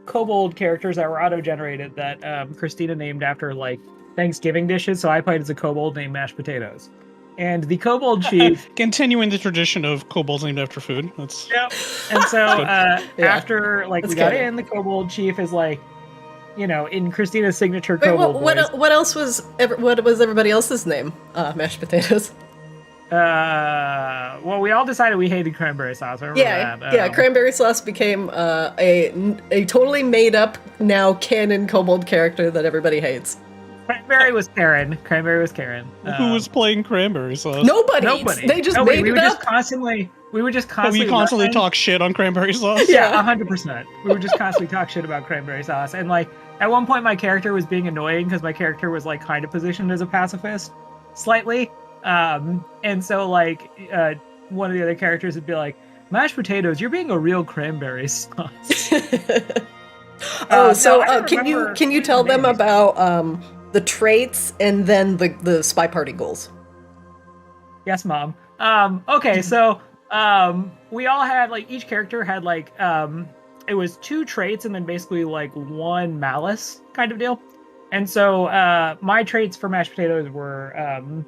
kobold characters that were auto-generated that Christina named after like Thanksgiving dishes. So I played as a kobold named Mashed Potatoes, and the kobold chief continuing the tradition of kobolds named after food. That's yep. And so after like we got in, the kobold chief is like, you know, in Christina's signature kobold voice. What else was what was everybody else's name? Mashed potatoes. Well, we all decided we hated cranberry sauce. I remember that. Cranberry sauce became a totally made up now canon kobold character that everybody hates. Cranberry was Karen. Who was playing cranberry sauce? Nobody. They just made it up. We would just constantly. We constantly talk shit on cranberry sauce. Yeah, 100%. We would just constantly talk shit about cranberry sauce, and like at one point, my character was being annoying because my character was like kind of positioned as a pacifist, slightly. And so like one of the other characters would be like, "Mashed potatoes, you're being a real cranberry sauce." Can you tell them about the traits and then the spy party goals? Yes, Mom. Okay, so we all had like each character had like it was 2 traits and then basically like 1 malice kind of deal. And so my traits for Mashed Potatoes were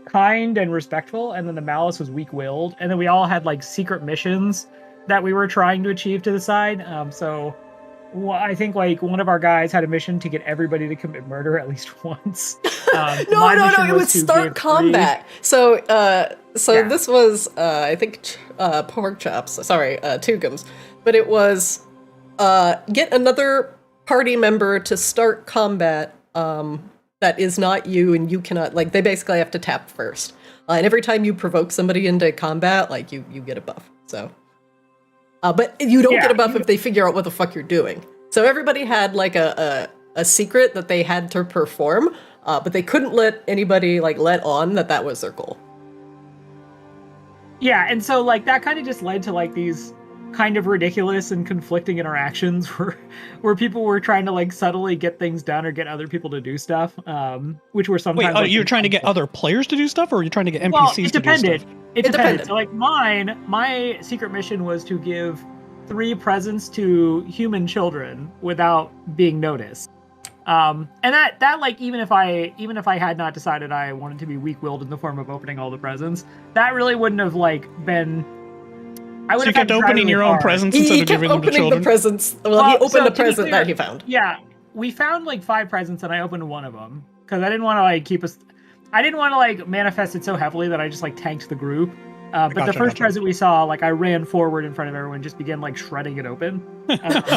kind and respectful, and then the malice was weak-willed, and then we all had like secret missions that we were trying to achieve to the side. I think like one of our guys had a mission to get everybody to commit murder at least once. No, it was start combat. So this was I think pork chops. Sorry, Tugums, but it was get another party member to start combat. That is not you, and you cannot, like, they basically have to tap first. And every time you provoke somebody into combat, like, you get a buff, so. But you don't get a buff if they figure out what the fuck you're doing. So everybody had, like, a secret that they had to perform, but they couldn't let anybody, like, let on that was their goal. Yeah, and so, like, that kind of just led to, like, these kind of ridiculous and conflicting interactions where people were trying to like subtly get things done or get other people to do stuff, which were sometimes. Wait, you're trying to get other players to do stuff, or are you trying to get NPCs to do stuff? It depended. So like my secret mission was to give 3 presents to human children without being noticed. And that like even if I had not decided I wanted to be weak-willed in the form of opening all the presents, that really wouldn't have like been. So you kept opening your own presents instead of giving them to children? He kept opening the presents. Well, he opened a present that he found. Yeah, we found like 5 presents and I opened one of them. Because I didn't want to like I didn't want to like manifest it so heavily that I just like tanked the group. But the first present we saw, like I ran forward in front of everyone, just began like shredding it open.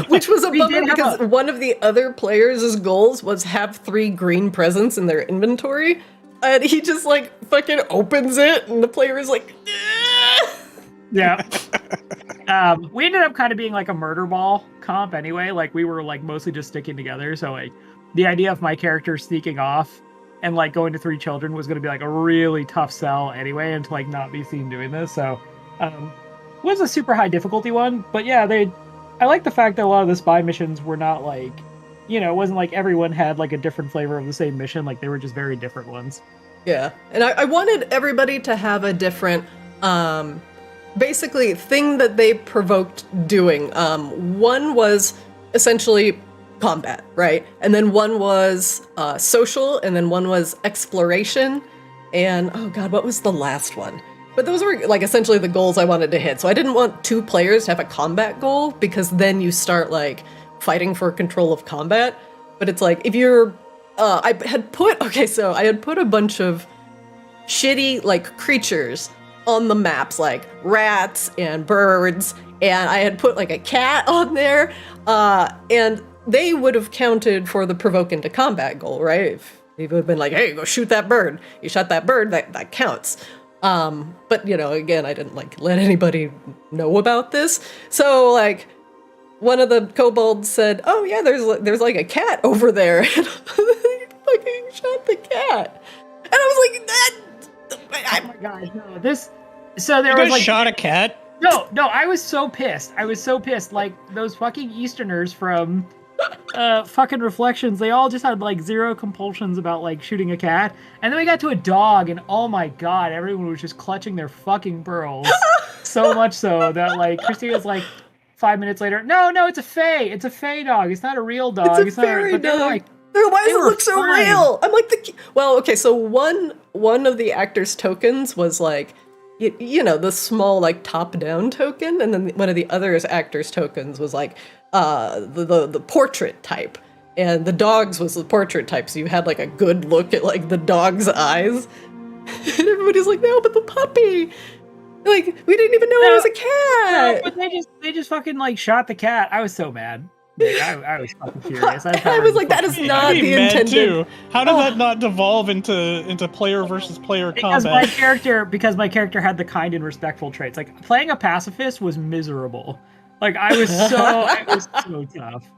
Which was a bummer because one of the other players' goals was have 3 green presents in their inventory. And he just like fucking opens it and the player is like, yeah. We ended up kind of being like a murder ball comp anyway. Like we were like mostly just sticking together. So like the idea of my character sneaking off and like going to 3 children was going to be like a really tough sell anyway, and to like not be seen doing this. So it was a super high difficulty one. But yeah, I like the fact that a lot of the spy missions were not like, you know, it wasn't like everyone had like a different flavor of the same mission. Like they were just very different ones. Yeah. And I wanted everybody to have a different basically thing that they provoked doing. One was essentially combat, right? And then one was social, and then one was exploration. And oh god, what was the last one? But those were like essentially the goals I wanted to hit. So I didn't want 2 players to have a combat goal, because then you start like fighting for control of combat. But it's like if you're I had put a bunch of shitty like creatures on the maps, like rats and birds, and I had put like a cat on there, and they would have counted for the provoke into combat goal, right? If they would have been like, hey, go shoot that bird. You shot that bird, that counts. But you know, again, I didn't like let anybody know about this. So like one of the kobolds said, oh yeah, there's like a cat over there. And I fucking shot the cat. And I was like, oh my god, no, so there you was like shot a cat? No, I was so pissed. Like those fucking Easterners from fucking Reflections, they all just had like 0 compulsions about like shooting a cat. And then we got to a dog, and oh my god, everyone was just clutching their fucking pearls. So much so that like Christina's like, 5 minutes later, no, it's a fae. It's a fae dog. It's not a real dog. It's a fairy dog. Like, why does it look so real? I'm like, well, okay, so one of the actor's tokens was like, you know, the small like top-down token, and then one of the other actor's tokens was like the portrait type, and the dog's was the portrait type, so you had like a good look at like the dog's eyes, and everybody's like, no, but the puppy. Like, we didn't even know it was a cat. No, but they just fucking like shot the cat. I was so mad. Like, I was fucking furious. I was like, that is not the intended. Too. How did that not devolve into player versus player combat? Because my character had the kind and respectful traits. Like, playing a pacifist was miserable. Like, it was so tough.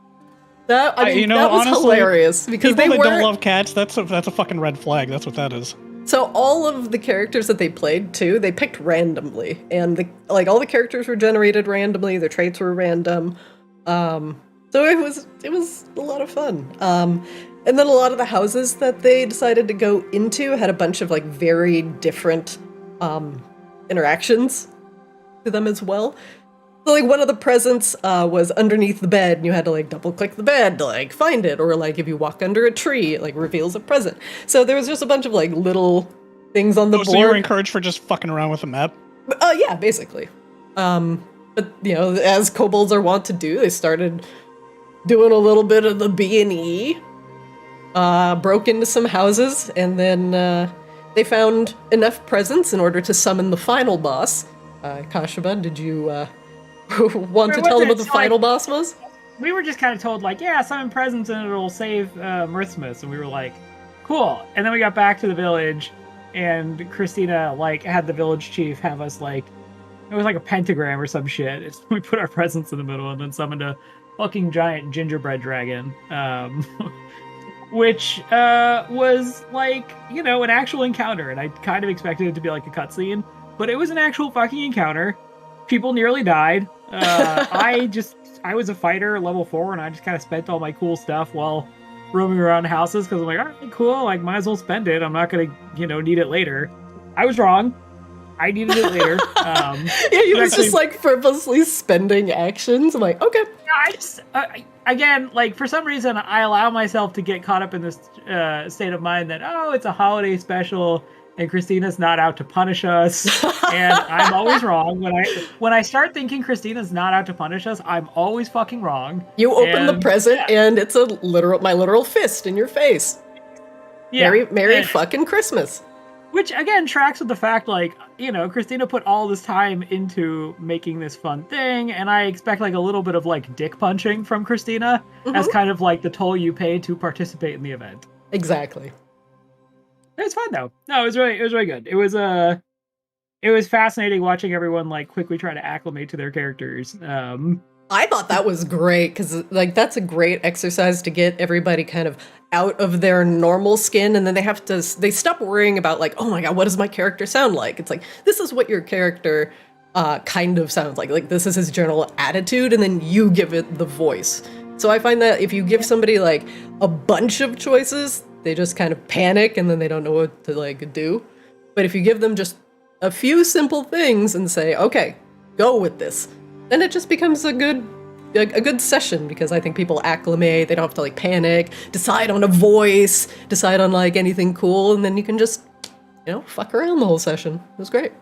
That was honestly, hilarious because people that don't love cats, that's a fucking red flag. That's what that is. So all of the characters that they played too, they picked randomly, and all the characters were generated randomly. Their traits were random. So it was a lot of fun. And then a lot of the houses that they decided to go into had a bunch of like very different interactions to them as well. So like one of the presents was underneath the bed, and you had to like double click the bed to like find it, or like if you walk under a tree, it like reveals a present. So there was just a bunch of like little things on the board. So you were encouraged for just fucking around with the map? Yeah, basically. But you know, as kobolds are wont to do, they started doing a little bit of the B&E, broke into some houses, and then they found enough presents in order to summon the final boss. Kashaba, did you want to tell them what the final boss was? We were just kind of told, like, yeah, summon presents and it'll save Mirthmas, and we were like, cool. And then we got back to the village, and Christina, like, had the village chief have us, like, it was like a pentagram or some shit. We put our presents in the middle and then summoned a fucking giant gingerbread dragon, which was like, you know, an actual encounter, and I kind of expected it to be like a cutscene, but it was an actual fucking encounter. People nearly died. I was a fighter level 4, and I just kind of spent all my cool stuff while roaming around houses because I'm like, all right, cool, like, might as well spend it. I'm not gonna, you know, need it later. I was wrong. I needed it later. Yeah, you was just like purposely spending actions. I'm like, okay. I just, again, like, for some reason, I allow myself to get caught up in this state of mind that, oh, it's a holiday special, and Christina's not out to punish us, and I'm always wrong. When I start thinking Christina's not out to punish us, I'm always fucking wrong. You open the present, and it's my literal fist in your face. Yeah, Merry fucking Christmas. Which, again, tracks with the fact, like, you know, Christina put all this time into making this fun thing, and I expect, like, a little bit of, like, dick punching from Christina as kind of, like, the toll you pay to participate in the event. Exactly. It was fun, though. No, it was really good. It was fascinating watching everyone, like, quickly try to acclimate to their characters. I thought that was great, because, like, that's a great exercise to get everybody kind of out of their normal skin, and then they stop worrying about, like, oh my god, what does my character sound like? It's like, this is what your character kind of sounds like this is his general attitude, and then you give it the voice. So I find that if you give somebody, like, a bunch of choices, they just kind of panic, and then they don't know what to, like, do. But if you give them just a few simple things and say, okay, go with this, then it just becomes a good session, because I think people acclimate, they don't have to, like, panic, decide on a voice, decide on, like, anything cool, and then you can just, you know, fuck around the whole session. It was great.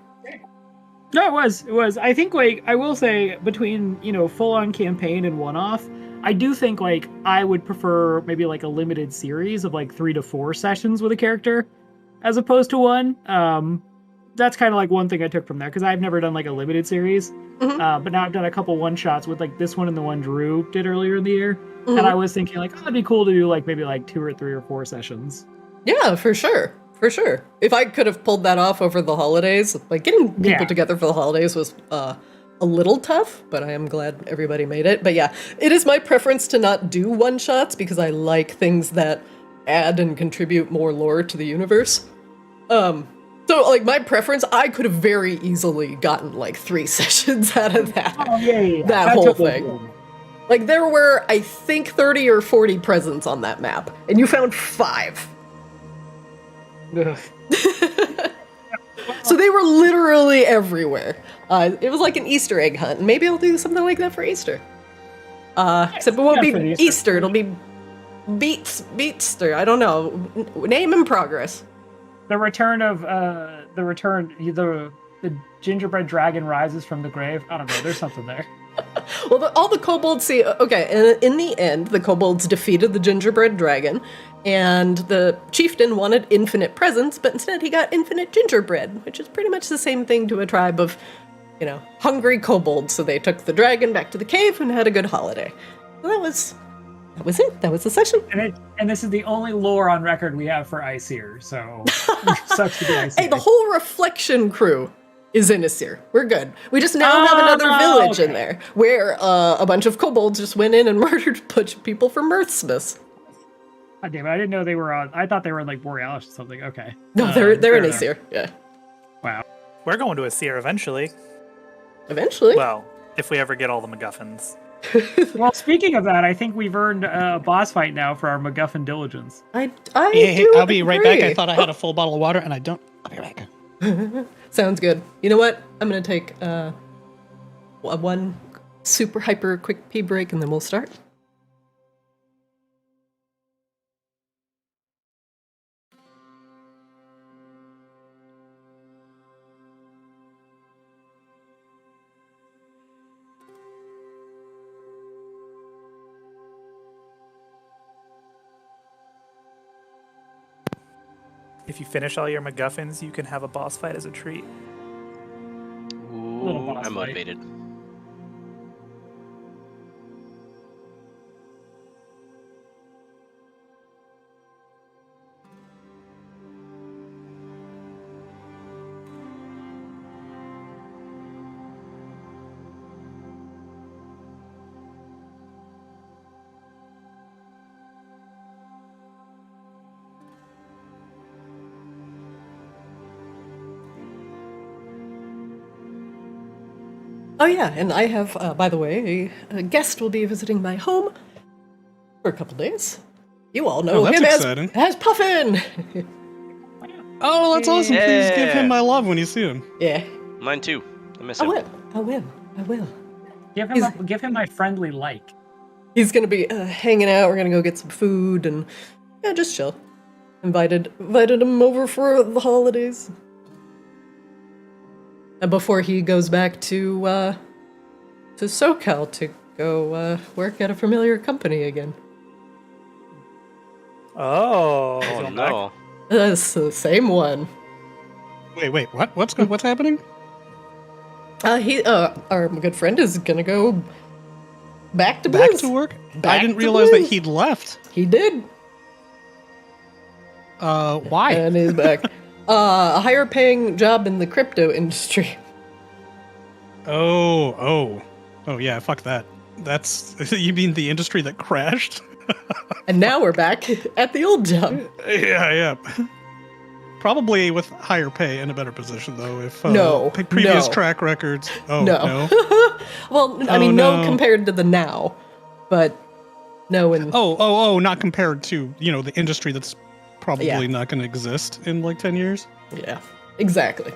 No, it was. I think, like, I will say, between, you know, full-on campaign and one-off, I do think, like, I would prefer maybe, like, a limited series of, like, 3 to 4 sessions with a character, as opposed to one. That's kind of, like, one thing I took from that, because I've never done, like, a limited series. But now I've done a couple one-shots with, like, this one and the one Drew did earlier in the year. And I was thinking, like, oh, it'd be cool to do, like, maybe, like, 2 or 3 or 4 sessions. Yeah, for sure. For sure. If I could have pulled that off over the holidays, like, getting people together for the holidays was a little tough, but I am glad everybody made it. But yeah, it is my preference to not do one-shots, because I like things that add and contribute more lore to the universe. So, like, my preference, I could have very easily gotten, like, 3 sessions out of that. Oh, yeah. That whole thing. Like, there were, I think, 30 or 40 presents on that map, and you found 5. So they were literally everywhere. It was like an Easter egg hunt. Maybe I'll do something like that for Easter. Except it won't be Easter. It'll be Beatster. I don't know. Name in progress. The return of the gingerbread dragon rises from the grave. I don't know. There's something there. Well, all the kobolds see. Okay, and in the end, the kobolds defeated the gingerbread dragon, and the chieftain wanted infinite presents, but instead he got infinite gingerbread, which is pretty much the same thing to a tribe of, hungry kobolds. So they took the dragon back to the cave and had a good holiday. So that was it. That was the session. And this is the only lore on record we have for Aesir, so sucks to be Aesir. Hey, the whole Reflection crew is in Aesir. We're good. We just now have another village in there where a bunch of kobolds just went in and murdered a bunch of people for Mirthsmiths. God damn it, I didn't know they were on. I thought they were in like Borealis or something. Okay. No, they're in Aesir. Yeah. Wow. We're going to Aesir eventually. Eventually. Well, if we ever get all the MacGuffins. Well, speaking of that, I think we've earned a boss fight now for our MacGuffin diligence. I'll be right back. I thought I had a full bottle of water, and I don't. I'll be right back. Sounds good. You know what? I'm gonna take one super hyper quick pee break, and then we'll start. If you finish all your MacGuffins, you can have a boss fight as a treat. Ooh, I'm motivated. Oh yeah, and I have, by the way, a guest will be visiting my home for a couple days. You all know him as Puffin! Oh, that's awesome. Please give him my love when you see him. Yeah. Mine too. I miss him. I will. Give him my friendly like. He's gonna be hanging out. We're gonna go get some food and just chill. Invited him over for the holidays. And before he goes back to SoCal to go work at a familiar company again. Oh no. That's the same one. Wait, what? What's happening? Our good friend is gonna go back to Blizz. Back to work? Back I didn't to realize Blizz. that he'd left. He did. Why? And he's back. A higher paying job in the crypto industry. Oh yeah, fuck that. That's, you mean the industry that crashed? And now we're back at the old job. Yeah. Probably with higher pay and a better position, though, if previous track records. Oh, no. Well, I mean, no compared to the now, but no in... not compared to, the industry that's probably not going to exist in like 10 years. Yeah, exactly.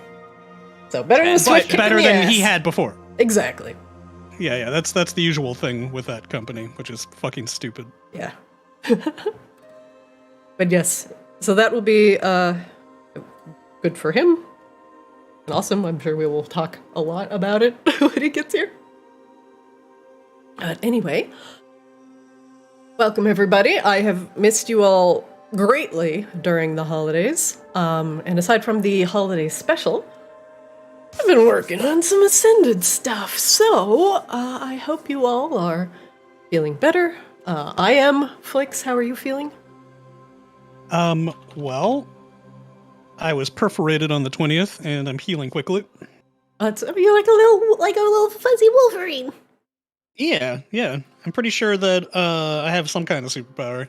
So better than Swift kick better in the than ass. he had before. Exactly. Yeah, that's the usual thing with that company, which is fucking stupid. Yeah. But yes, so that will be good for him. And awesome. I'm sure we will talk a lot about it when he gets here. Anyway, welcome everybody. I have missed you all greatly during the holidays. And aside from the holiday special, I've been working on some Ascended stuff, so I hope you all are feeling better. I am. Flix, how are you feeling? Well, I was perforated on the 20th, and I'm healing quickly. You're like a little fuzzy Wolverine. Yeah. I'm pretty sure that I have some kind of superpower.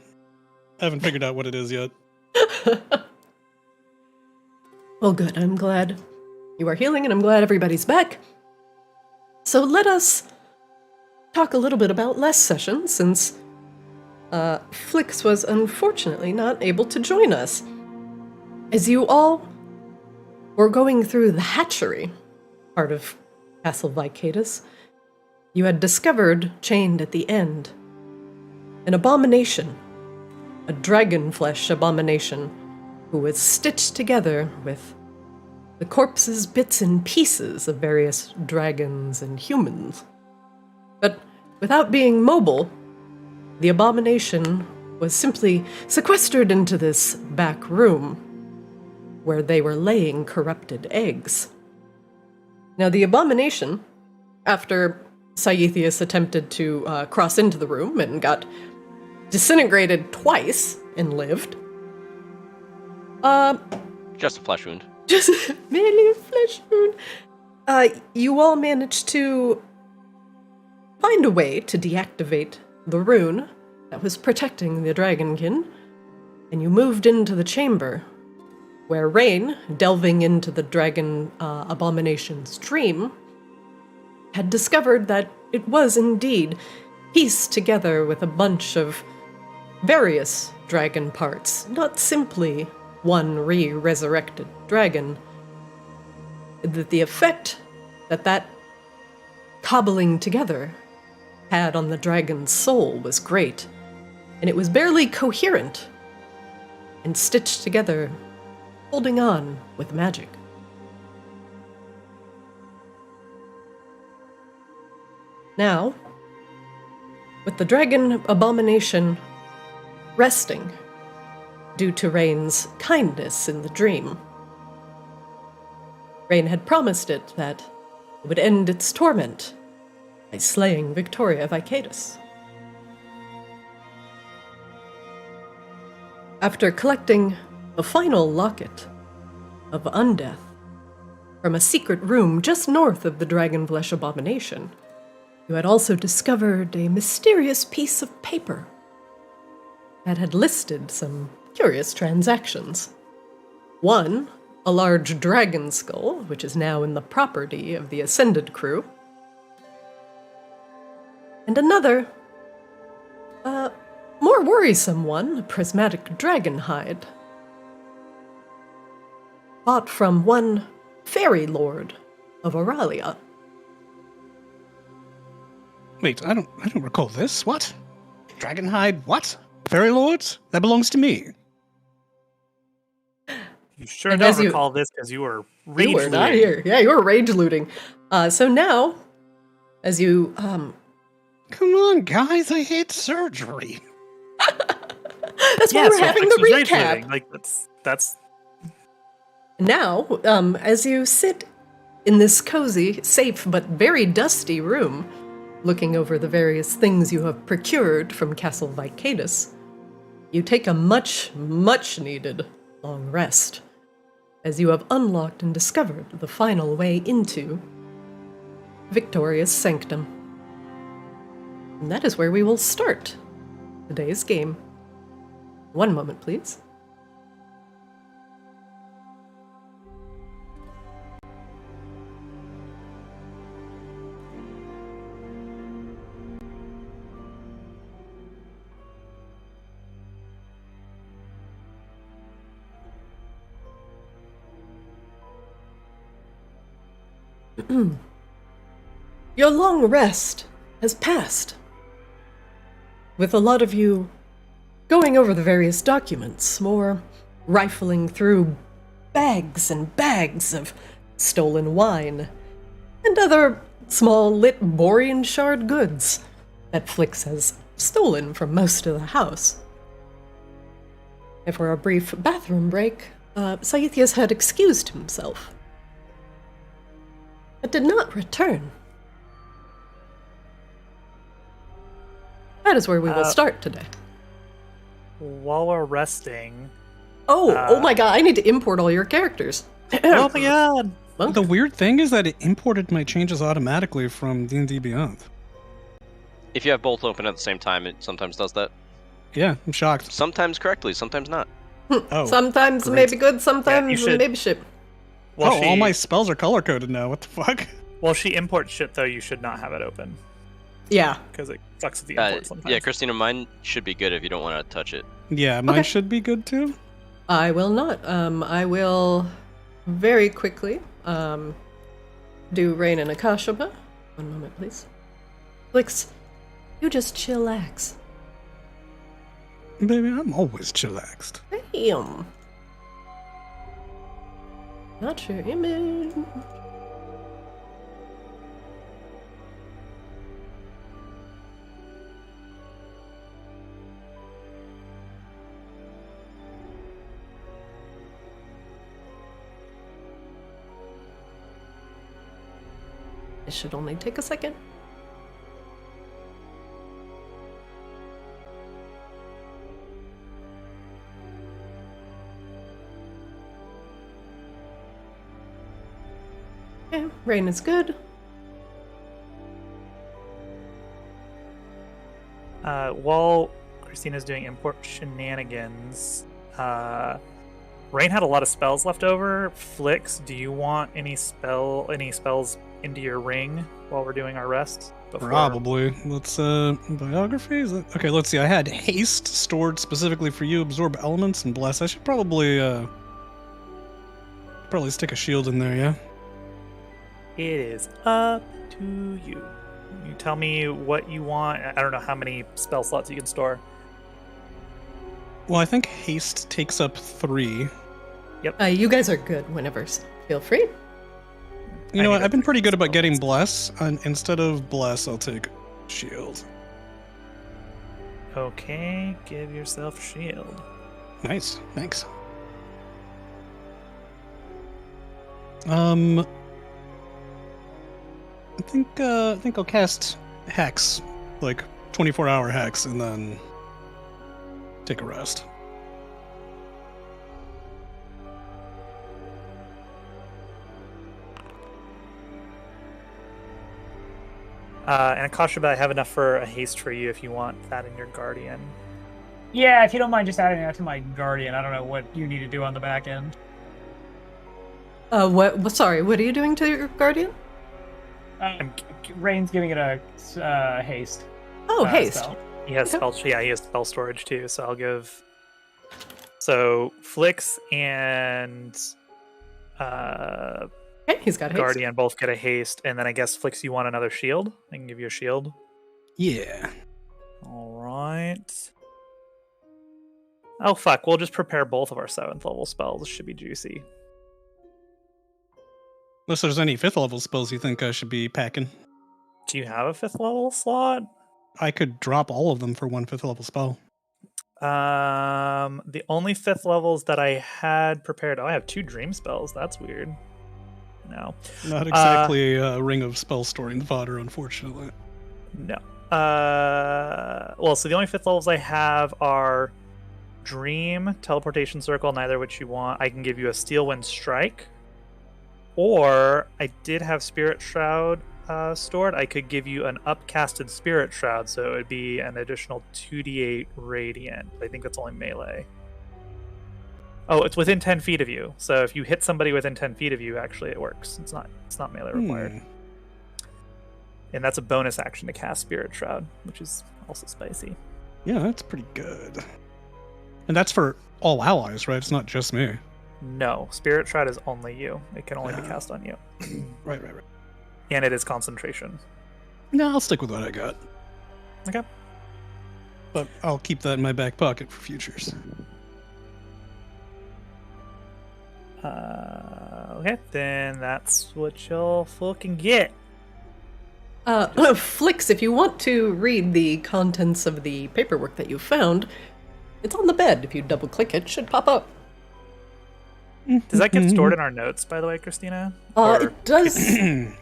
I haven't figured out what it is yet. Well, good. I'm glad you are healing, and I'm glad everybody's back. So let us talk a little bit about last session, since Flix was unfortunately not able to join us. As you all or going through the hatchery, part of Castle Vicaedus, you had discovered, chained at the end, an abomination, a dragon flesh abomination, who was stitched together with the corpses, bits and pieces of various dragons and humans. But without being mobile, the abomination was simply sequestered into this back room, where they were laying corrupted eggs. Now, the abomination, after Saithias attempted to cross into the room and got disintegrated twice and lived, Just a flesh wound. just merely a flesh wound, you all managed to find a way to deactivate the rune that was protecting the dragonkin, and you moved into the chamber, where Rain, delving into the dragon abomination's dream, had discovered that it was indeed pieced together with a bunch of various dragon parts, not simply one re-resurrected dragon. That the effect that cobbling together had on the dragon's soul was great, and it was barely coherent and stitched together, holding on with magic. Now, with the dragon abomination resting due to Rain's kindness in the dream, Rain had promised it that it would end its torment by slaying Victoria Vicaedus. After collecting the final locket of undeath from a secret room just north of the dragonflesh abomination, you had also discovered a mysterious piece of paper that had listed some curious transactions. One, a large dragon skull, which is now in the property of the Ascended crew. And another, more worrisome one, a prismatic dragon hide, bought from one fairy lord of Auralia. Wait, I don't recall this. What? Dragonhide? What? Fairy lords? That belongs to me. You sure And don't as you- recall this because you were rage You were not looting. here. Yeah, you were rage looting. So now, as you Come on, guys. I hate surgery. that's why Yeah, we're so having Alex the was rage recap. looting. Like that's Now, as you sit in this cozy, safe, but very dusty room, looking over the various things you have procured from Castle Vicaedus, you take a much, much needed long rest, as you have unlocked and discovered the final way into Victoria's Sanctum. And that is where we will start today's game. One moment, please. Your long rest has passed, with a lot of you going over the various documents, more rifling through bags and bags of stolen wine, and other small lit Borean shard goods that Flix has stolen from most of the house. And for a brief bathroom break, Saithias had excused himself, but did not return. That is where we will start today. while we're resting. Oh my god, I need to import all your characters. Oh my god! The weird thing is that it imported my changes automatically from D&D Beyond. If you have both open at the same time, it sometimes does that. Yeah, I'm shocked. Sometimes correctly, sometimes not. Oh, Sometimes great. maybe good, sometimes you should- maybe shit. While all my spells are color-coded now. What the fuck? While she imports shit, though, you should not have it open Yeah. because it sucks with the import sometimes. Yeah, Christina, mine should be good if you don't want to touch it. Yeah, mine Okay. should be good too. I will not. I will very quickly do Rain and Akashaba. One moment, please. Flix, you just chillax. Baby, I'm always chillaxed. Damn. Not your image. It should only take a second. Okay, Rain is good. While Christina's doing import shenanigans, Rain had a lot of spells left over. Flix, do you want any spells into your ring while we're doing our rest? Probably. Let's biographies. Okay, let's see. I had haste stored specifically for you, absorb elements, and bless. I should probably stick a shield in there, yeah? It is up to you. You tell me what you want. I don't know how many spell slots you can store. Well, I think haste takes up 3. Yep. You guys are good whenever, so feel free. You know what? I've been pretty good about getting bless. And instead of bless, I'll take shield. Okay, give yourself shield. Nice. Thanks. I think I'll cast Hex, like 24-hour Hex, and then take a rest. And Akashaba, I have enough for a haste for you if you want that in your Guardian. Yeah, if you don't mind just adding that to my Guardian. I don't know what you need to do on the back end. Sorry, what are you doing to your Guardian? Rain's giving it a haste. Oh, haste. Spell. He has spell. Yeah, he has spell storage too. So I'll give. So Flix and Okay, he's got haste. Guardian both get a haste, and then I guess Flix, you want another shield? I can give you a shield. Yeah. All right. Oh fuck! We'll just prepare both of our 7th level spells. This should be juicy. Unless there's any 5th level spells you think I should be packing. Do you have a 5th level slot? I could drop all of them for one 5th level spell. The only 5th levels that I had prepared. Oh, I have 2 dream spells. That's weird. No. Not exactly a ring of spell storing fodder, unfortunately. No. Well, so the only 5th levels I have are Dream, Teleportation Circle, neither which you want. I can give you a Steel Wind Strike. Or I did have Spirit Shroud stored. I could give you an upcasted Spirit Shroud, so it would be an additional 2d8 radiant. I think that's only melee. Oh, it's within 10 feet of you. So if you hit somebody within 10 feet of you, actually it works. It's not melee required. And that's a bonus action to cast Spirit Shroud, which is also spicy. Yeah, that's pretty good. And that's for all allies, right? It's not just me. No, Spirit Shroud is only you. It can only be cast on you. Right. And it is concentration. No, I'll stick with what I got. Okay. But I'll keep that in my back pocket for futures. Okay, then that's what you'll fucking get. Flix, if you want to read the contents of the paperwork that you found, it's on the bed. If you double click it, should pop up. Does that get stored in our notes, by the way, Christina? It does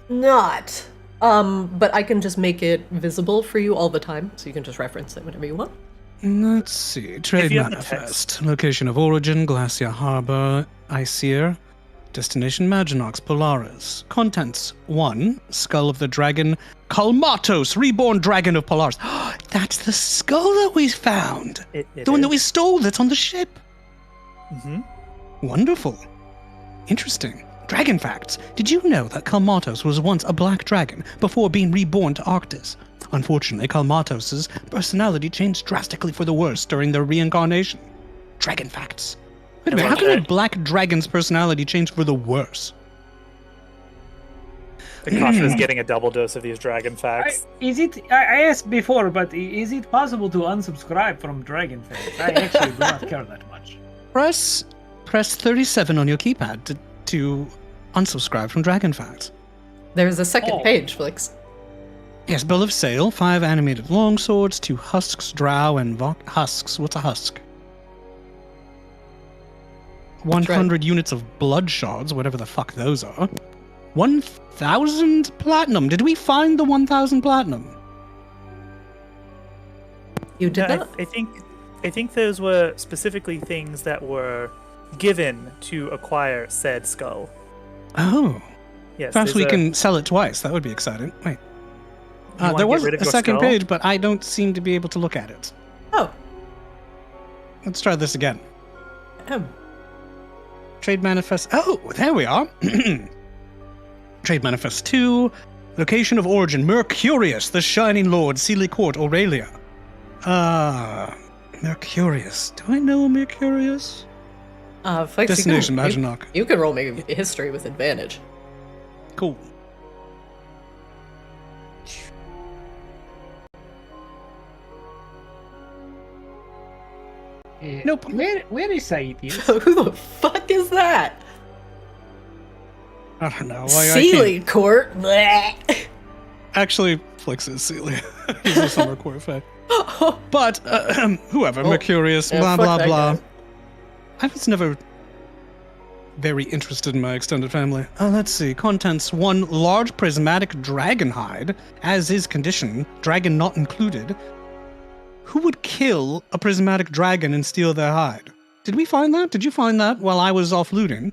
not. But I can just make it visible for you all the time, so you can just reference it whenever you want. Let's see. Trade manifest. Location of origin, Glacier Harbor, Icere. Destination Maginox, Polaris. Contents 1. Skull of the Dragon, Kalmatos, reborn dragon of Polaris. That's the skull that we found. The one that we stole that's on the ship. Mm-hmm. Wonderful. Interesting. Dragon facts. Did you know that Kalmatos was once a black dragon before being reborn to Arctis? Unfortunately, Kalmatos' personality changed drastically for the worse during their reincarnation. Dragon facts. Wait a minute, how can a black dragon's personality change for the worse? Akasha is getting a double dose of these dragon facts. I asked before, but is it possible to unsubscribe from Dragon Facts? I actually do not care that much. Press 37 on your keypad to unsubscribe from Dragon Facts. There's a second page, Flix. Yes, bill of sale, 5 animated longswords, 2 husks, drow, and husks. What's a husk? 100 units of blood shards, whatever the fuck those are. 1,000 platinum. Did we find the 1,000 platinum? You did not. I think those were specifically things that were given to acquire said skull. Oh. Yes. Perhaps we can sell it twice. That would be exciting. Wait. There was a second page, but I don't seem to be able to look at it. Oh. Let's try this again. Trade manifest. Oh, there we are. Trade manifest 2. Location of origin: Mercurius, the Shining Lord, Sealy Court, Aurelia. Mercurius. Do I know Mercurius? Flix, Destination Maginoc. You can roll me history with advantage. Cool. Nope. Where is Saithias? Who the fuck is that? I don't know. Sealy Court. Bleh. Actually, Flix is Sealy. He's a summer court fae. But, whoever, Mercurius, blah, blah, blah. I was never very interested in my extended family. Let's see. Contents: 1 large prismatic dragon hide, as is condition, dragon not included. Who would kill a prismatic dragon and steal their hide? Did we find that? Did you find that while I was off looting?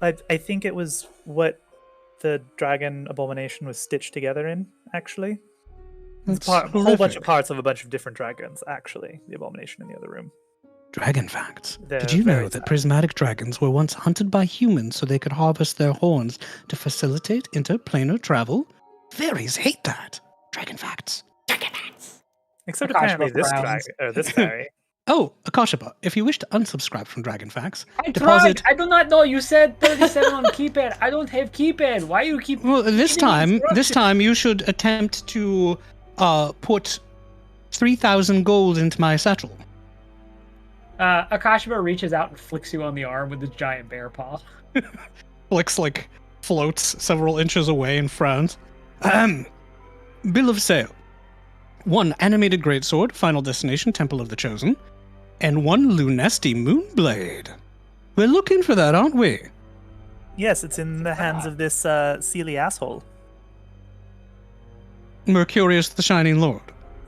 I think it was what the dragon abomination was stitched together in, actually. It's a whole bunch of parts of a bunch of different dragons, actually. The abomination in the other room. Dragon facts. They're Did you know very that sad. prismatic dragons were once hunted by humans so they could harvest their horns to facilitate interplanar travel? Fairies hate that. Dragon facts. Dragon facts. Except Akasha apparently this frowns. this fairy. Oh, Akashaba, if you wish to unsubscribe from Dragon Facts, I deposit... tried. I do not know. You said 37 on keypad. I don't have keypad. Why you keep? Well, this giving me time instructions? you should attempt to put 3,000 gold into my satchel. Akashaba reaches out and flicks you on the arm with his giant bear paw. Flix, floats several inches away and frowns. Bill of sale. 1 animated greatsword, Final Destination, Temple of the Chosen, and 1 Lunesti Moonblade. We're looking for that, aren't we? Yes, it's in the hands of this Sealy asshole. Mercurius the Shining Lord.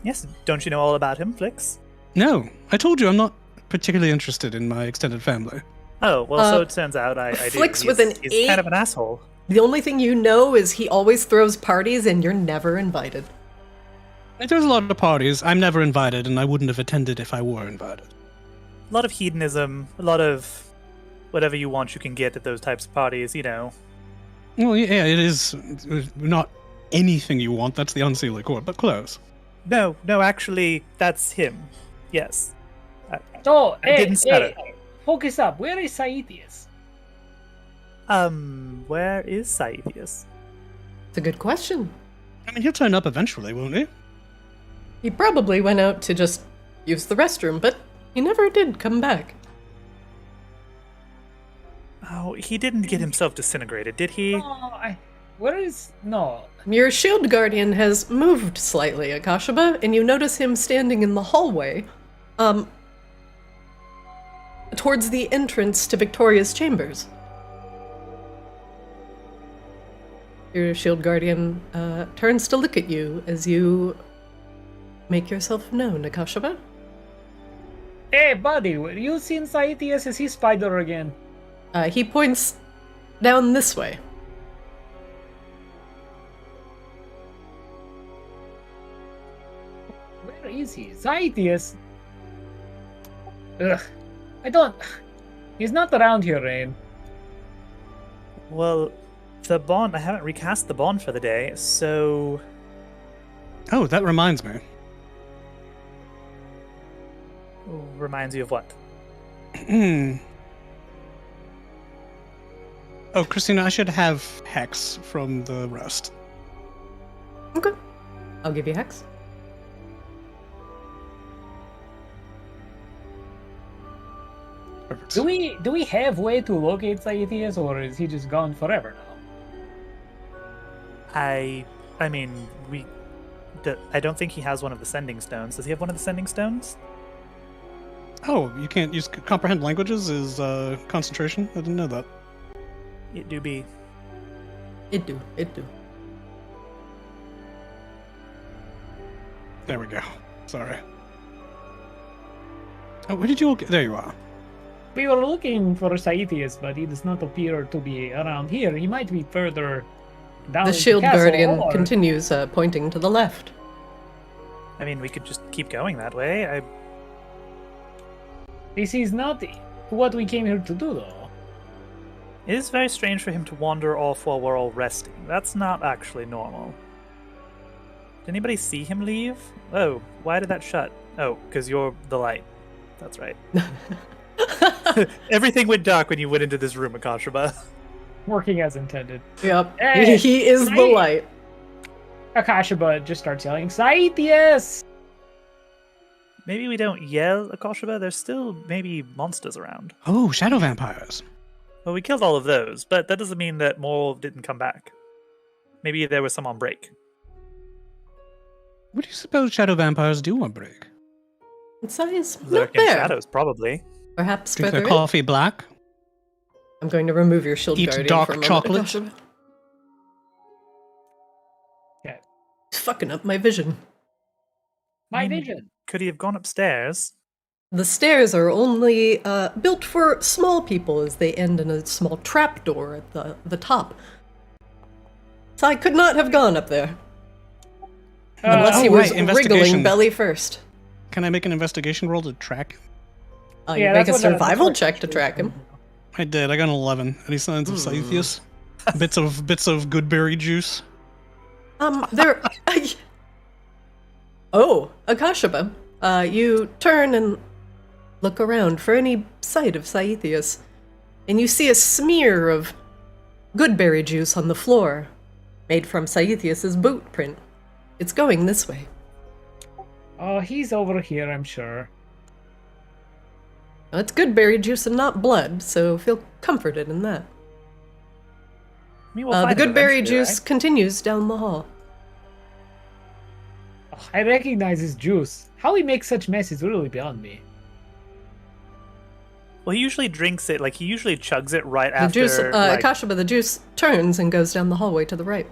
Yes, don't you know all about him, Flix? No, I told you I'm not particularly interested in my extended family. Oh, well, so it turns out I do. Flix with an He's 8. kind of an asshole. The only thing you know is he always throws parties and you're never invited. There's a lot of parties. I'm never invited, and I wouldn't have attended if I were invited. A lot of hedonism, a lot of whatever you want you can get at those types of parties, you know. Well, yeah, it is not anything you want. That's the Unsealy Court, but close. No, actually, that's him. Yes. So, didn't stutter. Focus up. Where is Saithias? Where is Saithias? It's a good question. I mean, he'll turn up eventually, won't he? He probably went out to just use the restroom, but he never did come back. Oh, he didn't get himself disintegrated, did he? Where is... No. Your shield guardian has moved slightly, Akashaba, and you notice him standing in the hallway, towards the entrance to Victoria's chambers. Your shield guardian turns to look at you as you make yourself known, Akashaba. Hey, buddy, you seen Saithias? Is he spider again? He points down this way. Where is he? Saithias? Ugh. I don't... He's not around here, Rain. Well, the bond, I haven't recast the bond for the day, so... Oh, that reminds me. Reminds you of what? Oh, Christina, I should have Hex from the rest. Okay. I'll give you Hex. Perfect. Do we have way to locate Saithias, or is he just gone forever now? I mean, I don't think he has one of the sending stones. Does he have one of the sending stones? Oh, you can't use comprehend languages is concentration? I didn't know that. It do be. It do. There we go. Sorry. Oh, where did you all get? There you are. We were looking for Saithias, but he does not appear to be around here. He might be further down The the shield castle, guardian or- continues, pointing to the left. I mean, we could just keep going that way. This is not what we came here to do, though. It is very strange for him to wander off while we're all resting. That's not actually normal. Did anybody see him leave? Oh, why did that shut? Oh, because you're the light. That's right. Everything went dark when you went into this room, Akashaba. Working as intended. Yep. Hey, he is the right. light. Akashaba just starts yelling, Saithias! Maybe we don't yell, Akashaba. There's still maybe monsters around. Oh, shadow vampires. Well, we killed all of those, but that doesn't mean that more didn't come back. Maybe there was some on break. What do you suppose shadow vampires do on break? It's not Lurk in there. shadows, probably. Perhaps Drink their further in. coffee black? I'm going to remove your shield Eat guardian dark for a moment, chocolate? Akashaba. Okay. It's fucking up my vision. My I mean, vision. Could he have gone upstairs? The stairs are only built for small people, as they end in a small trapdoor at the top. So I could not have gone up there. Unless he was wriggling investigation. belly first. Can I make an investigation roll to track? You Yeah, make a that's what- survival that's what- check to track him. I did. I got an 11. Any signs of Saithias? bits of goodberry juice. There. Oh, Akashaba. You turn and look around for any sight of Saithias, and you see a smear of goodberry juice on the floor, made from Saithias's boot print. It's going this way. Oh, he's over here, I'm sure. Well, it's goodberry juice and not blood, so feel comforted in that. I mean, we'll The find him goodberry eventually, juice continues down the hall. Oh, I recognize his juice. How he makes such mess is really beyond me. right? Well, he usually drinks it, he usually chugs it right The after. juice, Akashaba, the juice turns and goes down the hallway to the right.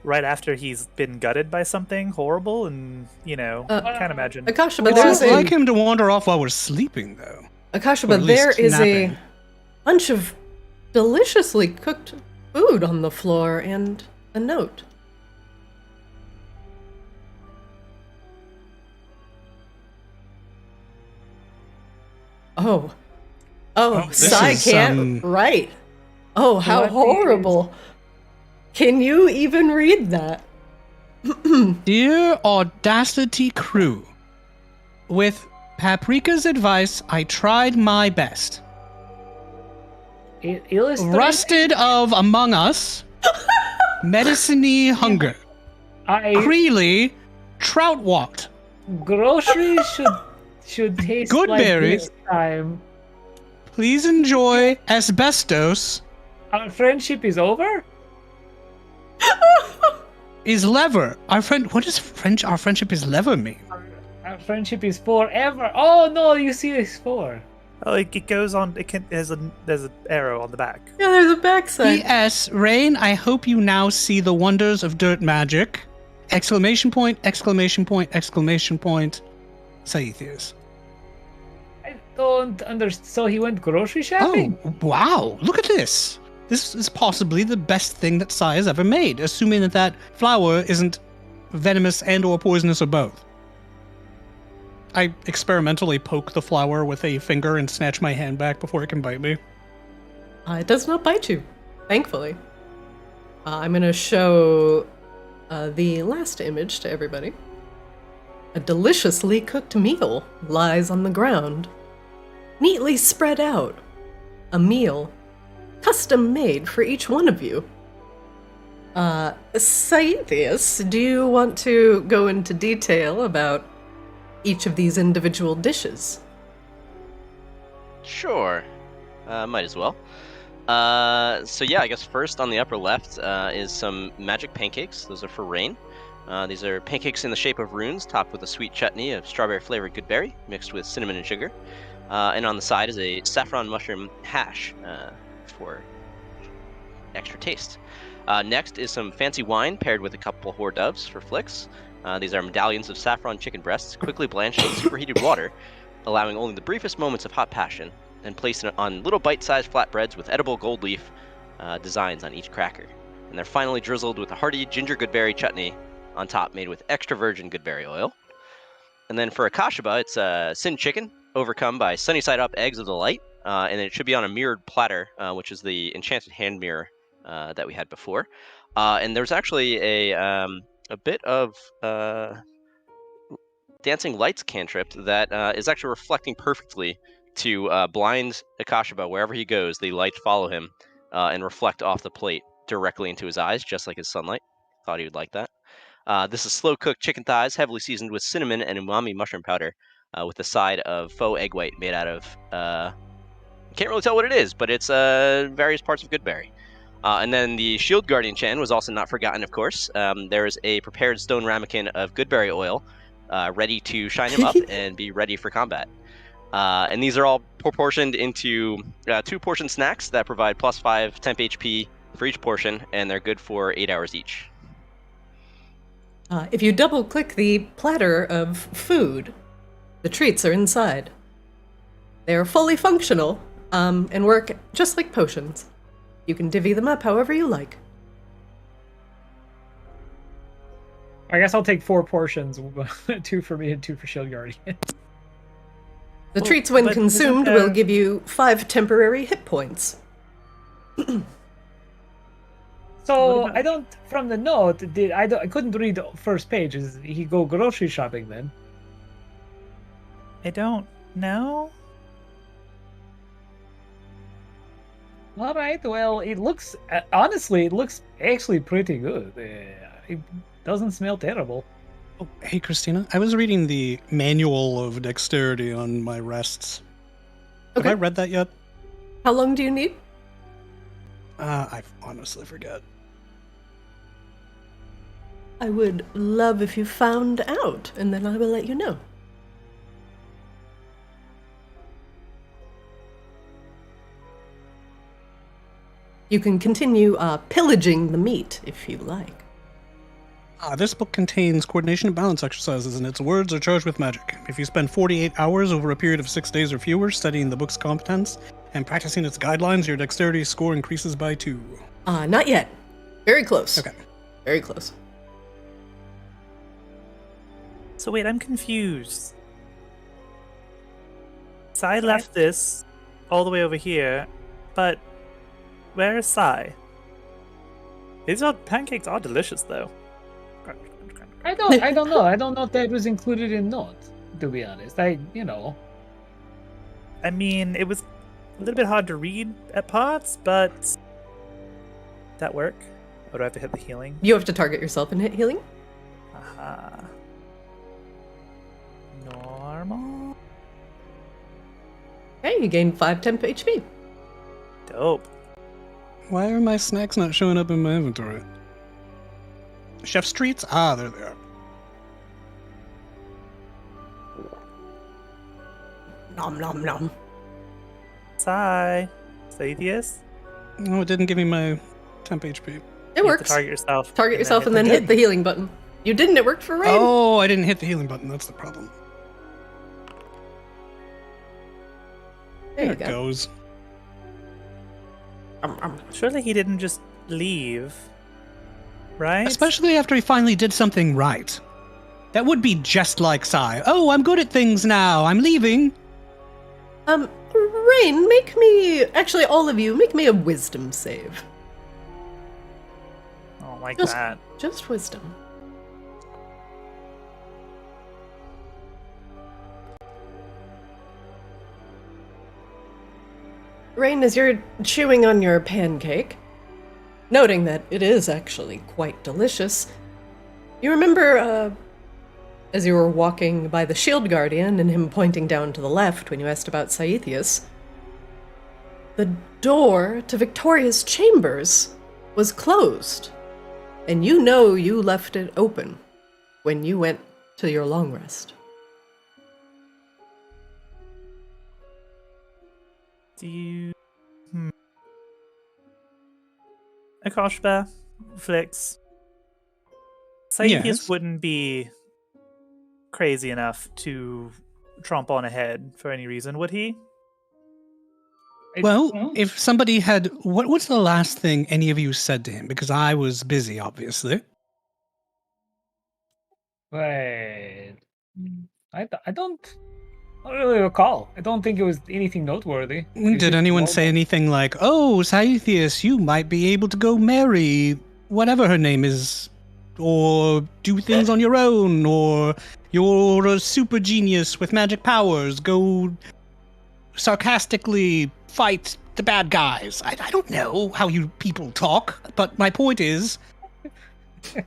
Right after he's been gutted by something horrible, and can't imagine. Akashaba, It's there's not a like him to wander off while we're sleeping, though. Or Akashaba, at there least is napping. a bunch of deliciously cooked food on the floor and a note. Oh, this Sai is, can't write. Oh, how What horrible! Can you even read that? Dear Audacity crew, with Paprika's advice, I tried my best. Illustrate. Rusted of Among Us, Medicine-y Hunger, Creely, Trout Walked. Groceries should taste Good like berries. this time. Please enjoy Asbestos Our friendship is over? is Lever. What does French? Our friendship is Lever mean? Our friendship is forever. Oh no, you see this for. Oh, it goes on. There's an arrow on the back. Yeah, there's a backside. P.S. Rain, I hope you now see the wonders of dirt magic. Exclamation point, exclamation point, exclamation point. Saithias. I don't understand. So he went grocery shopping? Oh, wow. Look at this. This is possibly the best thing that Sai has ever made, assuming that flour isn't venomous and or poisonous or both. I experimentally poke the flower with a finger and snatch my hand back before it can bite me. It does not bite you, thankfully. I'm going to show the last image to everybody. A deliciously cooked meal lies on the ground, neatly spread out. A meal custom made for each one of you. Saithias, do you want to go into detail about each of these individual dishes? Sure. Might as well. So yeah, I guess first on the upper left is some magic pancakes. Those are for rain. These are pancakes in the shape of runes, topped with a sweet chutney of strawberry-flavored goodberry, mixed with cinnamon and sugar. And on the side is a saffron mushroom hash for extra taste. Next is some fancy wine paired with a couple hors d'oeuvres for flicks. These are medallions of saffron chicken breasts, quickly blanched in superheated water, allowing only the briefest moments of hot passion, and placed on little bite-sized flatbreads with edible gold leaf designs on each cracker. And they're finally drizzled with a hearty ginger goodberry chutney on top, made with extra virgin goodberry oil. And then for a kashaba, it's sin chicken, overcome by sunny side up eggs of the light, and it should be on a mirrored platter, which is the enchanted hand mirror that we had before. And there's actually a bit of dancing lights cantrip that is actually reflecting perfectly to blind Akashaba wherever he goes. The lights follow him and reflect off the plate directly into his eyes, just like his sunlight. Thought he would like that. This is slow-cooked chicken thighs, heavily seasoned with cinnamon and umami mushroom powder, with a side of faux egg white made out of... can't really tell what it is, but it's various parts of goodberry. And then the Shield Guardian Chan was also not forgotten, of course. There is a prepared stone ramekin of goodberry oil, ready to shine him up and be ready for combat. And these are all proportioned into 2-portion snacks that provide +5 temp HP for each portion, and they're good for 8 hours each. If you double-click the platter of food, the treats are inside. They are fully functional and work just like potions. You can divvy them up however you like. I guess I'll take 4 portions, 2 for me and 2 for Shield Guardian. The treats, when consumed, will give you 5 temporary hit points. So I don't. From the note, I couldn't read the first page. Is he go grocery shopping then? I don't know. All right. Well, it looks honestly, it looks actually pretty good. It doesn't smell terrible. Oh, hey, Christina. I was reading the manual of dexterity on my rests. Okay. Have I read that yet? How long do you need? I honestly forget. I would love if you found out, and then I will let you know. You can continue pillaging the meat if you like. This book contains coordination and balance exercises, and its words are charged with magic. If you spend 48 hours over a period of 6 days or fewer studying the book's contents and practicing its guidelines, your dexterity score increases by 2. Not yet. Very close. Okay. Very close. So wait, I'm confused. Sai left this all the way over here, but where is Sai? These pancakes are delicious, though. I don't know. I don't know if that was included in note. To be honest, I mean, it was a little bit hard to read at parts, but that work? Or do I have to hit the healing? You have to target yourself and hit healing. Aha. Normal. Okay, you gain 5 temp HP. Dope. Why are my snacks not showing up in my inventory? Chef's treats? Ah, there they are. Nom nom nom. Saithias? No, it didn't give me my temp HP. It You works. have to target yourself. Target yourself and then hit the healing button. You didn't, it worked for Rain. Oh, I didn't hit the healing button. That's the problem. There you it go. goes. Surely he didn't just leave, right? Especially after he finally did something right. That would be just like Sai. Oh, I'm good at things now. I'm leaving. Rain, make me... Actually, all of you, make me a wisdom save. I don't like Just- that. Just wisdom. Rain, as you're chewing on your pancake, noting that it is actually quite delicious, you remember, as you were walking by the Shield Guardian and him pointing down to the left when you asked about Saithias, the door to Victoria's chambers was closed, and you know you left it open when you went to your long rest. Do you... Akoshba, Flix, Saithias Yes. wouldn't be crazy enough to tromp on ahead for any reason, would he? Well, if somebody had... What's the last thing any of you said to him? Because I was busy, obviously. Wait. I don't really recall. I don't think it was anything noteworthy. It was Did just anyone normal. say anything like, "Oh, Saithias, you might be able to go marry whatever her name is, or do things on your own, or you're a super genius with magic powers, go sarcastically fight the bad guys"? I don't know how you people talk, but my point is,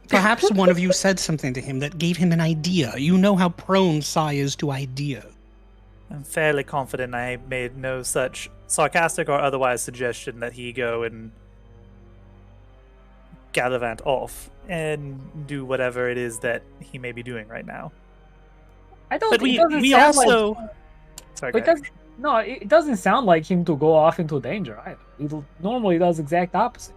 perhaps one of you said something to him that gave him an idea. You know how prone Sai is to ideas. I'm fairly confident I made no such sarcastic or otherwise suggestion that he go and gallivant off and do whatever it is that he may be doing right now. I don't. But It doesn't sound like. Sorry, But go ahead. no, it doesn't sound like him to go off into danger either. He normally does exact opposite.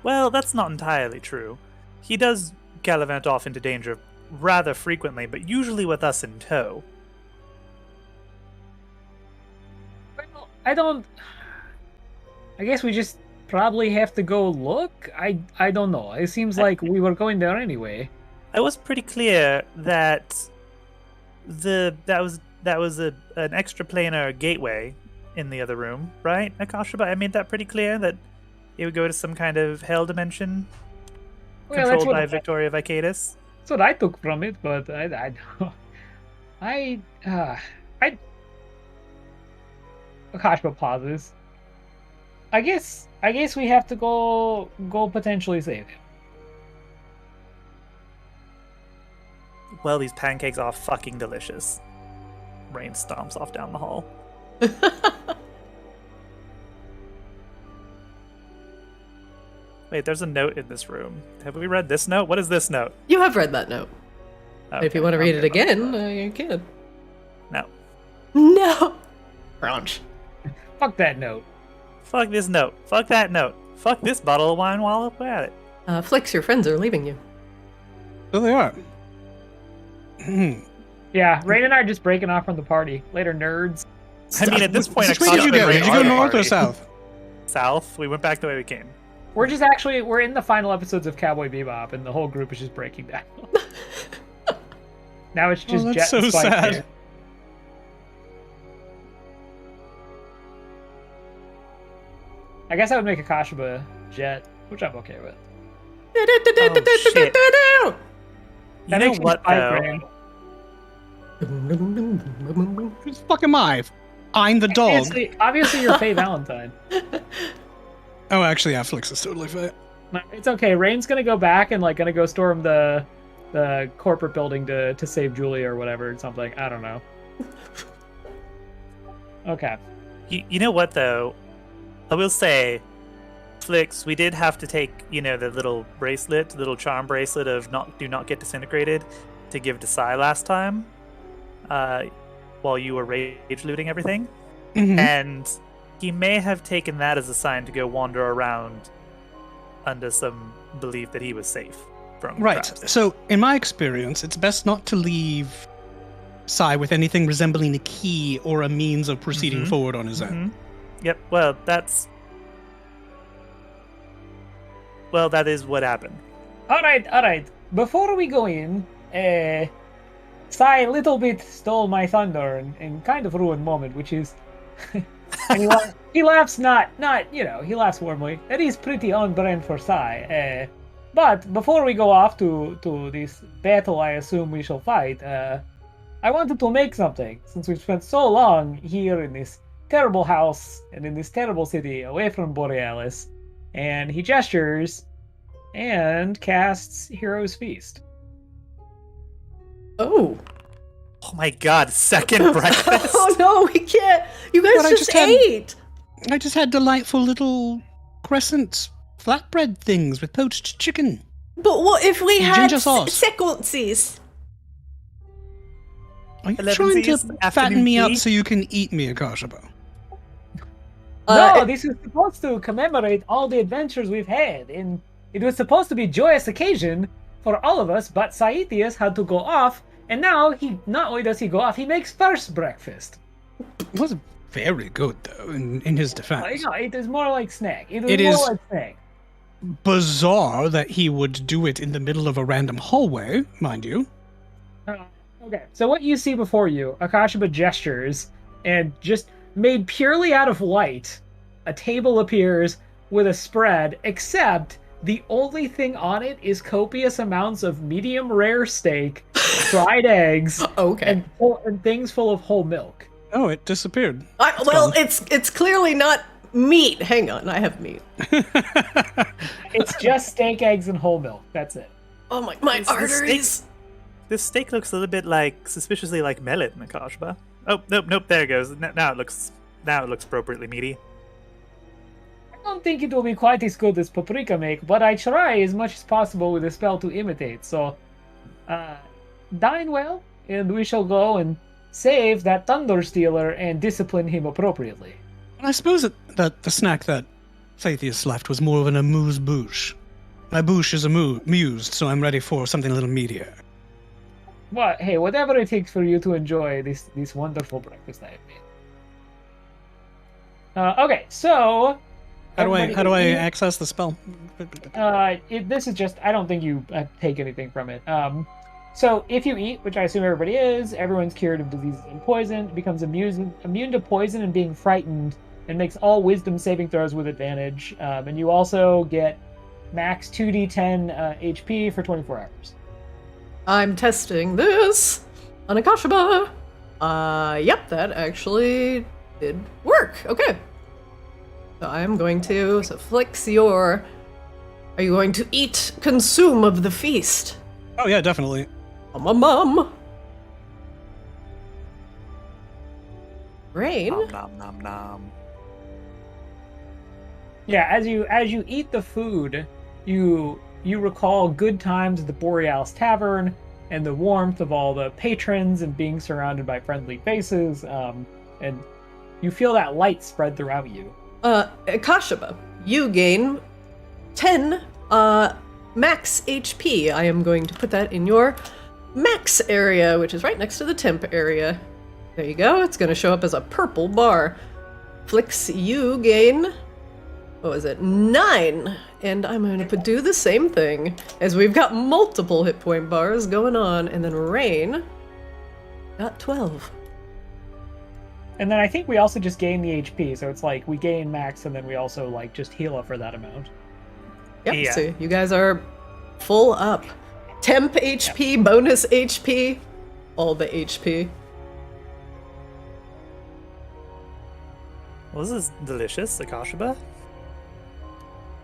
Well, that's not entirely true. He does gallivant off into danger rather frequently, but usually with us in tow. Well, I don't. I guess we just probably have to go look. I don't know. It seems like we were going there anyway. I was pretty clear that that was an extraplanar gateway in the other room, right, Akasha? But I made that pretty clear that it would go to some kind of hell dimension Well, that's controlled what by Victoria Vicaedus. That's what I took from it, but I don't. Akashba pauses. I guess we have to go potentially save him. Well, these pancakes are fucking delicious. Rain stomps off down the hall. Wait, there's a note in this room. Have we read this note? What is this note? You have read that note. If you want to read it okay, again, you can. No. No! Crunch. Fuck that note. Fuck this note. Fuck that note. Fuck this bottle of wine while we're at it. Flix, your friends are leaving you. So they are. Yeah, Rain and I are just breaking off from the party. Later, nerds. I mean, at this point, Which way did you go? Did you go north or south? South. We went back the way we came. We're in the final episodes of Cowboy Bebop, and the whole group is just breaking down. Now it's just that's Jet so and Spike sad. here. I guess I would make a Kashaba Jet, which I'm okay with. shit. That You know makes me what, Spike though? Rain. Who the fuck am I? I'm the dog. Obviously you're Faye Valentine. Oh, actually, yeah, Flix is totally fit. It's okay. Rain's gonna go back and gonna go storm the corporate building to save Julie or whatever or something. I don't know. Okay. You know what, though? I will say, Flix, we did have to take, the little charm bracelet of do not get disintegrated to give to Sai last time, while you were rage looting everything. Mhm. And he may have taken that as a sign to go wander around under some belief that he was safe from Right. traps. So, in my experience, it's best not to leave Sai with anything resembling a key or a means of proceeding Mhm. forward on his own. Mhm. Yep. Well, that is what happened. All right. Before we go in, Sai a little bit stole my thunder and kind of ruined moment, which is, and he laughs not he laughs warmly. That is pretty on brand for Sai. But before we go off to this battle, I assume we shall fight. I wanted to make something since we've spent so long here in this terrible house and in this terrible city away from Borealis. And he gestures and casts Hero's Feast. Oh. Oh my god, second breakfast? Oh no, we can't. You guys But I just just had- ate. I just had delightful little crescent flatbread things with poached chicken. But what if we had Ginger sauce. sequences? Are you 11 trying to Cs, fatten afternoon me up tea? so you can eat me, Akashaba? No, this is supposed to commemorate all the adventures we've had, and it was supposed to be a joyous occasion for all of us, but Saithias had to go off, and now he not only does he go off, he makes first breakfast. It was very good, though, in his defense. No, it is more like snack. It It more is- like snack. Bizarre that he would do it in the middle of a random hallway, mind you. Okay, so what you see before you, Akashaba gestures, and just made purely out of light, a table appears with a spread, except the only thing on it is copious amounts of medium rare steak, fried eggs, Okay. and things full of whole milk. Oh, it disappeared. Well, it's clearly not meat. Hang on, I have meat. It's just steak, eggs, and whole milk. That's it. Oh my This arteries. This steak looks a little bit like, suspiciously like mellet, Nakashba. Oh, nope, there it goes. Now it looks appropriately meaty. I don't think it will be quite as good as paprika make, but I try as much as possible with a spell to imitate. So, dine well, and we shall go and save that Thunder Stealer and discipline him appropriately. I suppose that the snack that Saithias left was more of an amuse-bouche. My bouche is amused, so I'm ready for something a little meatier. Well, hey, whatever it takes for you to enjoy this wonderful breakfast I have made. Okay, so How do everybody I eat. access the spell? This is just, I don't think you take anything from it. So if you eat, which I assume everybody is, everyone's cured of diseases and poison, becomes immune to poison and being frightened, and makes all wisdom saving throws with advantage. And you also get max 2d10 HP for 24 hours. I'm testing this on Akashaba. Yep, that actually did work. Okay. So I'm going to, Flix, are you going to consume of the feast? Oh yeah, definitely. Mum. Rain? Nom nom nom nom. Yeah, as you eat the food, you recall good times at the Borealis Tavern and the warmth of all the patrons and being surrounded by friendly faces, and you feel that light spread throughout you. Akashaba, you gain 10 max HP. I am going to put that in your max area, which is right next to the temp area. There you go. It's going to show up as a purple bar. Flix, you gain, 9. And I'm going to do the same thing, as we've got multiple hit point bars going on. And then Rain got 12. And then I think we also just gain the HP, so it's like we gain max and then we also like just heal up for that amount. Yep, Yeah. so you guys are full up. Temp HP, bonus HP, all the HP. Well, this is delicious, Akashaba.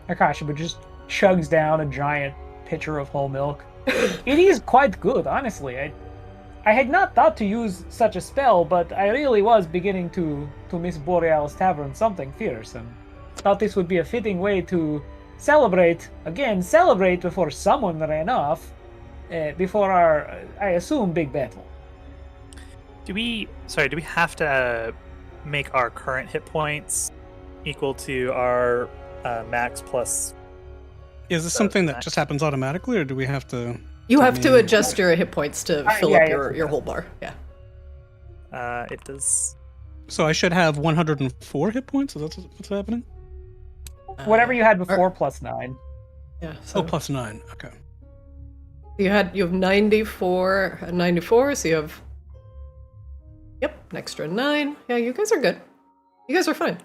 Akashaba just chugs down a giant pitcher of whole milk. It is quite good, honestly. I had not thought to use such a spell, but I really was beginning to miss Borealis Tavern something fierce, and thought this would be a fitting way to celebrate before someone ran off, before our, I assume, big battle. Do we have to make our current hit points equal to our max plus? Is this something that just happens automatically, or do we have to? You have to me- adjust your hit points to fill yeah, up yeah. your whole bar. Yeah. It does. So I should have 104 hit points. Is that what's happening? Whatever you had before plus 9. Yeah. So Oh, plus 9. Okay. you have 94, so you have an extra 9. Yeah, you guys are good. You guys are fine.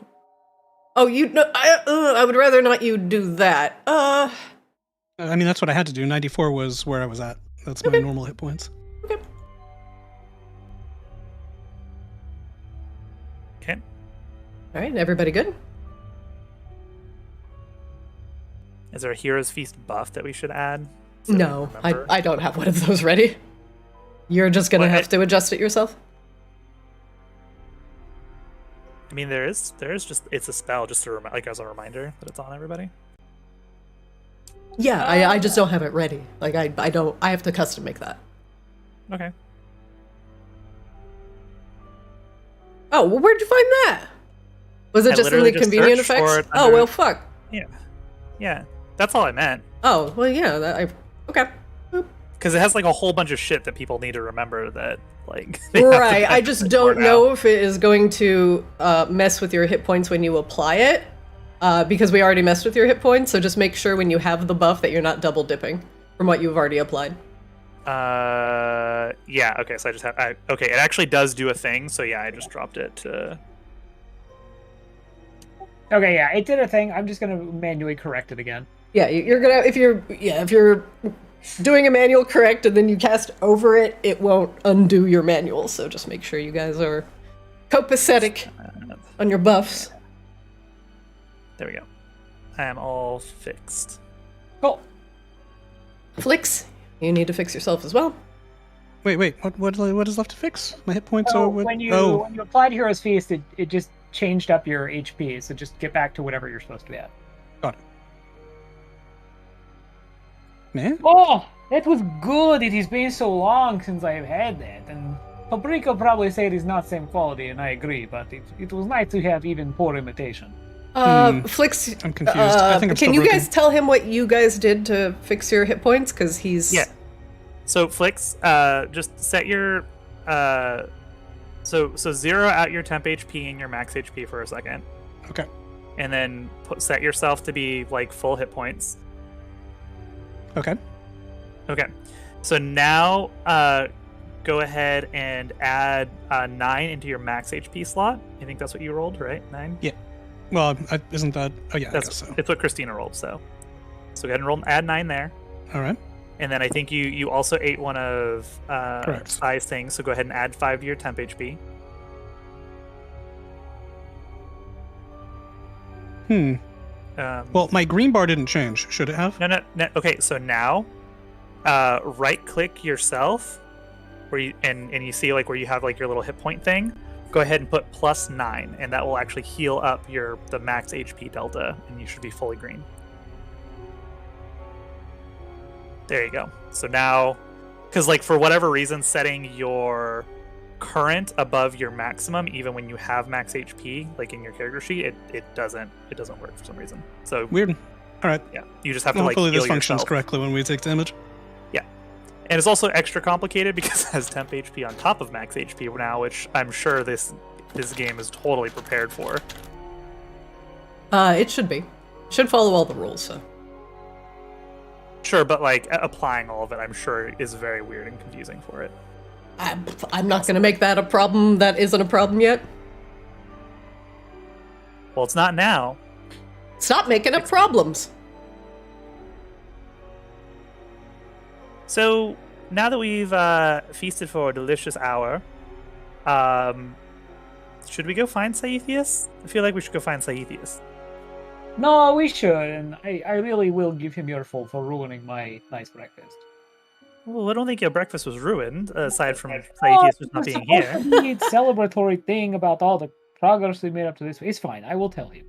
Oh, I would rather not you do that. I mean, that's what I had to do. 94 was where I was at. That's my normal hit points. Okay. All right, everybody good? Is there a Hero's Feast buff that we should add? So we No, remember? I don't have one of those ready. You're just gonna Well, have to adjust it yourself? I mean, there is just it's a spell just to like as a reminder that it's on everybody. Yeah, I just don't have it ready. Like I have to custom make that. Okay. Oh, well, where'd you find that? Was it I just in the literally just convenient searched for effects? it Oh, under- well, fuck. Yeah, that's all I meant. Oh, well, yeah, okay. Because it has like a whole bunch of shit that people need to remember that like. they have to Right, I benefit just for don't now. know if it is going to mess with your hit points when you apply it, because we already messed with your hit points, so just make sure when you have the buff that you're not double dipping from what you've already applied. Yeah. Okay. So I just have. Okay. It actually does do a thing. So yeah, I just dropped it to. Okay, yeah, it did a thing. I'm just gonna manually correct it again. Yeah, you're gonna if you're doing a manual correct and then you cast over it, it won't undo your manual. So just make sure you guys are copacetic on your buffs. There we go. I am all fixed. Cool. Flicks, you need to fix yourself as well. Wait. What is left to fix? My hit points So are. when you applied Hero's Feast, it just changed up your HP. So just get back to whatever you're supposed to be at. Got it. Man? Oh, that was good. It has been so long since I've had that, and Paprika probably said it's not same quality, and I agree. But it was nice to have even poor imitation. Flicks, I'm confused. I think I'm can still you broken. guys tell him what you guys did to fix your hit points? Because he's Yeah. So Flix, just set your so zero out your temp HP and your max HP for a second, Okay. and then set yourself to be like full hit points. Okay. Okay. So now go ahead and add 9 into your max HP slot. I think that's what you rolled, right? 9? Yeah. Well, isn't that? Oh yeah, I That's guess so. it's what Christina rolled, so go ahead and add 9 there. All right. And then I think you also ate one of Correct. size things, so go ahead and add 5 to your temp HP. Well, my green bar didn't change. Should it have? No. Okay, so now, right-click yourself, where you and you see like where you have like your little hit point thing. Go ahead and put +9, and that will actually heal up the max HP delta, and you should be fully green. There you go. So now, because like for whatever reason, setting your current above your maximum, even when you have max HP, like in your character sheet, it doesn't work for some reason. So Weird. All right. yeah, you just have to Well, like hopefully heal this functions yourself. correctly when we take damage. Yeah, and it's also extra complicated because it has temp HP on top of max HP now, which I'm sure this game is totally prepared for. it should be. Should follow all the rules, so. Sure, but like applying all of it, I'm sure is very weird and confusing for it. I'm not going to make that a problem that isn't a problem yet. Well, it's not now. Stop making up problems. So now that we've feasted for a delicious hour, should we go find Saithias? I feel like we should go find Saithias. No, we should, and I really will give him your fault for ruining my nice breakfast. Well, I don't think your breakfast was ruined, aside from Saithias just not being here. The celebratory thing about all the progress we made up to this. It's fine. I will tell him.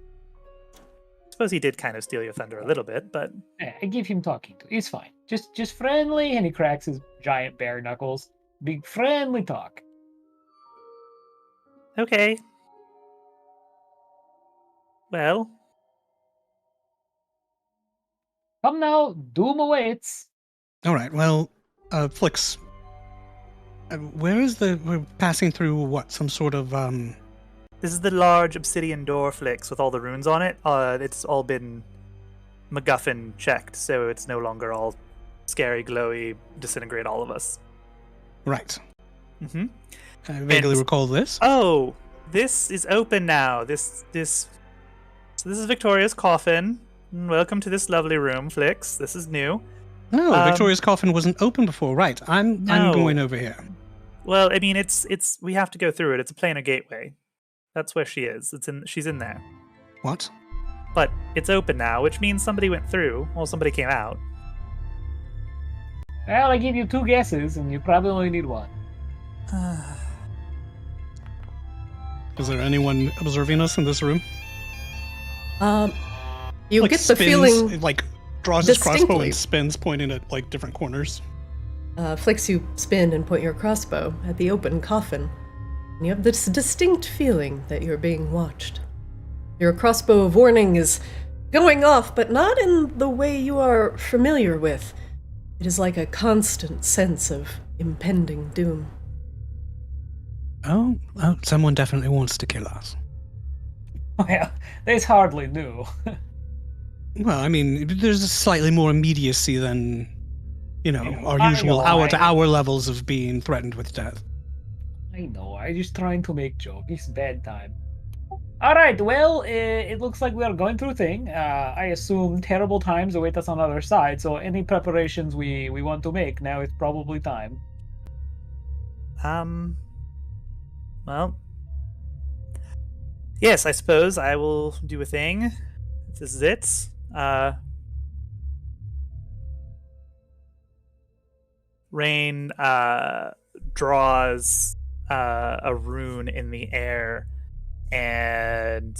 I suppose he did kind of steal your thunder a little bit, but Yeah, I give him talking to. It's fine. Just friendly, and he cracks his giant bare knuckles. Big friendly talk. okay. Well, Come now, doom awaits. All right. Well, Flix. Where is we're passing through what? Some sort of this is the large obsidian door, Flix, with all the runes on it. It's all been MacGuffin checked, so it's no longer all scary, glowy, disintegrate all of us. Right. Mm-hmm. I vaguely And- recall this. Oh, this is open now. So this is Victoria's coffin. Welcome to this lovely room, Flix. This is new. No, Victoria's coffin wasn't open before. Right. I'm No. going over here. Well, I mean, it's we have to go through it. It's a planar gateway. That's where she is. She's in there. What? But it's open now, which means somebody went through. Well, somebody came out. Well, I give you 2 guesses, and you probably only need 1. Is there anyone observing us in this room? You Like get the spins, feeling like draws his crossbow distinctly. and spins, pointing at like different corners. Flicks, you spin and point your crossbow at the open coffin. And you have this distinct feeling that you're being watched. Your crossbow of warning is going off, but not in the way you are familiar with. It is like a constant sense of impending doom. Oh, someone definitely wants to kill us. Well, that's hardly new. Well, I mean, there's a slightly more immediacy than, our I usual know, hour-to-hour levels of being threatened with death. I know, I'm just trying to make joke. It's bad time. Alright, well, it looks like we are going through a thing. I assume terrible times await us on the other side, so any preparations we want to make, now is probably time. Well, yes, I suppose I will do a thing. This is it. Rain draws a rune in the air, and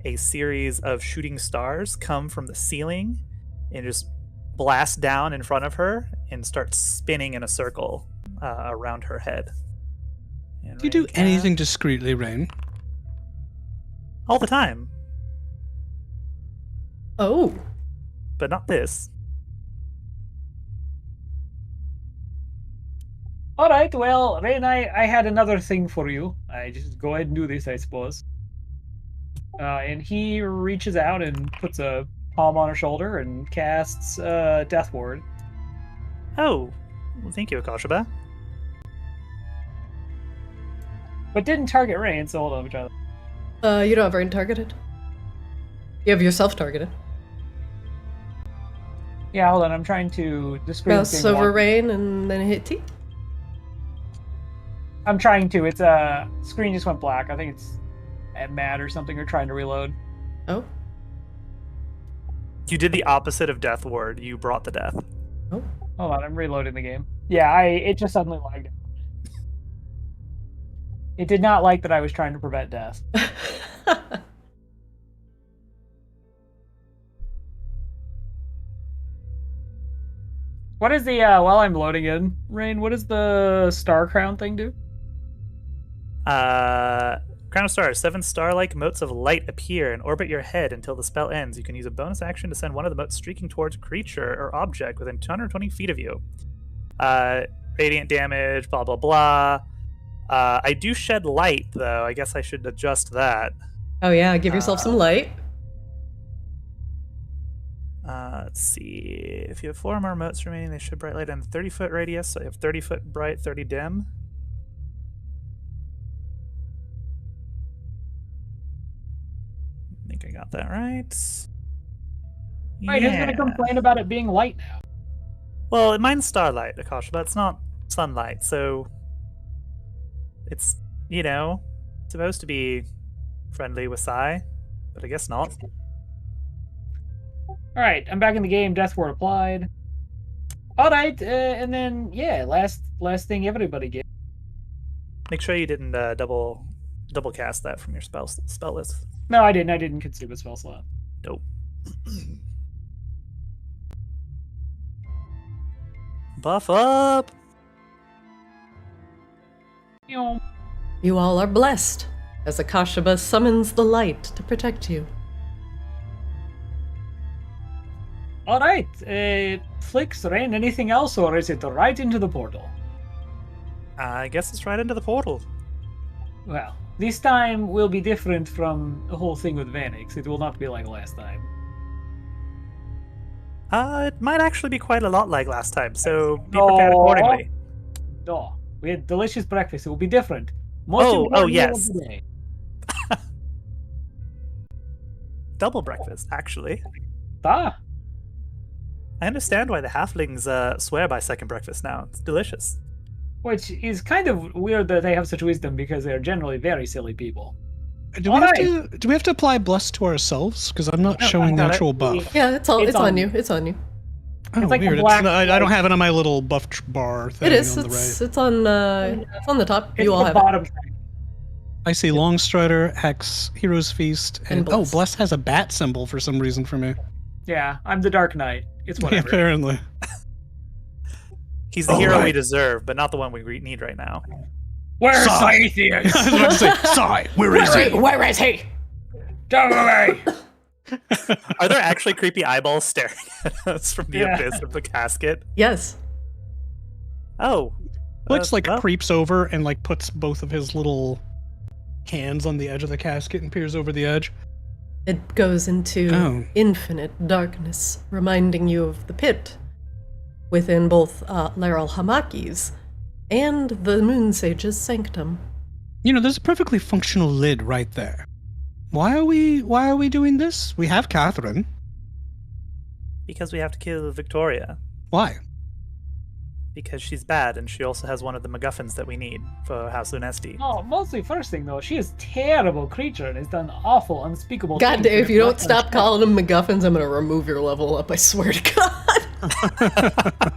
a series of shooting stars come from the ceiling and just blast down in front of her and start spinning in a circle around her head. And Do you do Rain anything discreetly, Rain? all the time, Oh, but not this. Alright, well, Rain, I had another thing for you. I just go ahead and do this, I suppose. And he reaches out and puts a palm on her shoulder and casts Death Ward. Oh, well, thank you, Akashaba. But didn't target Rain, so hold on, let me try that. you don't have Rain targeted? You have yourself targeted. Yeah, hold on, I'm trying to discreetly Mouse over Rain and then hit T. I'm trying to. It's screen just went black. I think it's mad or something, or trying to reload. Oh. You did the opposite of Death Ward. You brought the death. Oh. Hold on, I'm reloading the game. Yeah, it just suddenly lagged out. It did not like that I was trying to prevent death. What is the while I'm loading in, Rain, what does the star crown thing do? Crown of Stars. 7 star-like motes of light appear and orbit your head until the spell ends. You can use a bonus action to send one of the motes streaking towards a creature or object within 220 feet of you. Radiant damage, blah, blah, blah. I do shed light, though. I guess I should adjust that. Oh yeah, give yourself some light. Let's see. If you have 4 more motes remaining, they should bright light in a 30-foot radius. So you have 30-foot bright, 30 dim. I think I got that right. Wait, who's gonna complain about it being light now? Well, mine's starlight, Akasha, but it's not sunlight, so it's, supposed to be friendly with Sai, but I guess not. Alright, I'm back in the game. Death Ward applied. Alright, and then, yeah, last thing everybody gets. Make sure you didn't double cast that from your spell list. No, I didn't. I didn't consume a spell slot. Nope. Buff up! You all are blessed, as Akashaba summons the light to protect you. Alright, Flicks, Rain, anything else, or is it right into the portal? I guess it's right into the portal. Well, this time will be different from the whole thing with Vanix. It will not be like last time. It might actually be quite a lot like last time, so be prepared accordingly. No, we had delicious breakfast. It will be different. Most Oh, important meal yes. of the day. Double breakfast, actually. Ah, I understand why the halflings swear by second breakfast now. It's delicious. which is kind of weird that they have such wisdom because they're generally very silly people. Do we have to apply bless to ourselves? Because I'm not showing the actual buff. Yeah, it's on you. It's on you. Oh, It's like weird. a black, I don't have it on my little buff bar thing It is. on the right. It's on the top. It's You all the have bottom. I see Longstrider, Hex, Hero's Feast, and Bless. Bless has a bat symbol for some reason for me. Yeah, I'm the Dark Knight. It's Yeah, whatever. apparently. He's the hero we deserve, but not the one we need right now. Where's Sigh. Saithias? I was about to say, Sigh, where is he? Where is he? Go away! Are there actually creepy eyeballs staring at us from the abyss of the casket? Yes. Oh. Flicks well, creeps over and puts both of his little hands on the edge of the casket and peers over the edge. It goes into infinite darkness, reminding you of the pit within both Laral Hamaki's and the Moon Sage's sanctum. There's a perfectly functional lid right there. Why are we doing this? We have Catherine. Because we have to kill Victoria. Why? Because she's bad, and she also has one of the MacGuffins that we need for House Lunesti. No, mostly first thing though, she is a terrible creature and has done awful, unspeakable God things. damn, if you don't stop calling them MacGuffins, I'm gonna remove your level up, I swear to God.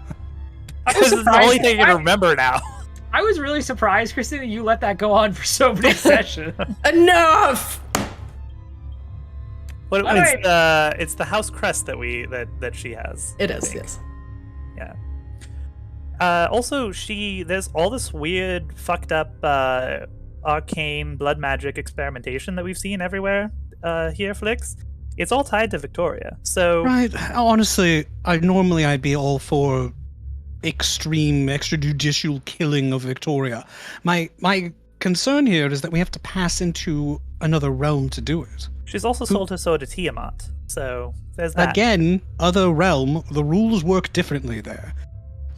This is the only thing you can remember now. I was really surprised, Christina, you let that go on for so many sessions. Enough! But Alright. it's the house crest that she has. It I is, think. yes. Yeah. Also, there's all this weird, fucked up, arcane blood magic experimentation that we've seen everywhere here, Flix. It's all tied to Victoria. So Right. Honestly, I'd be all for extreme, extrajudicial killing of Victoria. My concern here is that we have to pass into another realm to do it. she's also sold her soul to Tiamat. So there's that. Again, other realm, the rules work differently there.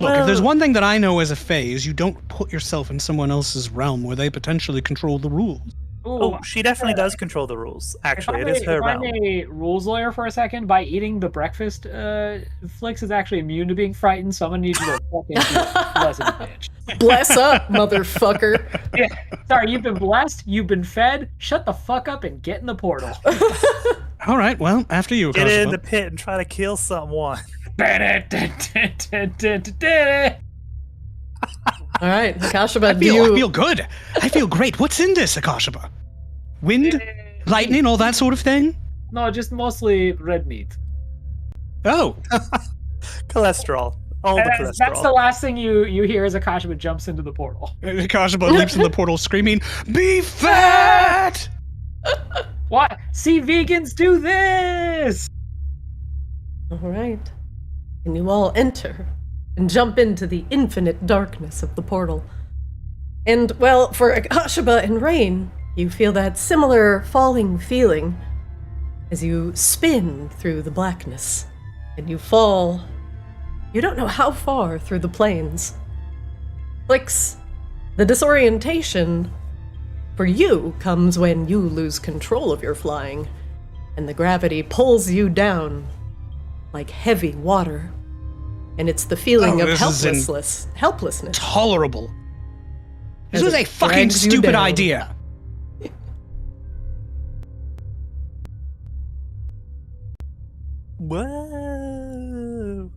Look, if there's Well- one thing that I know as a phase, you don't put yourself in someone else's realm where they potentially control the rules. Oh, she definitely does control the rules. Actually, it is her If I'm realm. a rules lawyer for a second, by eating the breakfast, Flix is actually immune to being frightened, so I'm gonna need you to fucking be a pleasant bitch. Bless up, motherfucker. Yeah. Sorry, you've been blessed, you've been fed, shut the fuck up and get in the portal. All right, well, after you, Get in Kosovo. the pit and try to kill someone. All right, Akashaba, I feel good. I feel great. What's in this, Akashaba? Wind? Lightning? All that sort of thing? No, just mostly red meat. Oh. Cholesterol. All the cholesterol. That's the last thing you hear as Akashaba jumps into the portal. Akashaba leaps in the portal screaming, "Be fat!" What? See vegans do this! All right. And you all enter and jump into the infinite darkness of the portal. And, well, for Akashaba and Rain, you feel that similar falling feeling as you spin through the blackness. And you fall, you don't know how far through the plains. Flix, the disorientation for you comes when you lose control of your flying, and the gravity pulls you down like heavy water. And it's the feeling of this is helplessness. Tolerable. This As was it a fucking drags you stupid down. idea. Whoa.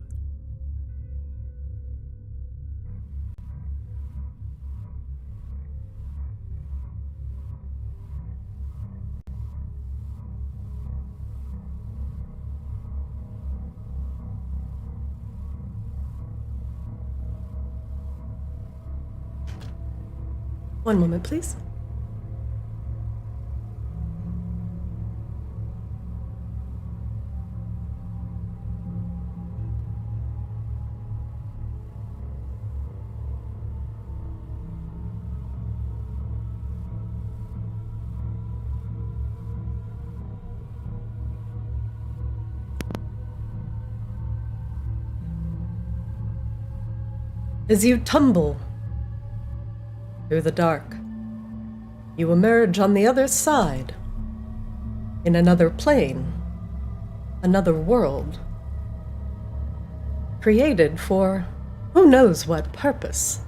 One moment, please. As you tumble through the dark, you emerge on the other side, in another plane, another world, created for who knows what purpose.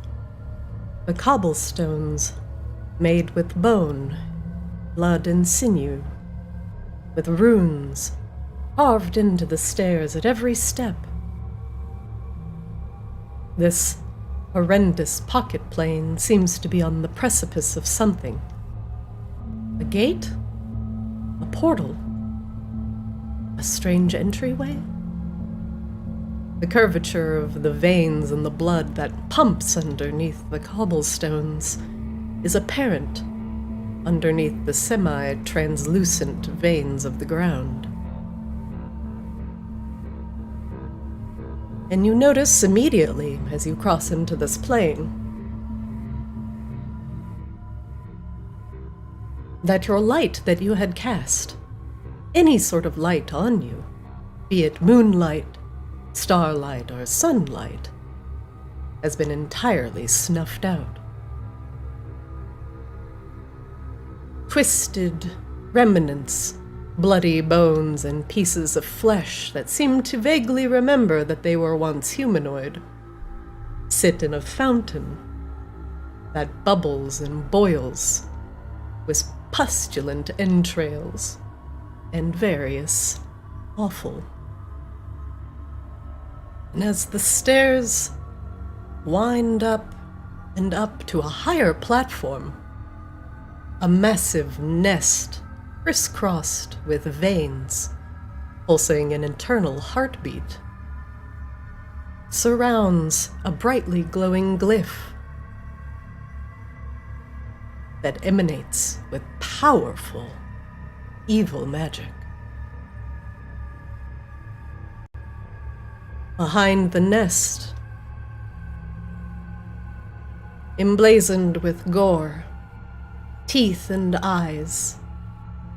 The cobblestones, made with bone, blood and sinew, with runes carved into the stairs at every step. This horrendous pocket plane seems to be on the precipice of something. A gate? A portal? A strange entryway? The curvature of the veins and the blood that pumps underneath the cobblestones is apparent underneath the semi-translucent veins of the ground. And you notice immediately as you cross into this plane that your light that you had cast, any sort of light on you, be it moonlight, starlight, or sunlight, has been entirely snuffed out. Twisted remnants, bloody bones, and pieces of flesh that seem to vaguely remember that they were once humanoid sit in a fountain that bubbles and boils with pustulent entrails and various offal. And as the stairs wind up and up to a higher platform, a massive nest crisscrossed with veins, pulsing an internal heartbeat, surrounds a brightly glowing glyph that emanates with powerful, evil magic. Behind the nest, emblazoned with gore, teeth and eyes,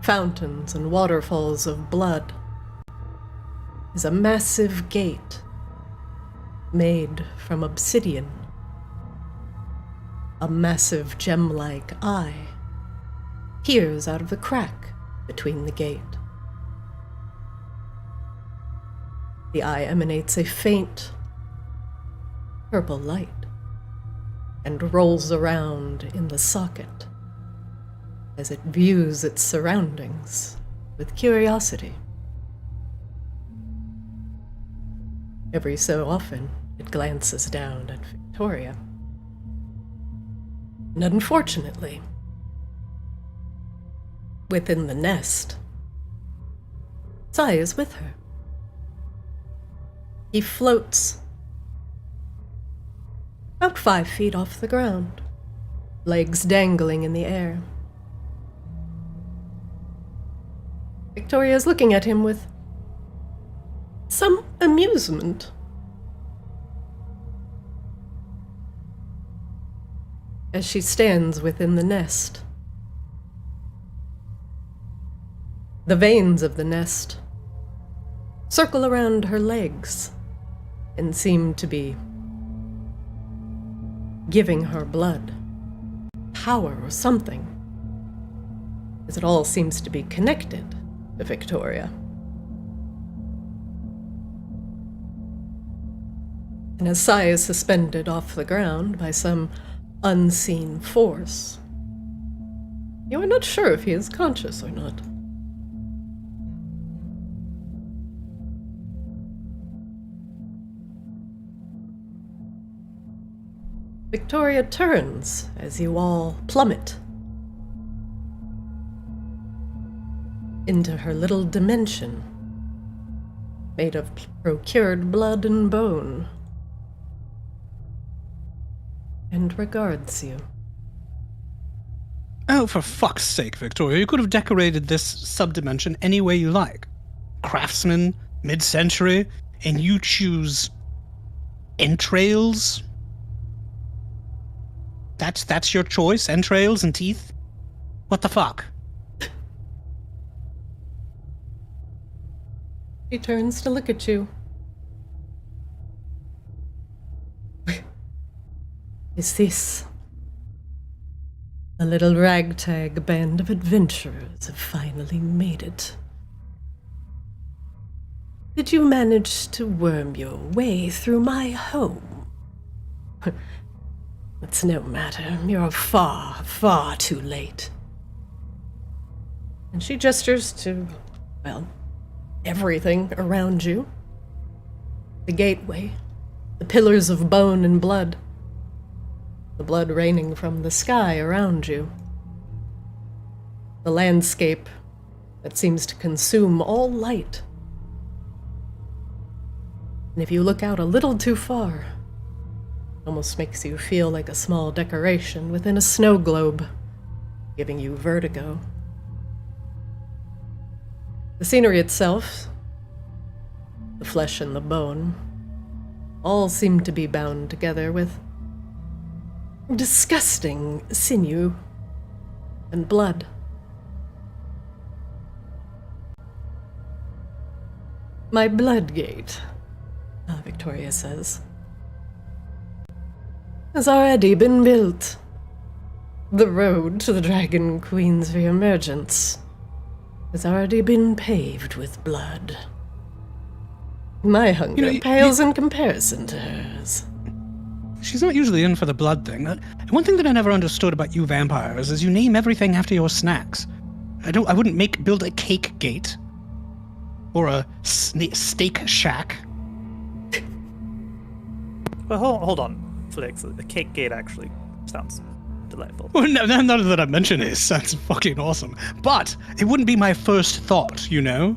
fountains and waterfalls of blood, is a massive gate made from obsidian. A massive gem-like eye peers out of the crack between the gate. The eye emanates a faint purple light and rolls around in the socket as it views its surroundings with curiosity. Every so often, it glances down at Victoria. And unfortunately, within the nest, Sai is with her. He floats about 5 feet off the ground, legs dangling in the air. Victoria is looking at him with some amusement. As she stands within the nest. The veins of the nest circle around her legs and seem to be giving her blood, power or something, as it all seems to be connected to Victoria. And as Sai is suspended off the ground by some unseen force, you are not sure if he is conscious or not. Victoria turns as you all plummet into her little dimension made of procured blood and bone, and regards you. Oh, for fuck's sake, Victoria, you could have decorated this subdimension any way you like. Craftsman, mid-century, and you choose entrails? That's your choice? Entrails and teeth? What the fuck? She turns to look at you. Is this? A little ragtag band of adventurers have finally made it. Did you manage to worm your way through my home? It's no matter. You're far, far too late. And she gestures to, well, everything around you. The gateway, the pillars of bone and blood, the blood raining from the sky around you, the landscape that seems to consume all light. And if you look out a little too far, it almost makes you feel like a small decoration within a snow globe, giving you vertigo. The scenery itself, the flesh and the bone, all seem to be bound together with disgusting sinew and blood. My blood gate, Victoria says, has already been built. The road to the Dragon Queen's reemergence has already been paved with blood. My hunger pales in comparison to hers. She's not usually in for the blood thing. One thing that I never understood about you vampires is you name everything after your snacks. I wouldn't build a cake gate. Or a steak shack. Well, hold on, Flix. The cake gate actually sounds delightful. Well, none that I mention it sounds fucking awesome. But it wouldn't be my first thought, you know?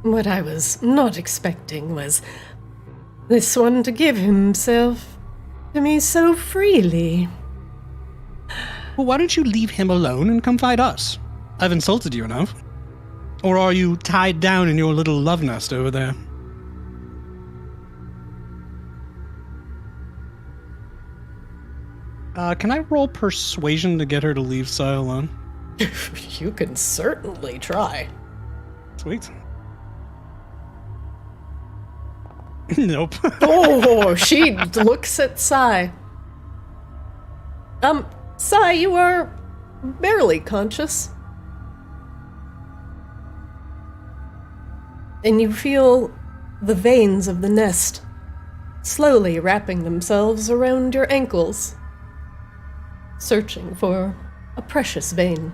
What I was not expecting was this one to give himself to me so freely. Well, why don't you leave him alone and come fight us? I've insulted you enough. Or are you tied down in your little love nest over there? Can I roll persuasion to get her to leave Sai alone? You can certainly try. Sweet. Nope. Oh, she looks at Sai. Sai, you are barely conscious. And you feel the veins of the nest slowly wrapping themselves around your ankles, searching for a precious vein.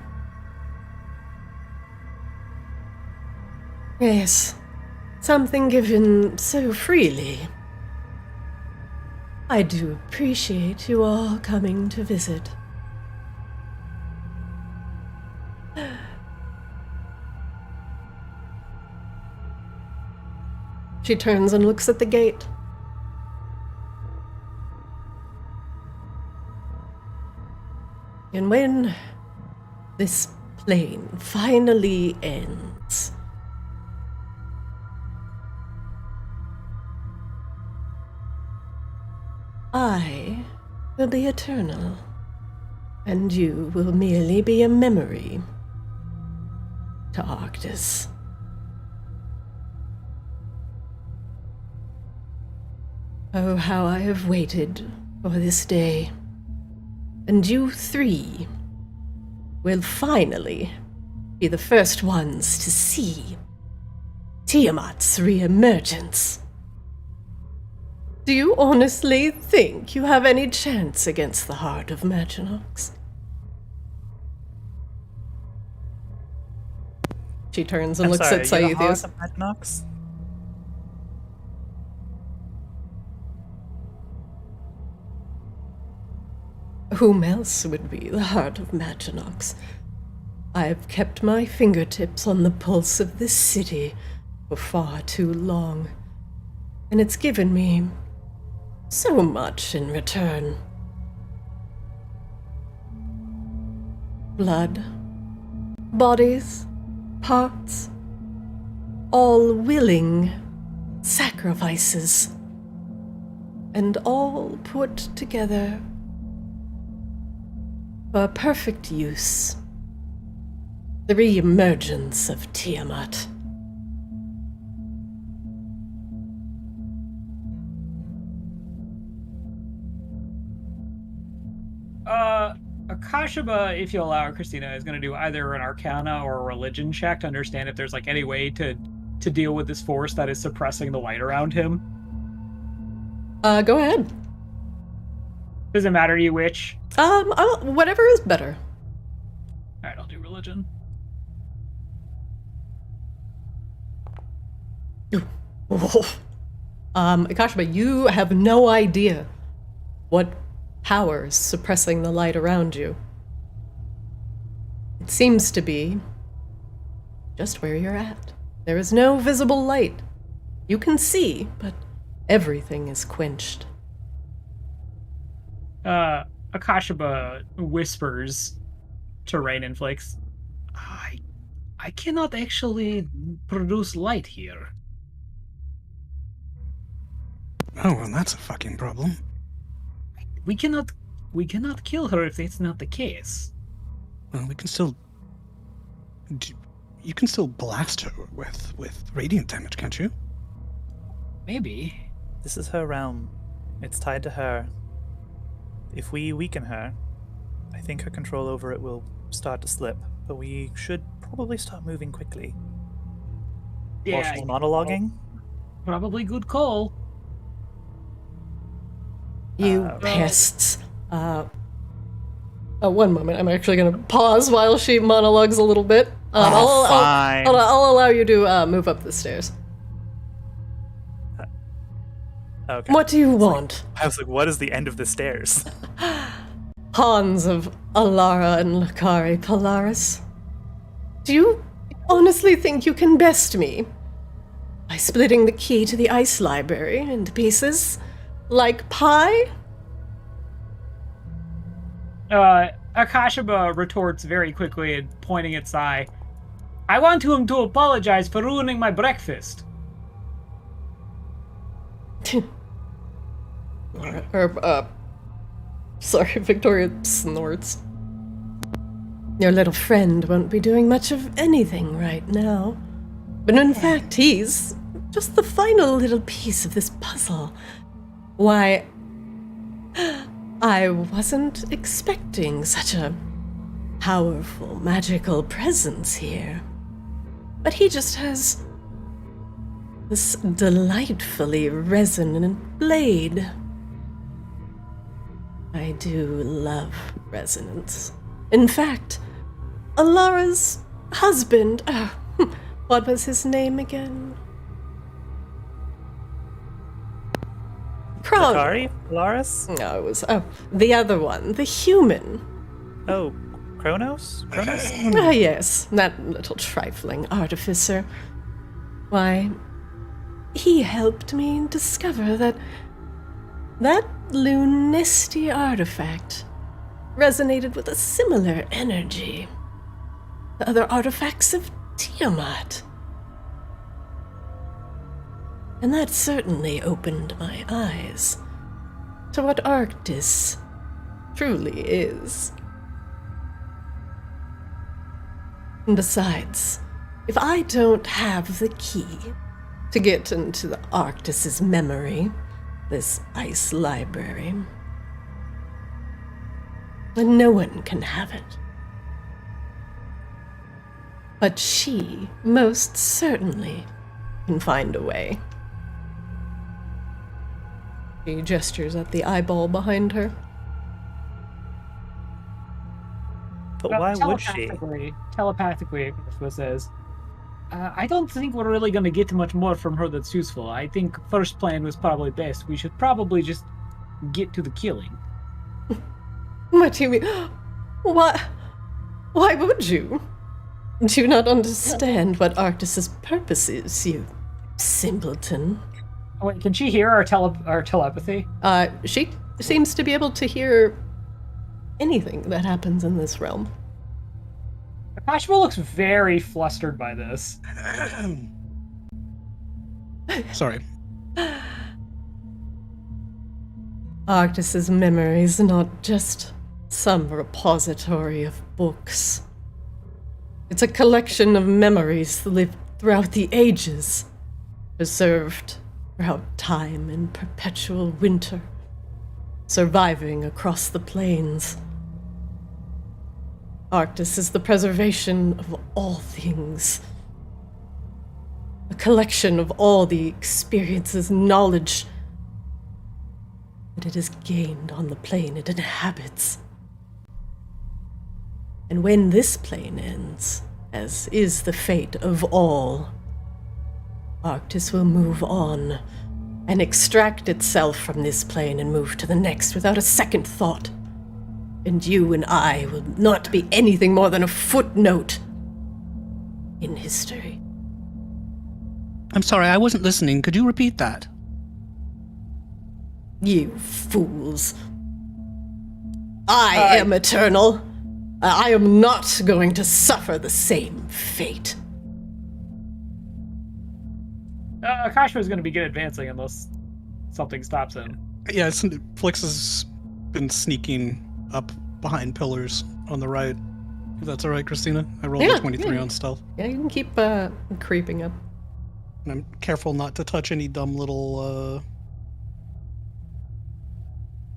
Yes, something given so freely. I do appreciate you all coming to visit. She turns and looks at the gate. And when this plane finally ends, I will be eternal, and you will merely be a memory to Arctis. Oh, how I have waited for this day. And you three will finally be the first ones to see Tiamat's reemergence. Do you honestly think you have any chance against the heart of Maginox? She turns and looks at Saithias. Whom else would be the heart of Maginox? I have kept my fingertips on the pulse of this city for far too long, and it's given me so much in return. Blood, bodies, parts, all willing sacrifices, and all put together for perfect use. The reemergence of Tiamat. Akashaba, if you allow her, Christina, is going to do either an Arcana or a Religion check to understand if there's like any way to deal with this force that is suppressing the light around him. Go ahead. Does it matter to you which? Whatever is better. Alright, I'll do religion. Akashima, you have no idea what power is suppressing the light around you. It seems to be just where you're at. There is no visible light. You can see, but everything is quenched. Akashima whispers to Rain and Flakes, I cannot actually produce light here. Oh, well, that's a fucking problem. We cannot kill her if that's not the case. Well, we can still... You can still blast her with radiant damage, can't you? Maybe. This is her realm. It's tied to her. If we weaken her, I think her control over it will start to slip, but we should probably start moving quickly. Yeah, While she's monologuing? Probably good call. You pests. One moment. I'm actually going to pause while she monologues a little bit. Fine. I'll allow you to move up the stairs. Okay. What do you want? I was like, what is the end of the stairs? Pawns of Alara and Lakari Polaris. Do you honestly think you can best me? By splitting the key to the ice library into pieces? Like pie? Akashima retorts very quickly and pointing at Sai. I want him to apologize for ruining my breakfast. Sorry, Victoria snorts. Your little friend won't be doing much of anything right now. But in fact, he's just the final little piece of this puzzle. Why, I wasn't expecting such a powerful magical presence here. But he just has this delightfully resonant blade. I do love resonance. In fact, Alara's husband, what was his name again? Lakari? Polaris? No, it was, the other one, the human. Oh, Kronos? Kronos? Ah, yes, that little trifling artificer. Why, he helped me discover that lunisty artifact resonated with a similar energy. The other artifacts of Tiamat. And that certainly opened my eyes to what Arctis truly is. And besides, if I don't have the key to get into the Arctis's memory, this ice library, then no one can have it. But she most certainly can find a way. She gestures at the eyeball behind her. But why would she? Telepathically, Akashima says, I don't think we're really going to get much more from her that's useful. I think first plan was probably best. We should probably just get to the killing. What do you mean? Why would you? Do you not understand what Arctis's purpose is, you simpleton? Wait, can she hear our telepathy? She seems to be able to hear anything that happens in this realm. Akashima looks very flustered by this. Sorry. Arctis's memory is not just some repository of books. It's a collection of memories lived throughout the ages, preserved throughout time in perpetual winter, surviving across the plains. Arctis is the preservation of all things. A collection of all the experiences, knowledge, that it has gained on the plane it inhabits. And when this plane ends, as is the fate of all, Arctis will move on and extract itself from this plane and move to the next without a second thought. And you and I will not be anything more than a footnote in history. I'm sorry, I wasn't listening. Could you repeat that? You fools. I am eternal. I am not going to suffer the same fate. Kashmir is going to begin advancing unless something stops him. Yeah, Flix has been sneaking up behind pillars on the right. If that's all right, Christina. I rolled a 23 on stealth. Yeah, you can keep creeping up. And I'm careful not to touch any dumb little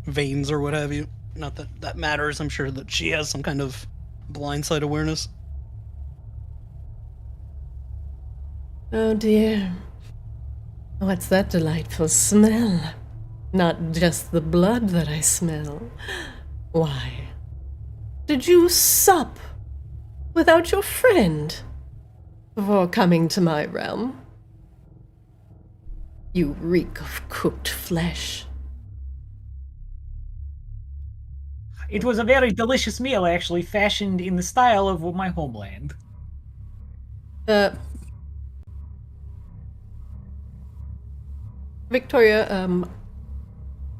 veins or what have you. Not that that matters. I'm sure that she has some kind of blindside awareness. Oh dear. What's that delightful smell? Not just the blood that I smell. Why? Did you sup without your friend before coming to my realm? You reek of cooked flesh. It was a very delicious meal, actually, fashioned in the style of my homeland. Victoria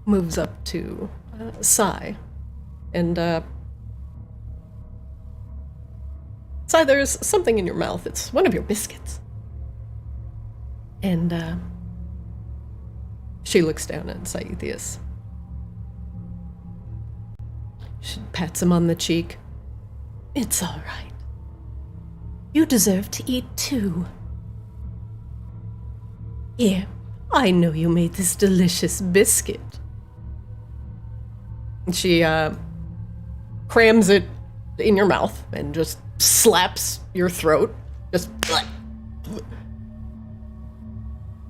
moves up to Sai, and Sai, there's something in your mouth. It's one of your biscuits. And she looks down at Saithias. She pats him on the cheek. It's all right. You deserve to eat too. Here, I know you made this delicious biscuit. And she crams it in your mouth and just slaps your throat. Just.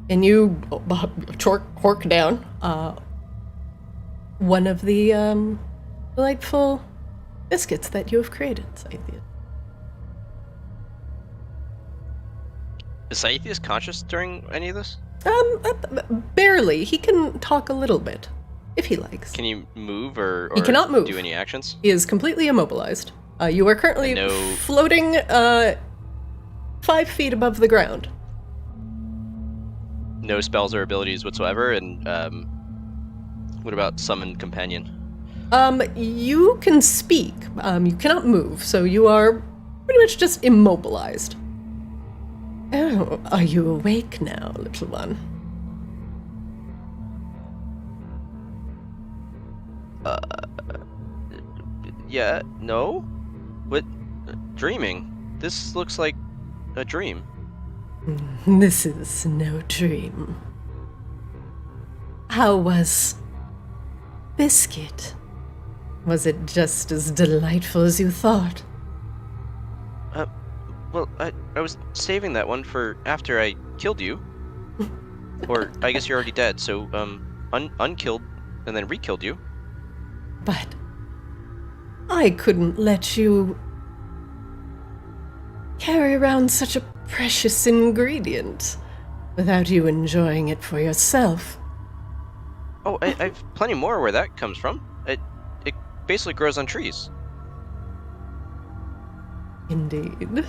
And you hork down one of the delightful biscuits that you have created, Saithias. Is Saithias conscious during any of this? Barely. He can talk a little bit, if he likes. Can he move or he cannot move. Do any actions? He is completely immobilized. You are currently floating 5 feet above the ground. No spells or abilities whatsoever, and what about summon companion? You can speak. You cannot move, so you are pretty much just immobilized. Oh, are you awake now, little one? Yeah, no? What? Dreaming. This looks like a dream. This is no dream. How was Biscuit? Was it just as delightful as you thought? Well, I was saving that one for after I killed you. Or, I guess you're already dead, so, unkilled and then re-killed you. But I couldn't let you carry around such a precious ingredient without you enjoying it for yourself. Oh, I've plenty more where that comes from. It basically grows on trees. Indeed.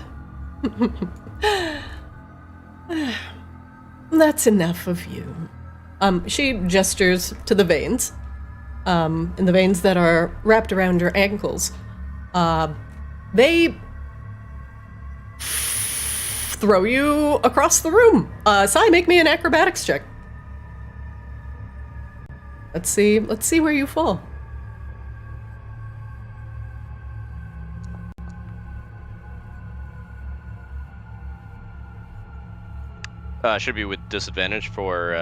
That's enough of you. She gestures to the veins, and the veins that are wrapped around your ankles. They throw you across the room. Sai, make me an acrobatics check. Let's see where you fall. Should be with disadvantage for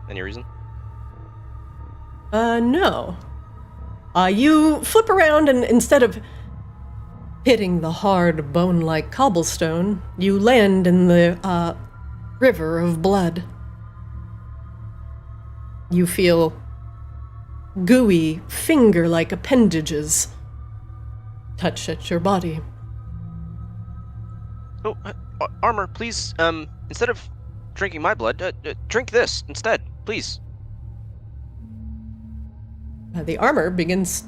any reason? No. You flip around and instead of hitting the hard, bone-like cobblestone, you land in the river of blood. You feel gooey, finger-like appendages touch at your body. Oh, armor, please. Instead of drinking my blood, drink this instead, please. The armor begins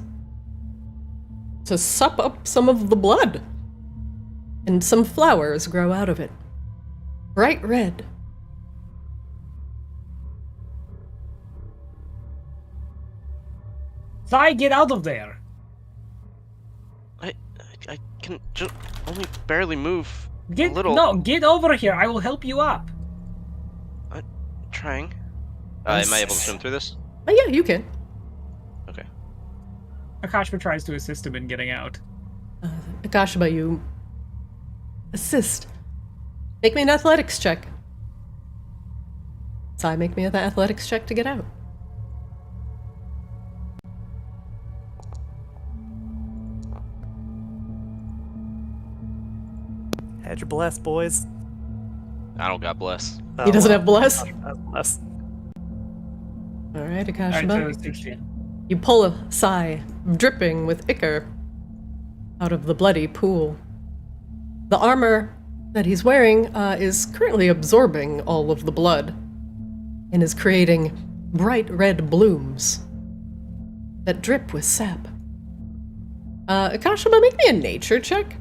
to sup up some of the blood, and some flowers grow out of it. Bright red. Sai, get out of there! I can just only barely move a little. No, get over here. I will help you up. Trying. Am I able to swim through this? Oh, yeah, you can. Okay. Akashima tries to assist him in getting out. Akashima, you assist. Make me an athletics check. Sai, make me an athletics check to get out. Had your bless, boys. I don't got bless. He doesn't have bless? Bless. Alright, Alright, Akashima. so it's 16. You pull a Sai, dripping with ichor, out of the bloody pool. The armor that he's wearing is currently absorbing all of the blood and is creating bright red blooms that drip with sap. Akashima, make me a nature check.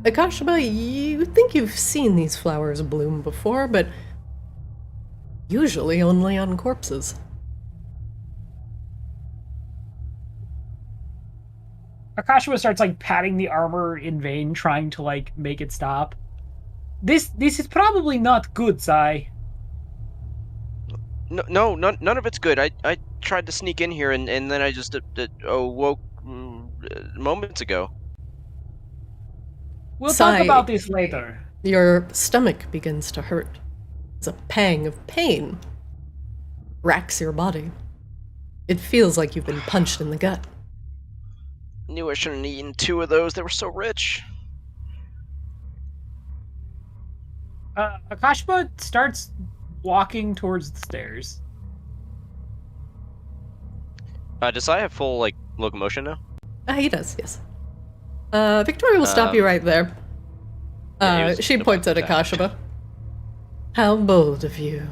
Akashima, you think you've seen these flowers bloom before, but usually only on corpses. Akashima starts like patting the armor in vain, trying to like make it stop. This is probably not good, Sai. No, none of it's good. I tried to sneak in here and then I just woke moments ago. We'll Sai, talk about this later. Your stomach begins to hurt. It's a pang of pain racks your body. It feels like you've been punched in the gut. Knew I shouldn't have eaten 2 of those. They were so rich. Akashima starts walking towards the stairs. Does I have full like locomotion now? He does, yes. Victoria will stop you right there. She points at Akashima. How bold of you.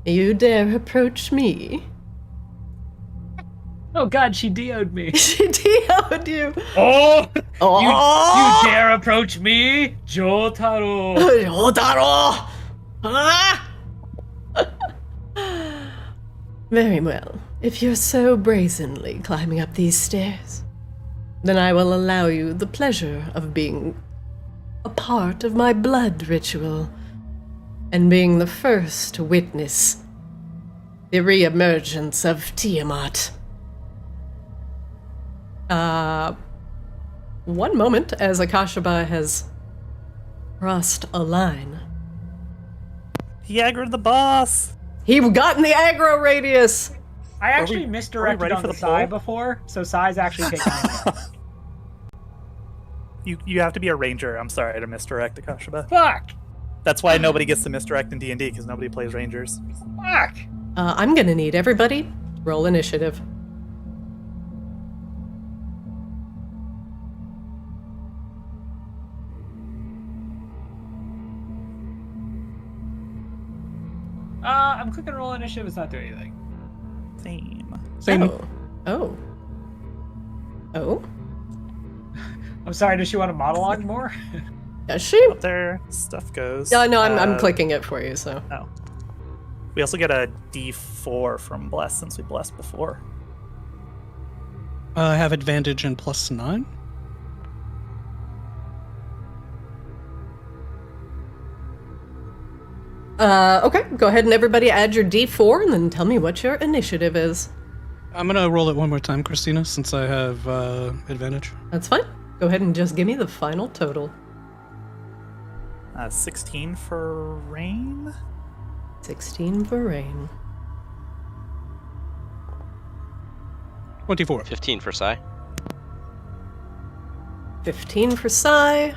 You dare approach me? Oh god, she DO'd me. She DO'd you. Oh! Oh! You dare approach me? Jotaro! Jotaro! Ah! Very well. If you're so brazenly climbing up these stairs, then I will allow you the pleasure of being a part of my blood ritual and being the first to witness the re-emergence of Tiamat. One moment as Akashima has crossed a line. He aggroed the boss. He got in the aggro radius. I actually misdirected ready on for the the Sai poll? before, so Sai's actually taking it. You have to be a ranger. I'm sorry to misdirect Akashima. Fuck! That's why nobody gets to misdirect in D&D, because nobody plays rangers. Fuck! I'm gonna need everybody roll initiative. I'm clicking roll initiative, it's not doing anything. Same. Oh. I'm sorry, does she want to monologue more? Does she? Up there, stuff goes. Yeah, no, I'm clicking it for you, so. Oh. We also get a D4 from Bless since we blessed before. I have advantage and +9. Okay, go ahead and everybody add your D4 and then tell me what your initiative is. I'm gonna roll it one more time, Christina, since I have advantage. That's fine. Go ahead and just give me the final total. 16 for rain. 16 for rain. 24. 15 for Sai. 15 for Sai.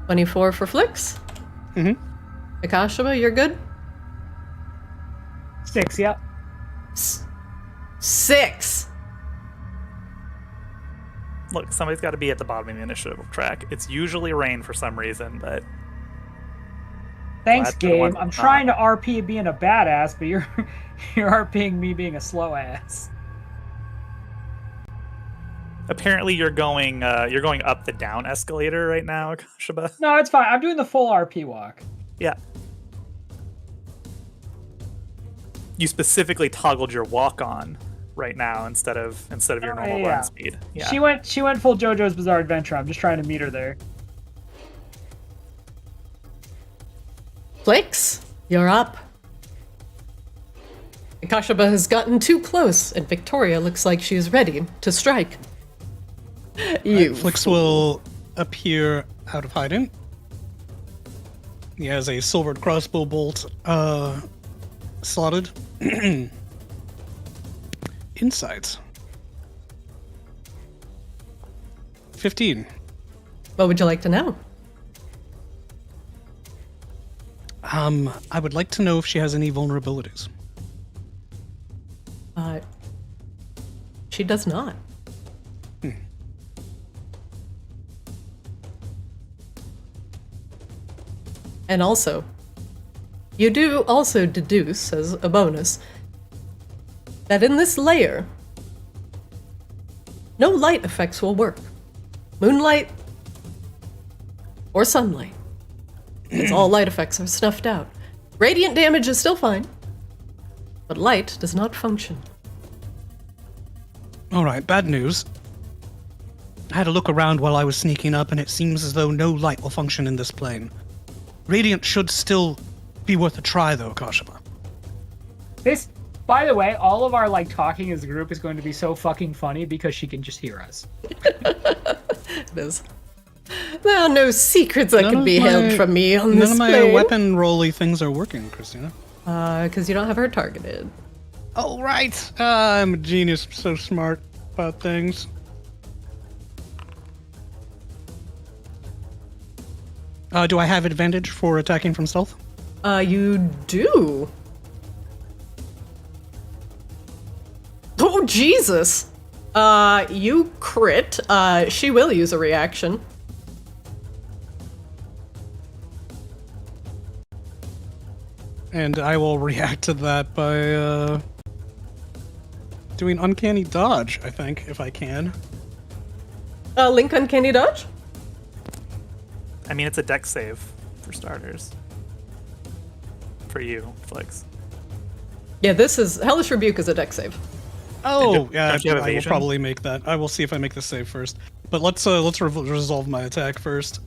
24 for Flix. Mm-hmm. Akashima, you're good? 6, yep. 6. Look, somebody's got to be at the bottom of the initiative track. It's usually Rain for some reason, but Thanks, Glad the one- game. I'm trying to RP being a badass, but you're RPing me being a slow ass. apparently you're going up the down escalator right now, Akashima. No, it's fine. I'm doing the full RP walk. Yeah. You specifically toggled your walk on right now instead of your normal yeah. run speed. Yeah. She went full JoJo's Bizarre Adventure. I'm just trying to meet her there. Flix, you're up. Akashima has gotten too close, and Victoria looks like she's ready to strike. You. Flix will appear out of hiding. He has a silvered crossbow bolt slotted. Insights. 15. What would you like to know? I would like to know if she has any vulnerabilities. She does not. And also, you do also deduce, as a bonus, that in this layer, no light effects will work. Moonlight or sunlight. Because all light effects are snuffed out. Radiant damage is still fine, but light does not function. Alright, bad news. I had a look around while I was sneaking up, and it seems as though no light will function in this plane. Radiant should still be worth a try, though, Akashima. This, by the way, all of our talking as a group is going to be so fucking funny because she can just hear us. It is. There are no secrets that can be held from me on this None of my plane. weapon rolly things are working, Christina. Because you don't have her targeted. Oh, right. I'm a genius. I'm so smart about things. Do I have advantage for attacking from stealth? You do. Oh, Jesus. You crit. She will use a reaction. And I will react to that by doing uncanny dodge, I think, if I can. Link Uncanny Dodge? I mean, it's a dex save for starters. For you, Flix. Yeah, this is Hellish Rebuke is a deck save. Oh, do- yeah, don't you have I will evasion? probably make that. I will see if I make the save first. But let's resolve my attack first.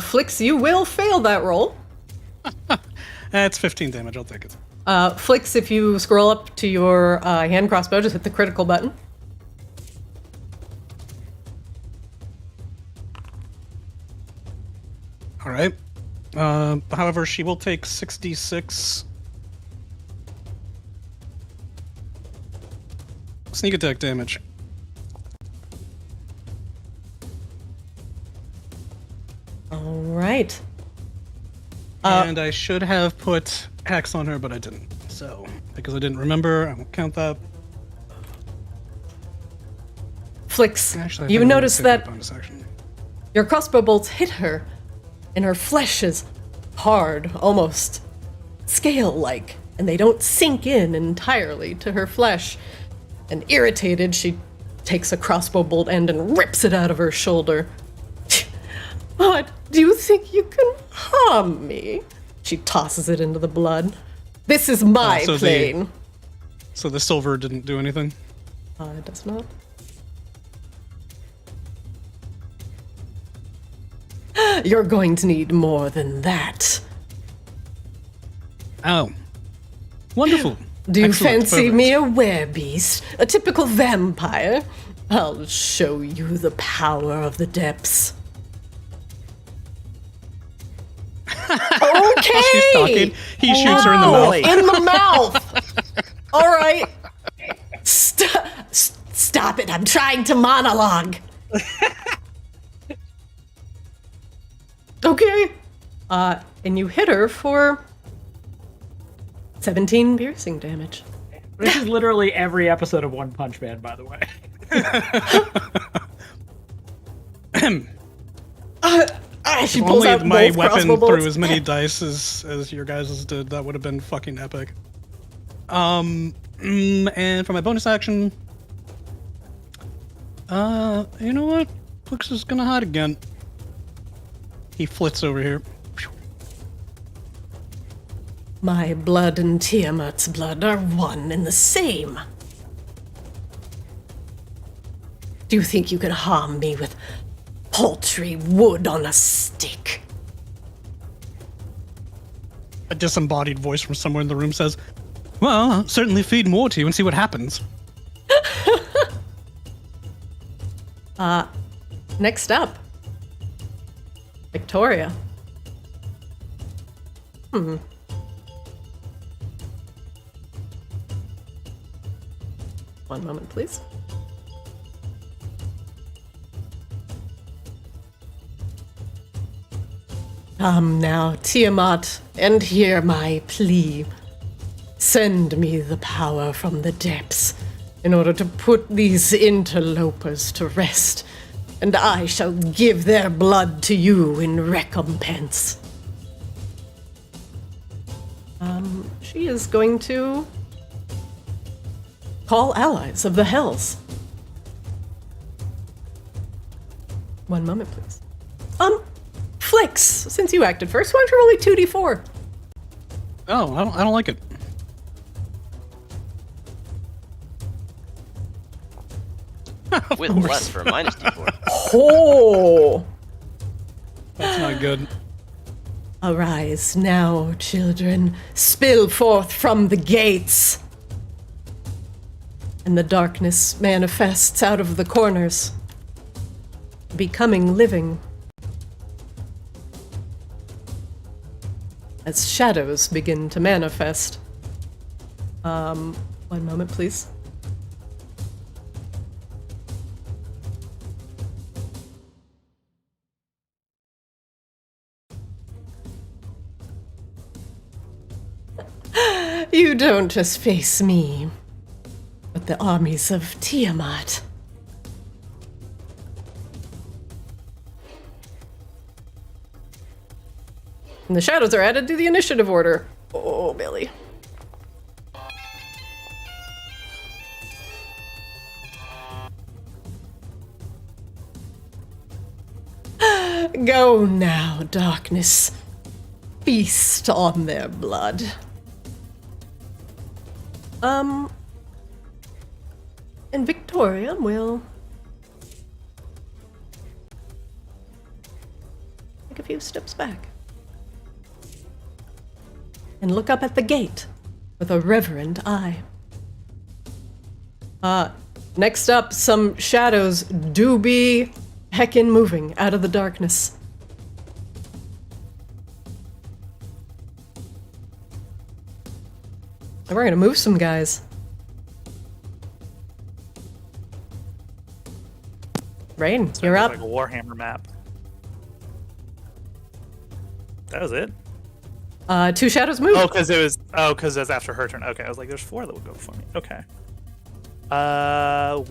Flix, you will fail that roll. It's 15 damage. I'll take it. Flix, if you scroll up to your hand crossbow, just hit the critical button. All right. However, she will take 66 sneak attack damage. All right. And I should have put Hex on her, but I didn't. So, because I didn't remember, I won't count that. Flix, Actually, I you think I'm gonna notice take that bonus action. your crossbow bolts hit her, and her flesh is hard, almost scale-like, and they don't sink in entirely to her flesh. And irritated, she takes a crossbow bolt end and rips it out of her shoulder. What? Do you think you can harm me? She tosses it into the blood. This is my so plane. So the silver didn't do anything? It does not. You're going to need more than that. Oh. Wonderful. Do you Excellent, fancy perfect. me a werebeast? A typical vampire? I'll show you the power of the depths. Okay! She's talking. He shoots her in the Oh, mouth. in the mouth! Alright. Stop it, I'm trying to monologue. Okay. And you hit her for 17 piercing damage. This is literally every episode of One Punch Man, by the way. She pulls Only out my both weapon crossbow threw bolts. as many dice as your guys' did. That would have been fucking epic. And for my bonus action, you know what? Flix is gonna hide again. He flits over here. My blood and Tiamat's blood are one and the same. Do you think you can harm me with paltry wood on a stick? A disembodied voice from somewhere in the room says, well, I'll certainly feed more to you and see what happens. Next up, Victoria. One moment, please. Come now, Tiamat, and hear my plea. Send me the power from the depths in order to put these interlopers to rest, and I shall give their blood to you in recompense. She is going to call allies of the Hells. One moment, please. Flix, since you acted first, why don't you roll a 2d4? Oh, I don't like it. With course. less for a minus D4. Oh! That's not good. Arise now, children. Spill forth from the gates. And the darkness manifests out of the corners, becoming living. As shadows begin to manifest. One moment, please. You don't just face me, but the armies of Tiamat. And the shadows are added to the initiative order. Oh, Billy. Go now, darkness. Feast on their blood. And Victoria will take a few steps back and look up at the gate with a reverent eye. Next up, some shadows do be heckin' moving out of the darkness. And we're gonna move some guys. Rain, So you're it was up. like a Warhammer map. That was it? Two shadows move. Because it was after her turn. Okay, I was like, there's 4 that would go before me. Okay.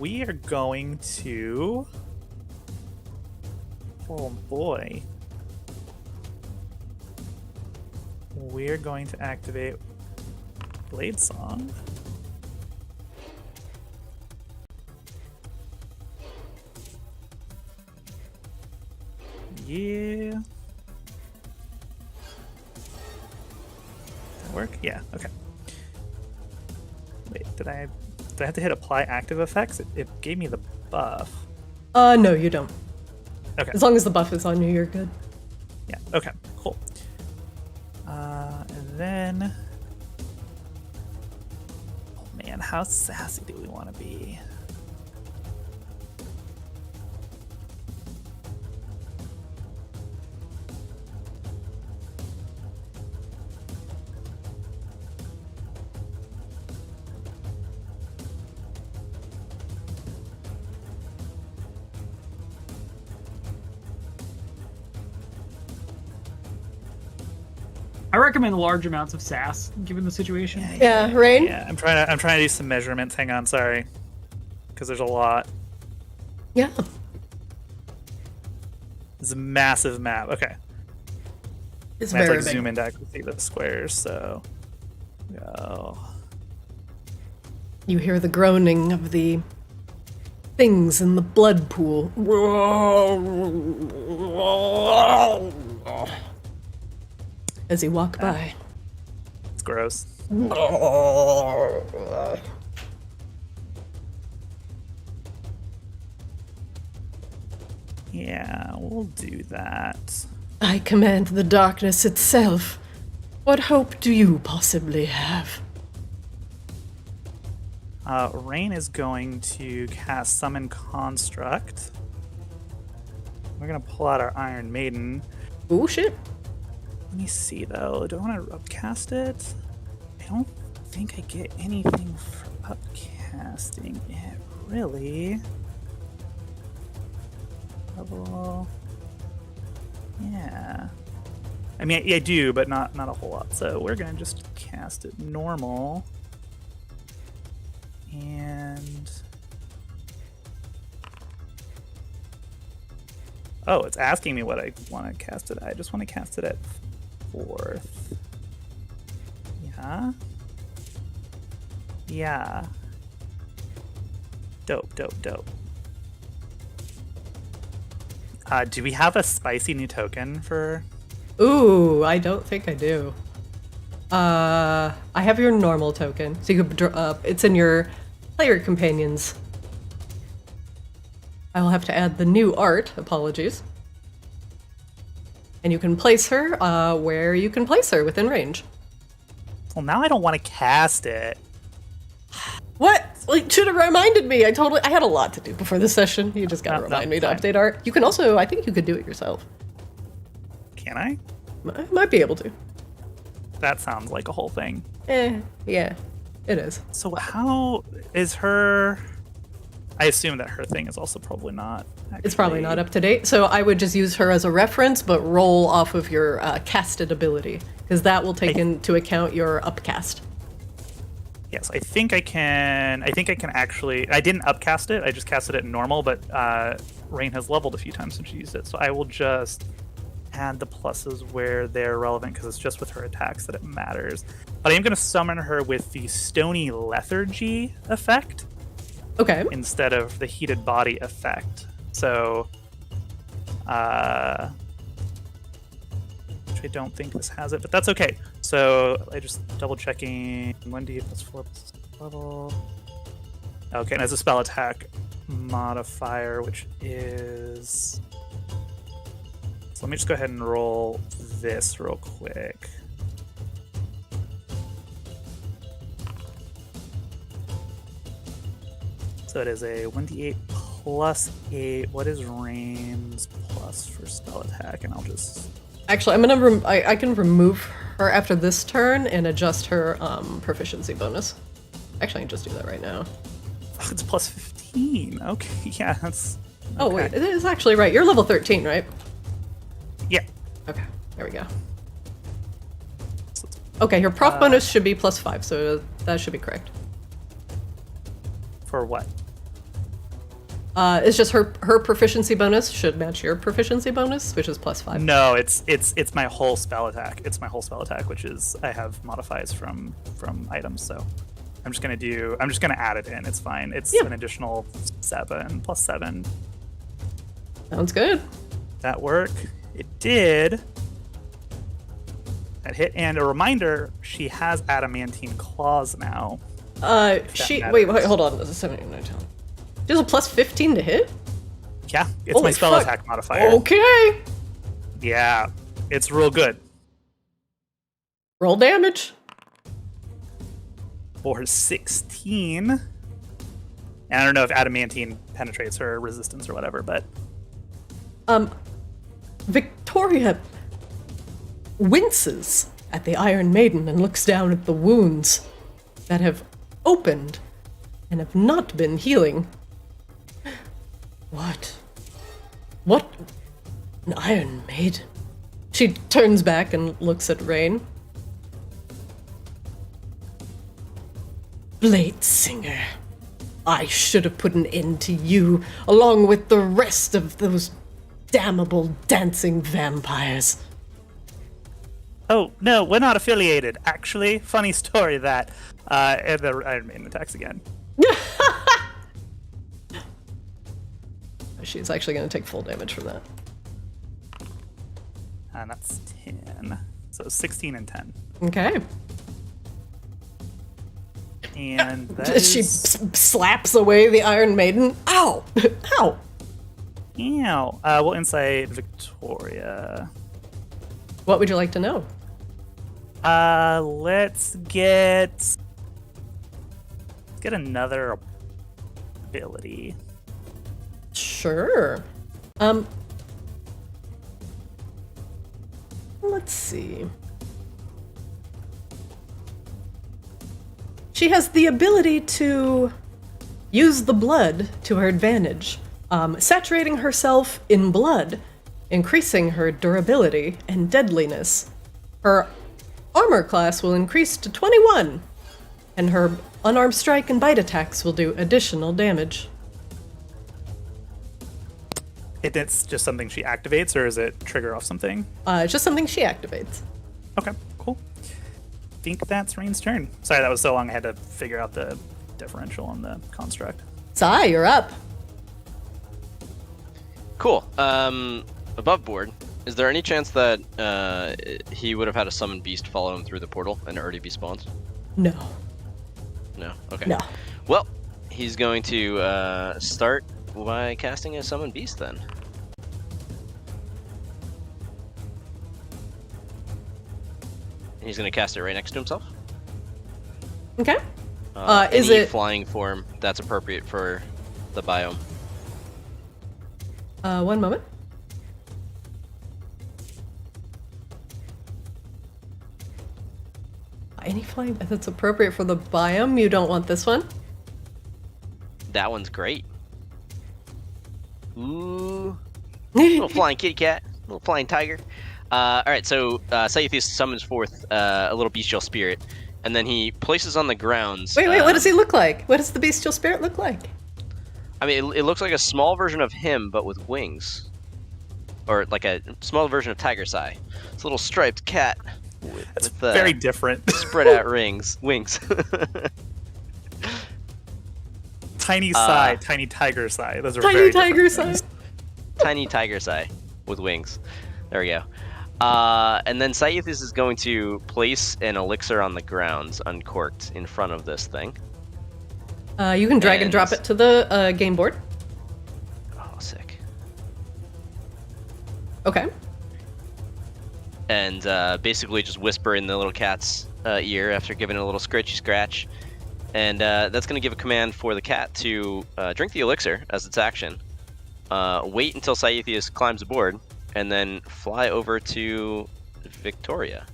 We are going to... Oh boy. We're going to activate Blade Song. Yeah. That work? Yeah, okay. Wait, did I have to hit apply active effects? It gave me the buff. No, you don't. Okay. As long as the buff is on you, you're good. Yeah, okay, cool. And then... Oh man, how sassy do we want to be? recommend large amounts of sass, given the situation. Yeah, Rain? Yeah, I'm trying to do some measurements. Hang on, sorry. Because there's a lot. Yeah. It's a massive map. Okay. It's I have to very like big. zoom in to actually see the squares, so go. You hear the groaning of the things in the blood pool. As you walk by. It's gross. Yeah, we'll do that. I command the darkness itself. What hope do you possibly have? Rain is going to cast Summon Construct. We're gonna pull out our Iron Maiden. Oh shit. Let me see though. Do I want to upcast it? I don't think I get anything for upcasting it, really. Level. Yeah. I mean, I do, but not a whole lot. So we're gonna just cast it normal. And oh, it's asking me what I want to cast it at. I just want to cast it at 4th. Yeah. Yeah. Dope. Do we have a spicy new token for? Ooh, I don't think I do. I have your normal token, so you could it's in your player companions. I will have to add the new art. Apologies. And you can place her where you can place her within range. Well, now I don't want to cast it. What? Like, should have reminded me. I had a lot to do before this session. You just gotta No, remind me to fine. update art. You can also, I think you could do it yourself. Can I? Might be able to. That sounds like a whole thing. Yeah, it is. So how is her? I assume that her thing is also probably not. It's probably actually- not up to date, so I would just use her as a reference, but roll off of your casted ability, because that will take into account your upcast. Yes, I think I can actually. I didn't upcast it. I just casted it in normal, but Rain has leveled a few times since she used it, so I will just add the pluses where they're relevant because it's just with her attacks that it matters. But I am going to summon her with the Stony Lethargy effect Okay. instead of the Heated Body effect. So, which I don't think this has it, but that's okay. So I just double checking 1d plus 4 plus level. Okay, and as a spell attack modifier, which is. So let me just go ahead and roll this real quick. So it is a 1d8 plus 8. What is Rain's plus for spell attack? And I'll just. Actually, I'm gonna. I can remove her after this turn and adjust her proficiency bonus. Actually, I can just do that right now. Oh, it's plus 15. Okay, yeah, that's. Oh wait, it is actually right. You're level 13, right? Yeah. Okay, there we go. Okay, her prof bonus should be plus 5, so that should be correct. For what? It's just her proficiency bonus should match your proficiency bonus, which is plus 5. No, it's my whole spell attack. It's my whole spell attack, which is I have modifiers from items. So I'm just gonna add it in. It's fine. It's an additional 7 plus 7. Sounds good. That work? It did. That hit, and a reminder: she has adamantine claws now. Wait, matters. hold on. This is 79. She has a plus 15 to hit? Yeah, it's Holy my spell fuck. attack modifier. Okay. Yeah, it's real good. Roll damage. For 16. And I don't know if adamantine penetrates her resistance or whatever, but Victoria winces at the Iron Maiden and looks down at the wounds that have opened and have not been healing. What? An Iron Maiden? She turns back and looks at Rain. Blade Singer. I should have put an end to you, along with the rest of those damnable dancing vampires. Oh, no, we're not affiliated. Actually, funny story that. And the Iron Maiden attacks again. She's actually going to take full damage from that. And that's 10. So 16 and 10. Okay. And that She is... slaps away the Iron Maiden. Ow! Ow! Ew. We'll insight Victoria. What would you like to know? Let's get another ability. Sure. Let's see. She has the ability to use the blood to her advantage, saturating herself in blood, increasing her durability and deadliness. Her armor class will increase to 21, and her unarmed strike and bite attacks will do additional damage. It's just something she activates, or is it trigger off something? It's just something she activates. Okay, cool. Think that's Rain's turn. Sorry, that was so long I had to figure out the differential on the construct. Sai, you're up. Cool. Above board, is there any chance that he would have had a summon beast follow him through the portal and already be spawned? No. No? Okay. No. Well, he's going to start by casting a summon beast then. He's going to cast it right next to himself. Okay. Is Is it flying form that's appropriate for the biome? one moment? Any flying that's appropriate for the biome? You don't want this one? That one's great. Ooh. Little flying kitty cat. Little flying tiger. Alright, so Saithias summons forth a little bestial spirit, and then he places on the grounds... Wait, what does he look like? What does the bestial spirit look like? I mean, it looks like a small version of him, but with wings. Or like a small version of Tiger Sai. It's a little striped cat with very different. spread out wings. Tiny Sai, tiny Tiger Sai. Those are Tiny very tiger different size. Tiny Tiger Sai with wings. There we go. And then Saithias is going to place an elixir on the grounds, uncorked, in front of this thing. You can drag and drop it to the game board. Oh, sick. Okay. And basically just whisper in the little cat's ear after giving it a little scratchy scratch. And that's going to give a command for the cat to drink the elixir as its action. Wait until Saithias climbs aboard, and then fly over to Victoria.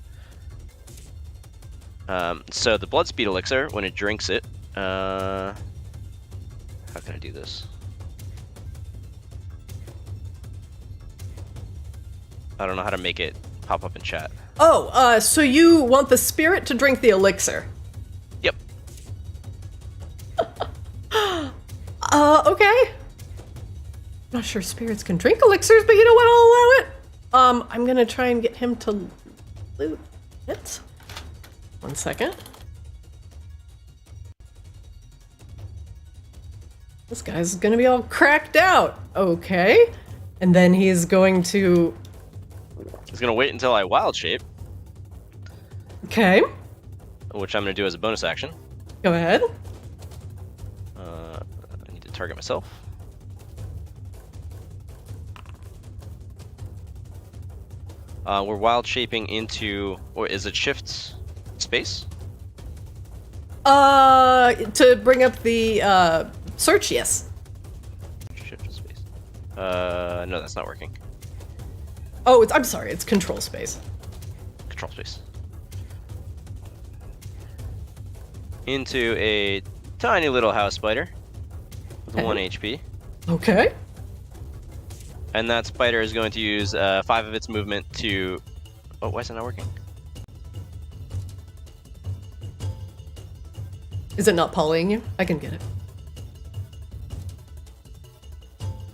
So the blood speed elixir, when it drinks it, how can I do this? I don't know how to make it pop up in chat. Oh, so you want the spirit to drink the elixir? Yep. Okay. Not sure spirits can drink elixirs, but you know what? I'll allow it. I'm gonna try and get him to loot it. 1 second. This guy's gonna be all cracked out. Okay. And then he's going to... He's going to wait until I wild shape, Okay. which I'm going to do as a bonus action. Go ahead. I need to target myself. We're wild shaping into, or is it shift space? To bring up the search, yes. Shift space. No, that's not working. Oh, I'm sorry, it's control space. Control space. Into a tiny little house spider with 1 HP. Okay. And that spider is going to use 5 of its movement to... Oh, why is it not working? Is it not polying you? I can get it.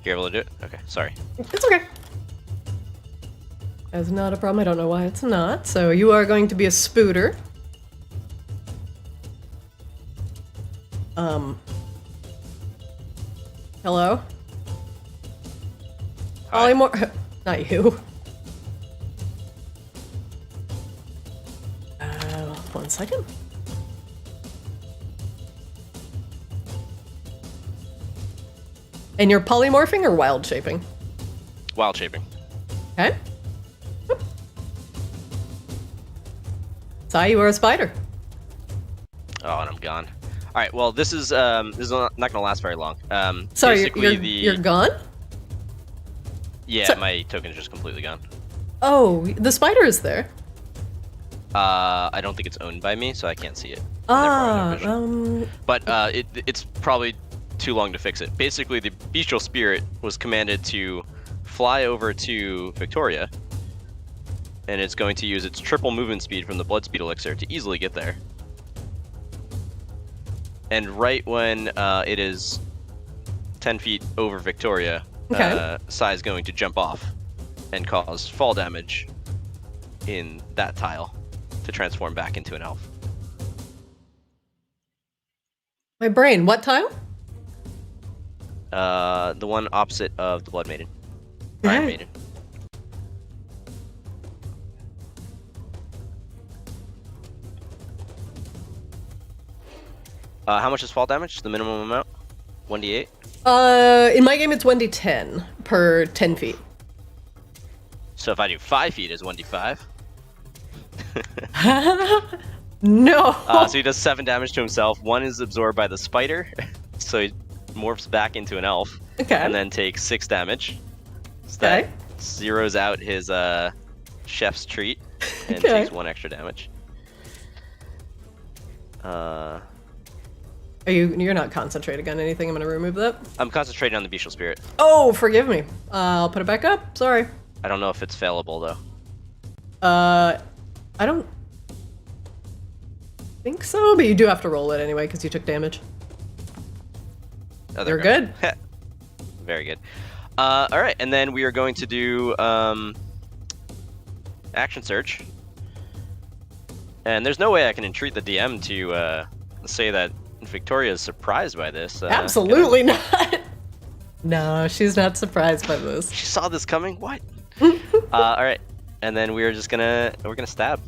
You're able to do it? Okay, sorry. It's okay. That's not a problem. I don't know why it's not. So you are going to be a spooter. Hello? Hi. Polymorph. Not you. 1 second. And you're polymorphing or wild shaping? Wild shaping. Okay. Sai, you are a spider. Oh, and I'm gone. All right. Well, this is not going to last very long. Sorry, basically you're gone? Yeah, So- my token is just completely gone. Oh, the spider is there. I don't think it's owned by me, so I can't see it. Therefore, I have no vision. But it's probably too long to fix it. Basically, the bestial spirit was commanded to fly over to Victoria, and it's going to use its triple movement speed from the blood speed elixir to easily get there. And right when it is 10 feet over Victoria, Okay. Sai is going to jump off and cause fall damage in that tile to transform back into an elf. My brain, what tile? The one opposite of the Blood Maiden. Iron Okay. Maiden. How much is fall damage? The minimum amount? 1d8? In my game, it's 1d10 per 10 feet. So if I do 5 feet, it's 1d5. No. So he does 7 damage to himself. 1 is absorbed by the spider, so he morphs back into an elf. Okay. And then takes 6 damage. So Okay. that zeroes out his chef's treat and Okay. takes 1 extra damage. You're not concentrating on anything. I'm gonna remove that. I'm concentrating on the bestial spirit. Oh, forgive me. I'll put it back up. Sorry. I don't know if it's failable though. I don't think so, but you do have to roll it anyway because you took damage. Oh, there You're we good. go. Very good. All right, and then we are going to do action search. And there's no way I can entreat the DM to say that Victoria is surprised by this. Absolutely not. No, she's not surprised by this. She saw this coming. What? All right, and then we're gonna stab.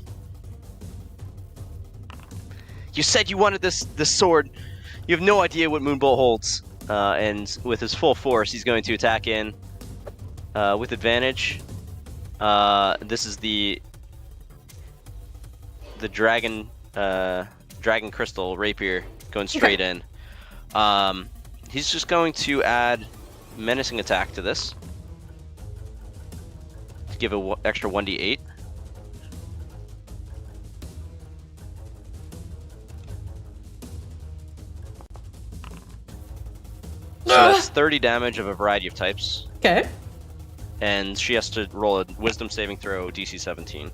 You said you wanted this sword. You have no idea what Moonbolt holds. And with his full force, he's going to attack in with advantage. This is the dragon crystal rapier going straight in. He's just going to add menacing attack to this to give an extra 1d8. So that's 30 damage of a variety of types. Okay. And she has to roll a wisdom saving throw, DC 17.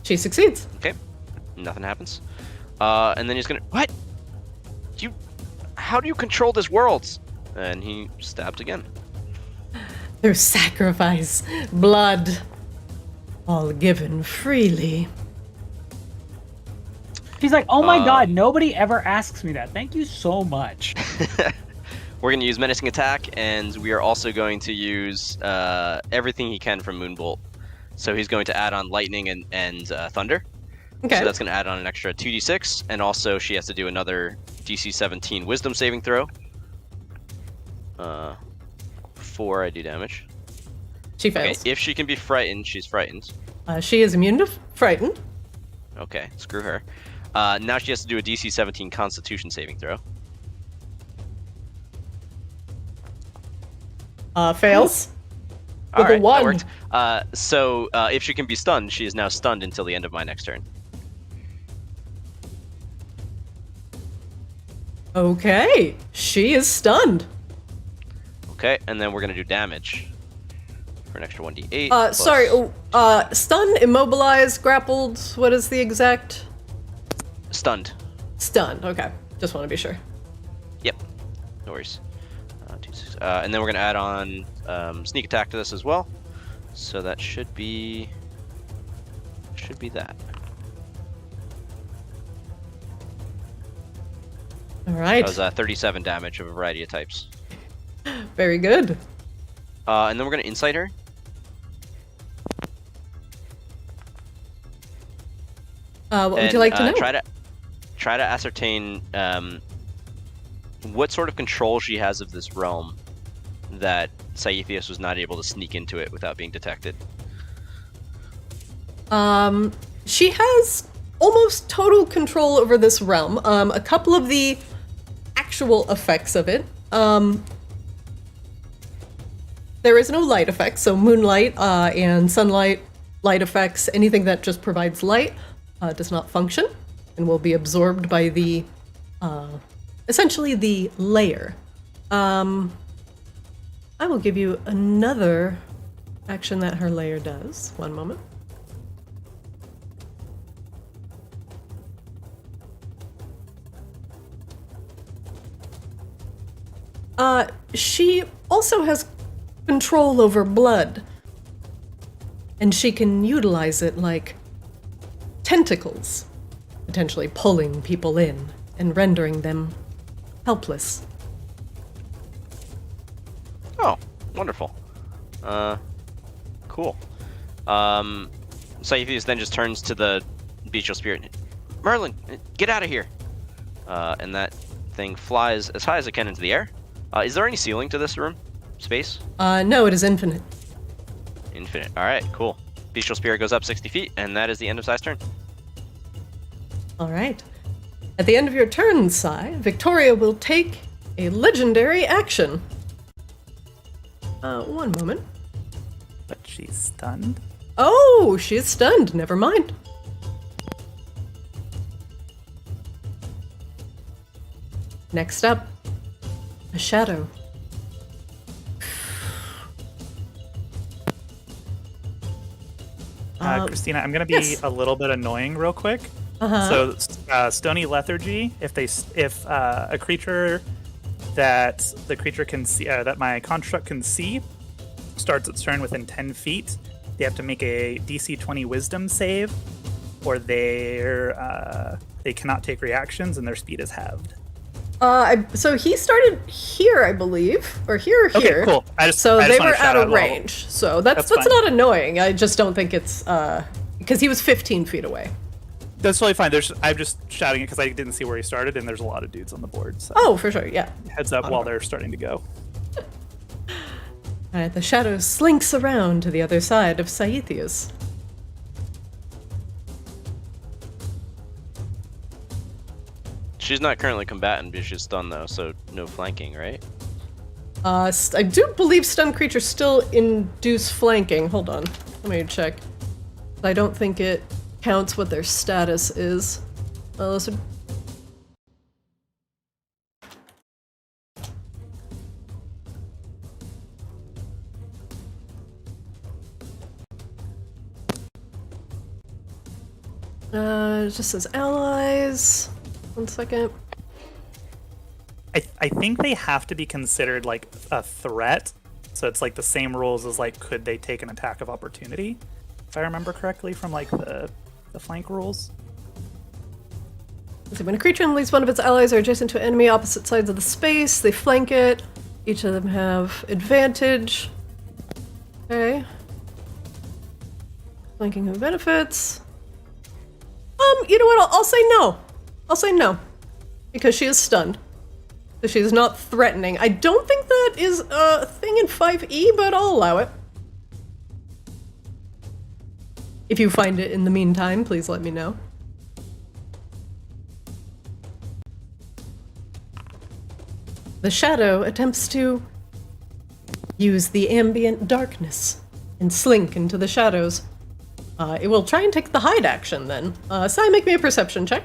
She succeeds. Okay. Nothing happens. And then he's gonna... What? How do you control this world? And he stabs again. Through sacrifice, blood, all given freely. She's like, oh my god, nobody ever asks me that. Thank you so much. We're going to use menacing attack, and we are also going to use everything he can from Moonbolt. So he's going to add on lightning and thunder. Okay. So that's going to add on an extra 2d6, and also she has to do another DC 17 wisdom saving throw. 4 I do damage. She Okay, fails. if she can be frightened, she's frightened. She is immune to frightened. Okay, screw her. Now she has to do a DC 17 Constitution saving throw. Fails. All With a right, 1. that worked. So if she can be stunned, she is now stunned until the end of my next turn. Okay. She is stunned. Okay, and then we're gonna do damage. for an extra 1d8. Sorry. Stun, immobilized, grappled. What is the exact? Stunned. Stunned. Okay. Just want to be sure. Yep. No worries. And then we're gonna add on sneak attack to this as well. So that should be that. All right. That was 37 damage of a variety of types. Very good. And then we're gonna insight her. What would you like to know? Try to ascertain what sort of control she has of this realm that Saithias was not able to sneak into it without being detected. She has almost total control over this realm. A couple of the actual effects of it. There is no light effect, so moonlight and sunlight, light effects, anything that just provides light does not function and will be absorbed by the, essentially the layer. I will give you another action that her layer does. One moment. She also has control over blood, and she can utilize it like tentacles, potentially pulling people in and rendering them helpless. Oh, wonderful. Cool. Saithias then just turns to the bestial spirit. Merlin, get out of here! And that thing flies as high as it can into the air. Is there any ceiling to this room? Space? No, it is infinite. Infinite. Alright, cool. Bestial spirit goes up 60 feet, and that is the end of Sai's turn. All right. At the end of your turn, Sai, Victoria will take a legendary action. One moment. But she's stunned. Oh, she's stunned. Never mind. Next up, a shadow. Christina, I'm going to be yes. a little bit annoying real quick. Uh-huh. So, Stony Lethargy, if a creature that the creature can see, that my construct can see, starts its turn within 10 feet, they have to make a DC 20 Wisdom save, or they cannot take reactions, and their speed is halved. So he started here, I believe, or here. Okay, cool. So they were out of range. So that's not annoying. I just don't think it's because he was 15 feet away. That's totally fine. I'm just shouting it because I didn't see where he started, and there's a lot of dudes on the board. So oh, for sure, yeah. Heads up while they're starting to go. All right, the shadow slinks around to the other side of Saithias. She's not currently combatant, but she's stunned though, so no flanking, right? I do believe stun creatures still induce flanking. Hold on, let me check. I don't think it counts what their status is. Listen. It just says allies. 1 second. I think they have to be considered like a threat, so it's like the same rules as like could they take an attack of opportunity, if I remember correctly from like the flank rules. So when a creature and at least one of its allies are adjacent to an enemy opposite sides of the space, they flank it. Each of them have advantage. Okay. Flanking who benefits. You know what? I'll say no. I'll say no. Because she is stunned. So she is not threatening. I don't think that is a thing in 5e, but I'll allow it. If you find it in the meantime, please let me know. The shadow attempts to use the ambient darkness and slink into the shadows. It will try and take the hide action then. Sai, make me a perception check.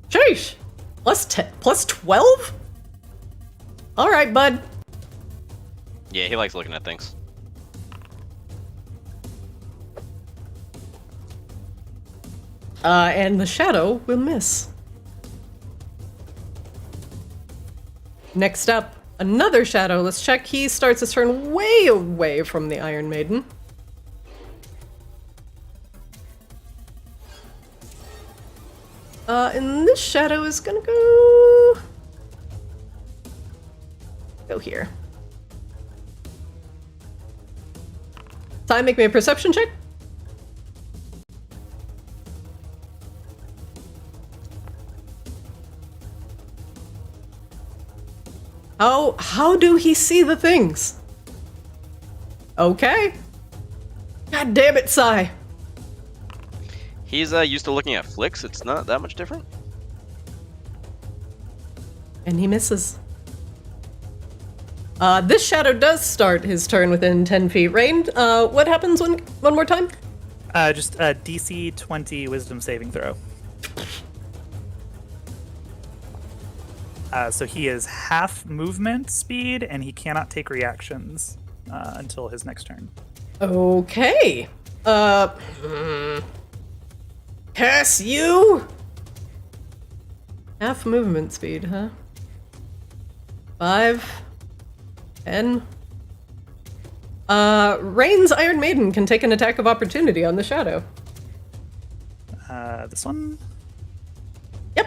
Sheesh! Plus 10, plus 12? All right, bud. Yeah, he likes looking at things. And the shadow will miss. Next up, another shadow. Let's check. He starts his turn way away from the Iron Maiden. And this shadow is gonna go here. Time, make me a perception check. How do he see the things? Okay. God damn it, Sai. He's used to looking at flicks. It's not that much different. And he misses. This shadow does start his turn within 10 feet range. What happens one more time? Just a DC 20 Wisdom saving throw. So he is half movement speed, and he cannot take reactions until his next turn. Okay. Curse you! Half movement speed, huh? 5, 10. Rain's Iron Maiden can take an attack of opportunity on the shadow. This one? Yep.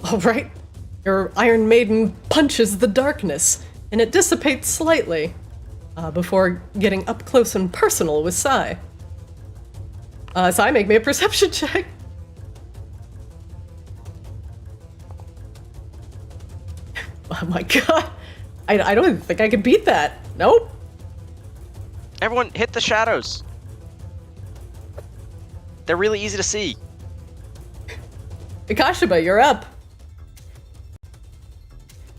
All right. Your Iron Maiden punches the darkness, and it dissipates slightly, before getting up close and personal with Sai. Sai, make me a perception check. Oh my god. I don't even think I could beat that. Nope. Everyone, hit the shadows. They're really easy to see. Ikashiba, you're up.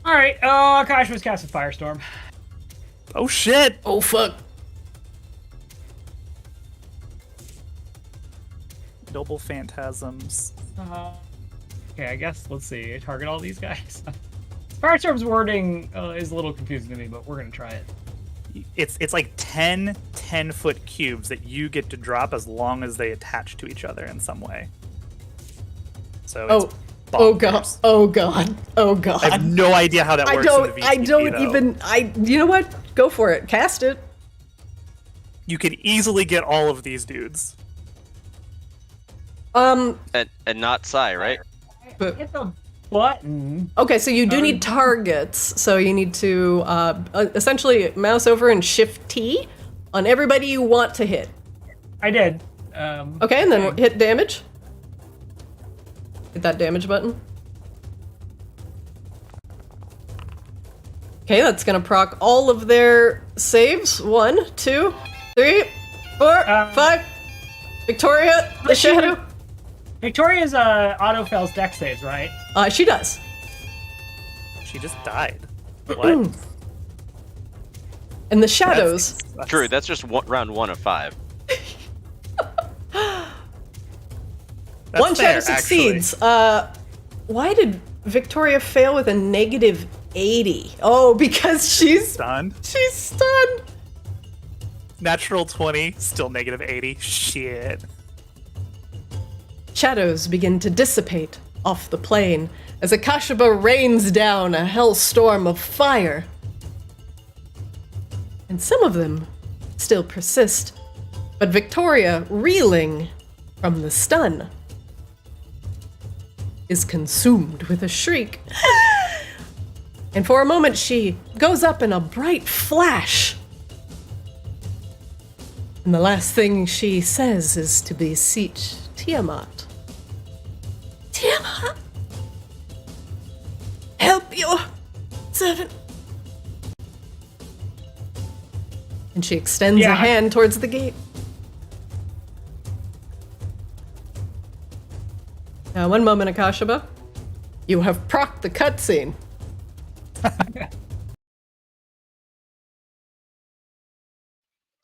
Alright, Akashiba's casting Firestorm. Oh shit! Oh fuck. Noble phantasms. Okay, I guess, let's see. Target all these guys. Firestorm's wording is a little confusing to me, but we're gonna try it. It's like 10 10-foot cubes that you get to drop as long as they attach to each other in some way. So it's oh god. Oh god. Oh god. I have no idea how that works. I don't even. You know what? Go for it. Cast it. You could easily get all of these dudes. And not Sai, right? But Hit the button. okay, so you do need targets. So you need to essentially mouse over and shift T on everybody you want to hit. I did. Okay, and then hit damage. Hit that damage button. Okay, that's gonna proc all of their saves. 1, 2, 3, 4, 5. Victoria, the shadow. Victoria's auto-fails dex saves, right? She does. She just died. What? And the shadows. True, that's just round 1 of 5. One shadow fair, succeeds. Why did Victoria fail with a negative 80? Oh, because she's Stunned. She's stunned. Natural 20, still negative 80. Shit. Shadows begin to dissipate off the plain as Akashiba rains down a hellstorm of fire. And some of them still persist, but Victoria, reeling from the stun, is consumed with a shriek. And for a moment she goes up in a bright flash. And the last thing she says is to beseech Tiamat. Tiamat! Help your servant. And she extends a hand towards the gate. One moment, Akashiba. You have procced the cutscene.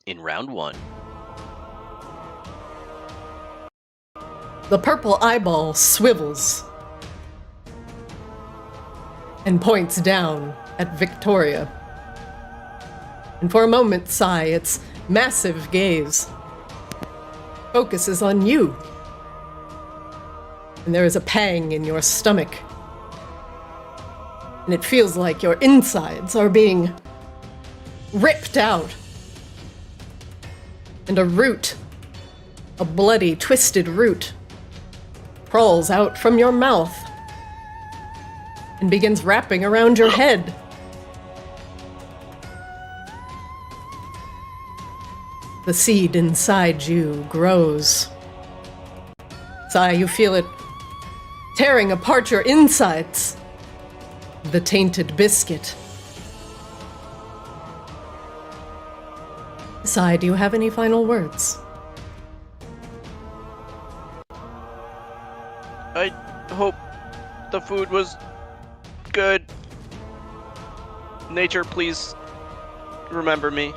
In round 1. The purple eyeball swivels and points down at Victoria. And for a moment, Sai, its massive gaze focuses on you. And there is a pang in your stomach. And it feels like your insides are being ripped out. And a root, a bloody, twisted root, crawls out from your mouth and begins wrapping around your head. The seed inside you grows. Sai, you feel it tearing apart your insides. The tainted biscuit. Sai, do you have any final words? I hope the food was good. Nature, please remember me.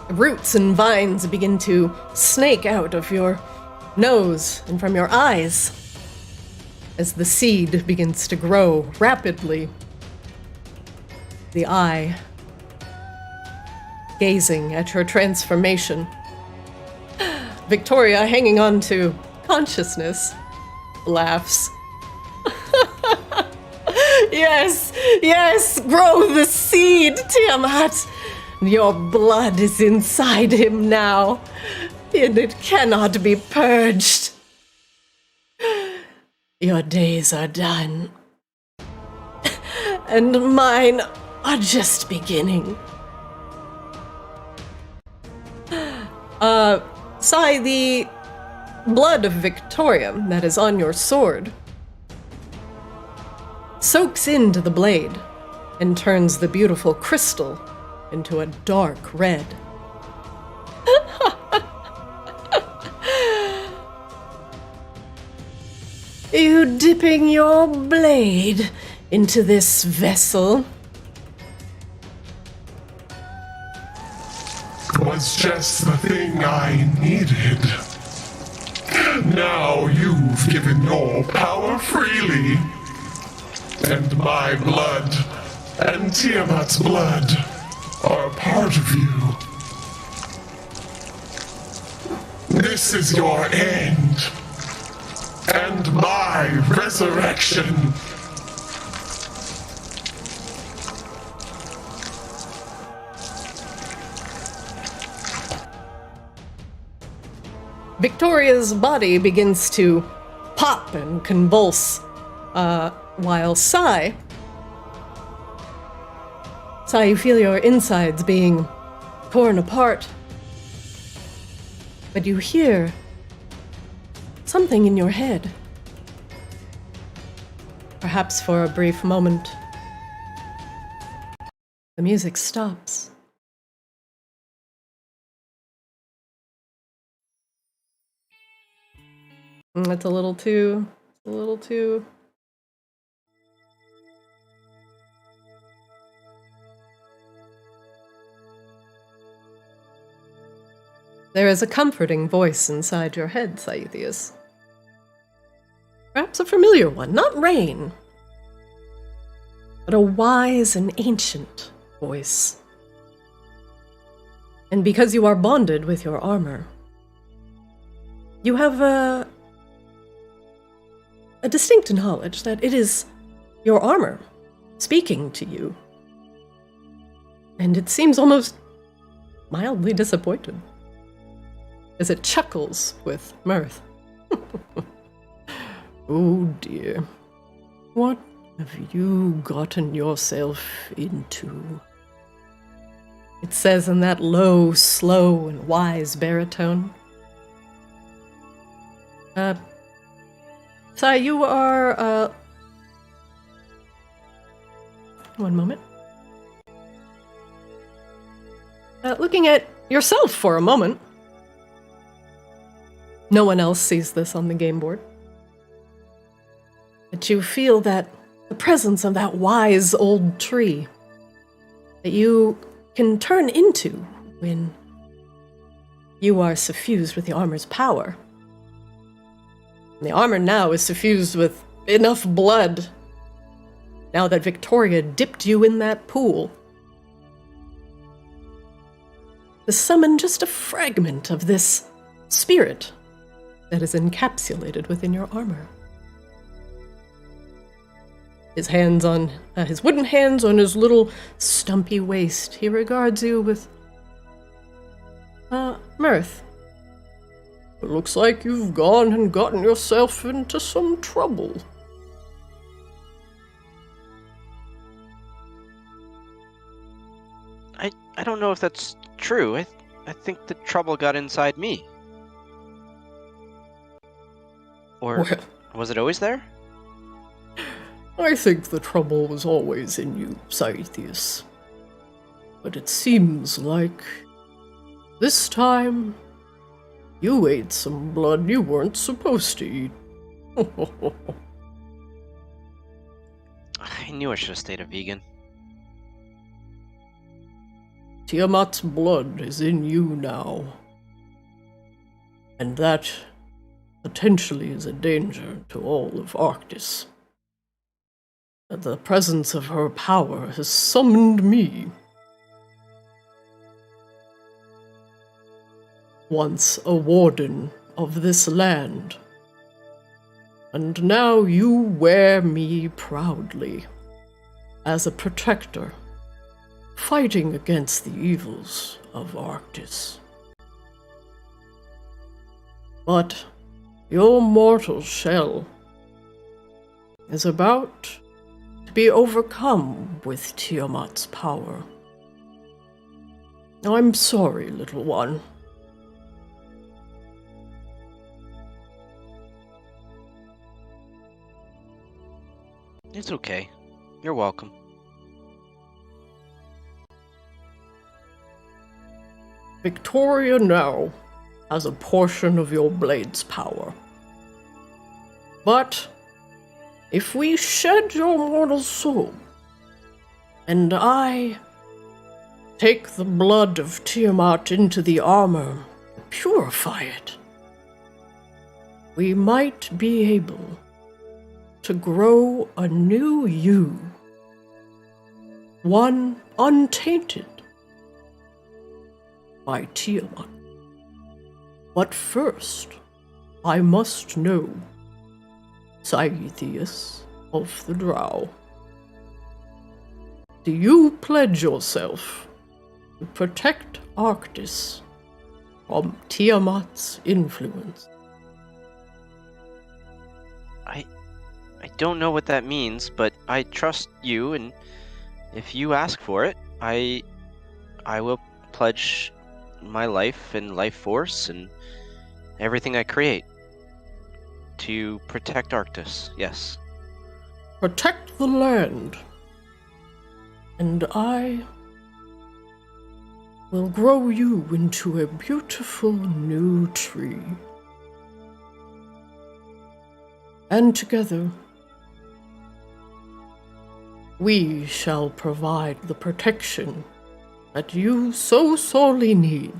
Roots and vines begin to snake out of your nose and from your eyes as the seed begins to grow rapidly. The eye, gazing at your transformation. Victoria, hanging on to consciousness, laughs. Yes, grow the seed, Tiamat. Your blood is inside him now, and it cannot be purged. Your days are done, and mine are just beginning. Sai, the blood of Victoria that is on your sword soaks into the blade and turns the beautiful crystal into a dark red. You dipping your blade into this vessel? Was just the thing I needed. Now you've given your power freely, and my blood and Tiamat's blood are a part of you. This is your end, and my resurrection. Victoria's body begins to pop and convulse, while Sai, you feel your insides being torn apart. But you hear something in your head. Perhaps for a brief moment, the music stops. That's a little too. There is a comforting voice inside your head, Saithias. Perhaps a familiar one, not Rain, but a wise and ancient voice. And because you are bonded with your armor, you have a distinct knowledge that it is your armor speaking to you. And it seems almost mildly disappointed as it chuckles with mirth. Oh dear, what have you gotten yourself into? It says in that low, slow, and wise baritone. Sai, you are, one moment. Looking at yourself for a moment. No one else sees this on the game board. But you feel that the presence of that wise old tree that you can turn into when you are suffused with the armor's power. And the armor now is suffused with enough blood, now that Victoria dipped you in that pool, to summon just a fragment of this spirit that is encapsulated within your armor. His wooden hands on his little stumpy waist, he regards you with mirth. It looks like you've gone and gotten yourself into some trouble. I don't know if that's true. I think the trouble got inside me. Or was it always there? I think the trouble was always in you, Saithias. But it seems like this time you ate some blood you weren't supposed to eat. I knew I should have stayed a vegan. Tiamat's blood is in you now. And that potentially is a danger to all of Arctis. The presence of her power has summoned me. Once a warden of this land, and now you wear me proudly as a protector, fighting against the evils of Arctis. But your mortal shell is about to be overcome with Tiamat's power. I'm sorry, little one. It's okay. You're welcome. Victoria now has a portion of your blade's power. But if we shed your mortal soul, and I take the blood of Tiamat into the armor, purify it, we might be able to grow a new you, one untainted by Tiamat. But first, I must know, Saithias of the Drow, do you pledge yourself to protect Arctis from Tiamat's influence? I don't know what that means, but I trust you, and if you ask for it, I will pledge my life and life force and everything I create to protect Arctis, yes. Protect the land, and I will grow you into a beautiful new tree. And together, we shall provide the protection that you so sorely need,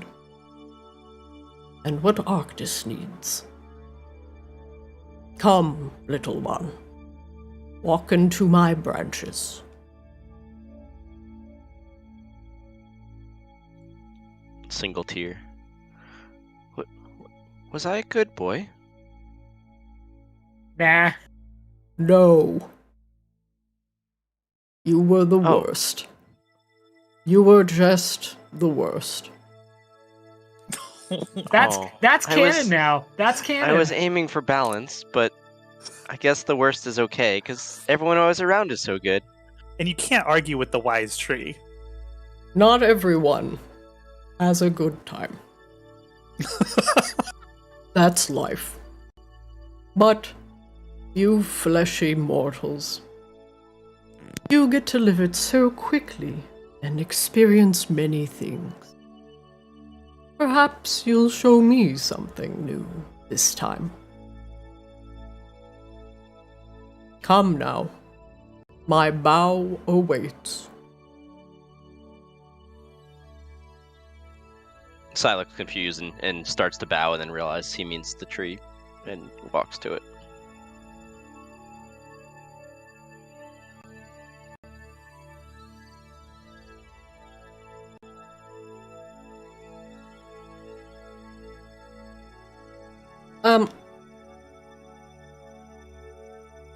and what Arctis needs. Come, little one, walk into my branches. Single tear. Was I a good boy? Nah. No. You were the worst. You were just the worst. That's canon now. That's canon. I was aiming for balance, but I guess the worst is okay, because everyone always around is so good. And you can't argue with the wise tree. Not everyone has a good time. That's life. But you fleshy mortals, you get to live it so quickly and experience many things. Perhaps you'll show me something new this time. Come now. My bow awaits. Sai looks confused and starts to bow and then realizes he means the tree and walks to it.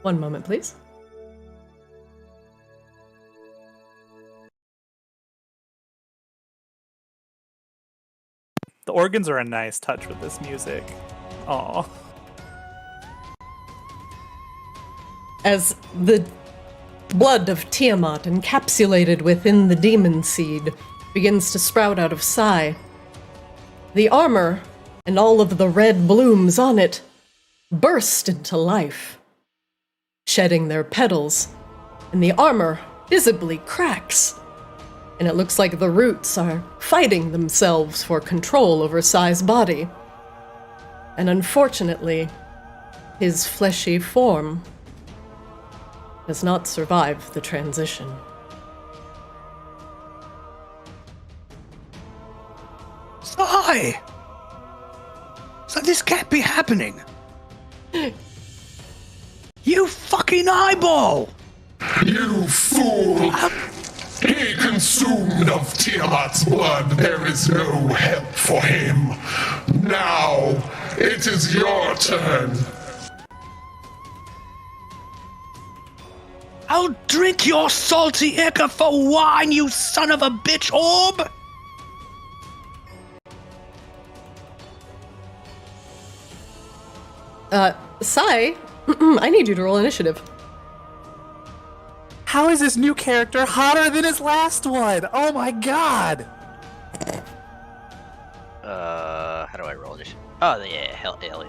One moment, please. The organs are a nice touch with this music. Aw. As the blood of Tiamat encapsulated within the demon seed begins to sprout out of Sai, the armor and all of the red blooms on it burst into life, shedding their petals, and the armor visibly cracks. And it looks like the roots are fighting themselves for control over Sai's body. And unfortunately, his fleshy form does not survive the transition. Sai! So this can't be happening. You fucking eyeball! You fool! He consumed of Tiamat's blood. There is no help for him. Now, it is your turn. I'll drink your salty ichor for wine, you son of a bitch orb! Sai, I need you to roll initiative. How is this new character hotter than his last one? Oh my god! How do I roll this? Oh, yeah, hell yeah.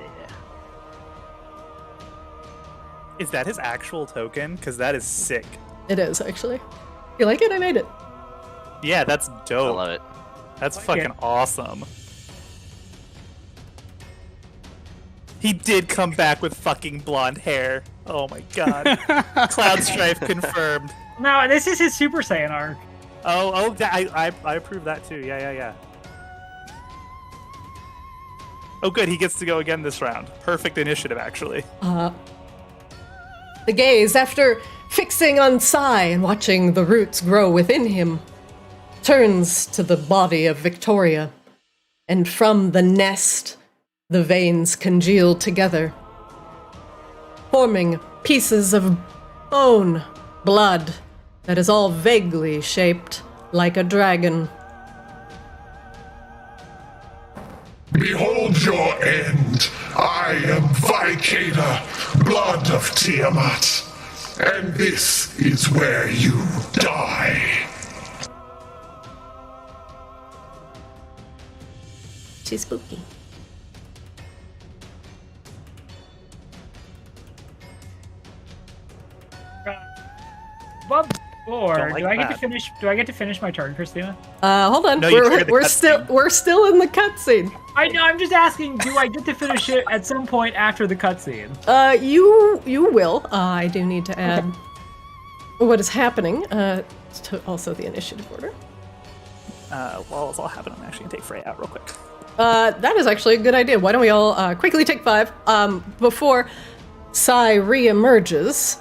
Is that his actual token? Because that is sick. It is, actually. You like it? I made it. Yeah, that's I dope. love it. That's like fucking it. awesome. He did come back with fucking blonde hair. Oh my god. Cloud Strife confirmed. No, this is his Super Saiyan arc. I approve that too. Yeah. Oh good, he gets to go again this round. Perfect initiative, actually. The gaze, after fixing on Sai and watching the roots grow within him, turns to the body of Victoria, and from the nest, the veins congeal together, forming pieces of bone, blood, that is all vaguely shaped like a dragon. Behold your end. I am Vicaedus, blood of Tiamat. And this is where you die. She's spooky. Before, Don't like do I get to that. finish? Do I get to finish my turn, Christina? Hold on. No, you triggered the we're cutscene. still in the cutscene. I know. I'm just asking. Do I get to finish it at some point after the cutscene? You will. I do need to add what is happening to also the initiative order. While it's all happening, I'm actually gonna take Frey out real quick. That is actually a good idea. Why don't we all quickly take 5 before Sai re-emerges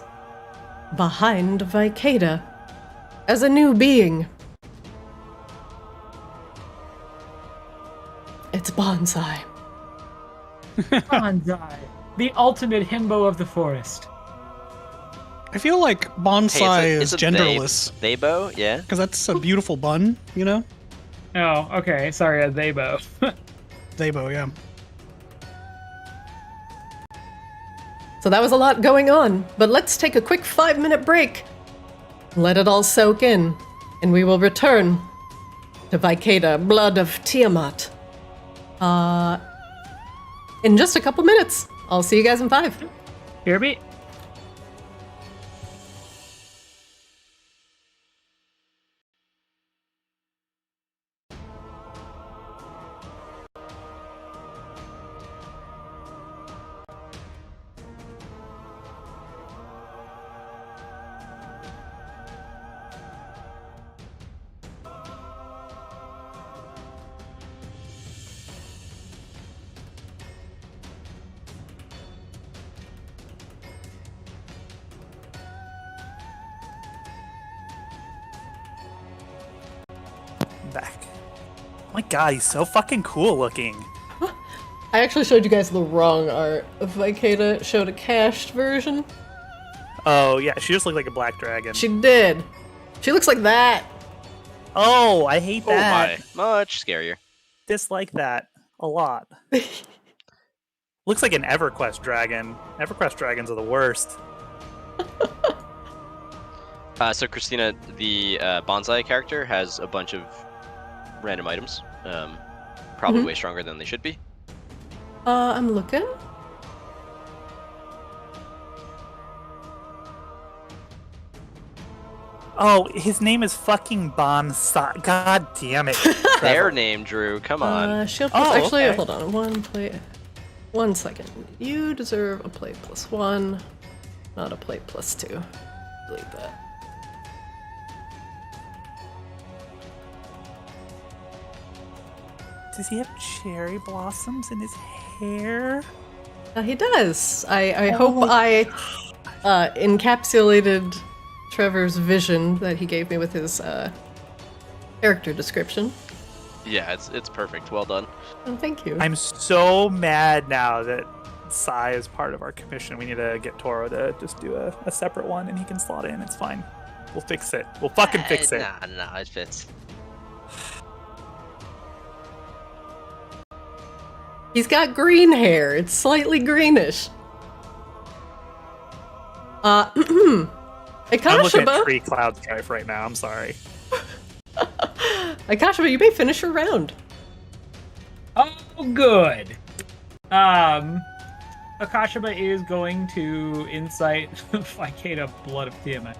behind Vicaedus as a new being. It's Bonsai. Bonsai, the ultimate himbo of the forest. I feel like bonsai is genderless. Theybo, yeah. Because that's a beautiful bun, you know? Oh, okay. Sorry, a theybo. Theybo, yeah. So that was a lot going on, but let's take a quick 5-minute break. Let it all soak in, and we will return to Vicaedus, blood of Tiamat. In just a couple minutes. I'll see you guys in 5. Hear me? I'm back. Oh my god, he's so fucking cool looking. I actually showed you guys the wrong art. Vicaedus showed a cached version. Oh, yeah, she just looked like a black dragon. She did. She looks like that. Oh, I hate Oh that. my, much scarier. Dislike that a lot. Looks like an EverQuest dragon. EverQuest dragons are the worst. So Christina, the bonsai character has a bunch of random items. Probably way stronger than they should be. I'm looking. Oh, his name is fucking Bonsai. God damn it. Their name, Drew. Come on. Shield Oh, actually, okay. hold on. 1 plate. 1 second. You deserve a plate +1, not a plate +2. Delete that. Does he have cherry blossoms in his hair? He does. I hope I encapsulated Trevor's vision that he gave me with his character description. Yeah, it's perfect. Well done. Oh, thank you. I'm so mad now that Sai is part of our commission. We need to get Toro to just do a separate one and he can slot in. It's fine. We'll fix it. We'll fucking fix it. Nah, it fits. He's got green hair. It's slightly greenish. I'm looking at Akashaba, tree cloud strife right now. I'm sorry. Akashaba, you may finish your round. Oh, good. Akashaba is going to insight Vicaedus Blood of Tiamat.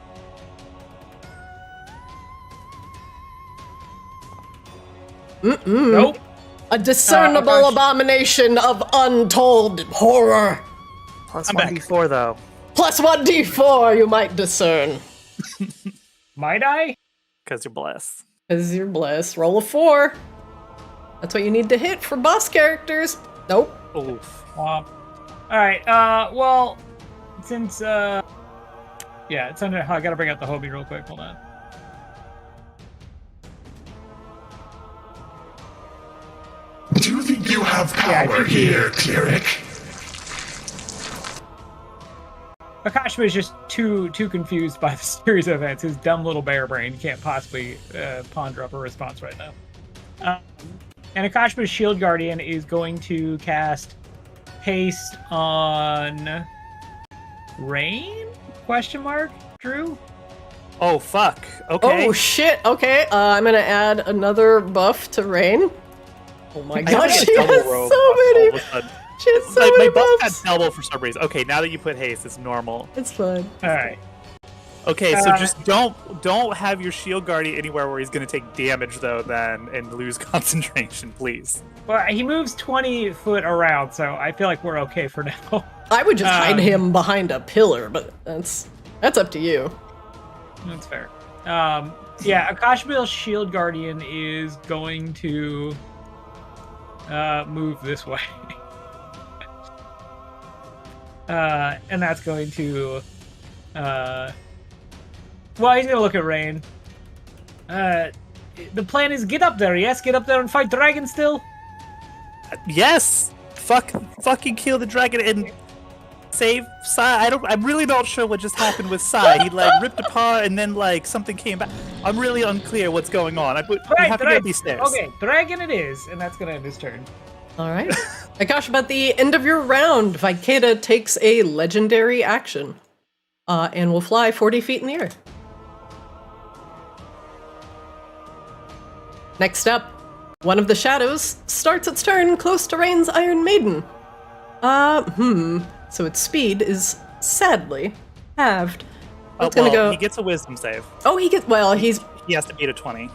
Nope. A discernible Akash- abomination of untold horror. Plus I'm 1d4 though. Plus 1d4 you might discern. Might I? Because you're blessed. As you're blessed. Roll a 4. That's what you need to hit for boss characters. Nope. Oof. All right. Well, since yeah, it's under. I gotta bring out the Hobie real quick. Hold on. Do you think you have power here, cleric? Akashima is just too confused by the series of events. His dumb little bear brain can't possibly ponder up a response right now. And Akashima's Shield Guardian is going to cast Haste on Rain? Question mark? Drew? Oh fuck. Okay. Oh shit. Okay. I'm gonna add another buff to Rain. Oh my I god, have a she double has robe so all many. of a sudden. She has so my many buff buffs. had double for some reason. Okay, now that you put haste, it's normal. It's fine. Alright. Okay, so just don't have your shield guardian anywhere where he's gonna take damage though, then and lose concentration, please. Well, he moves 20 foot around, so I feel like we're okay for now. I would just hide him behind a pillar, but that's up to you. That's fair. Yeah, Akashima's Shield Guardian is going to move this way. And that's going to well, he's gonna look at Rain. The plan is get up there, yes? Get up there and fight dragons still? Yes! Fucking kill the dragon and save Sai. I'm really not sure what just happened with Sai. He like ripped apart and then like something came back. I'm really unclear what's going on. We have to go up these stairs. Okay, dragon it is, and that's gonna end his turn. All right. Akash, about the end of your round, Vicaedus takes a legendary action and will fly 40 feet in the air. Next up, one of the shadows starts its turn close to Rain's Iron Maiden. So its speed is sadly halved. It's gonna go. He gets a wisdom save. Oh, he He has to beat a 20.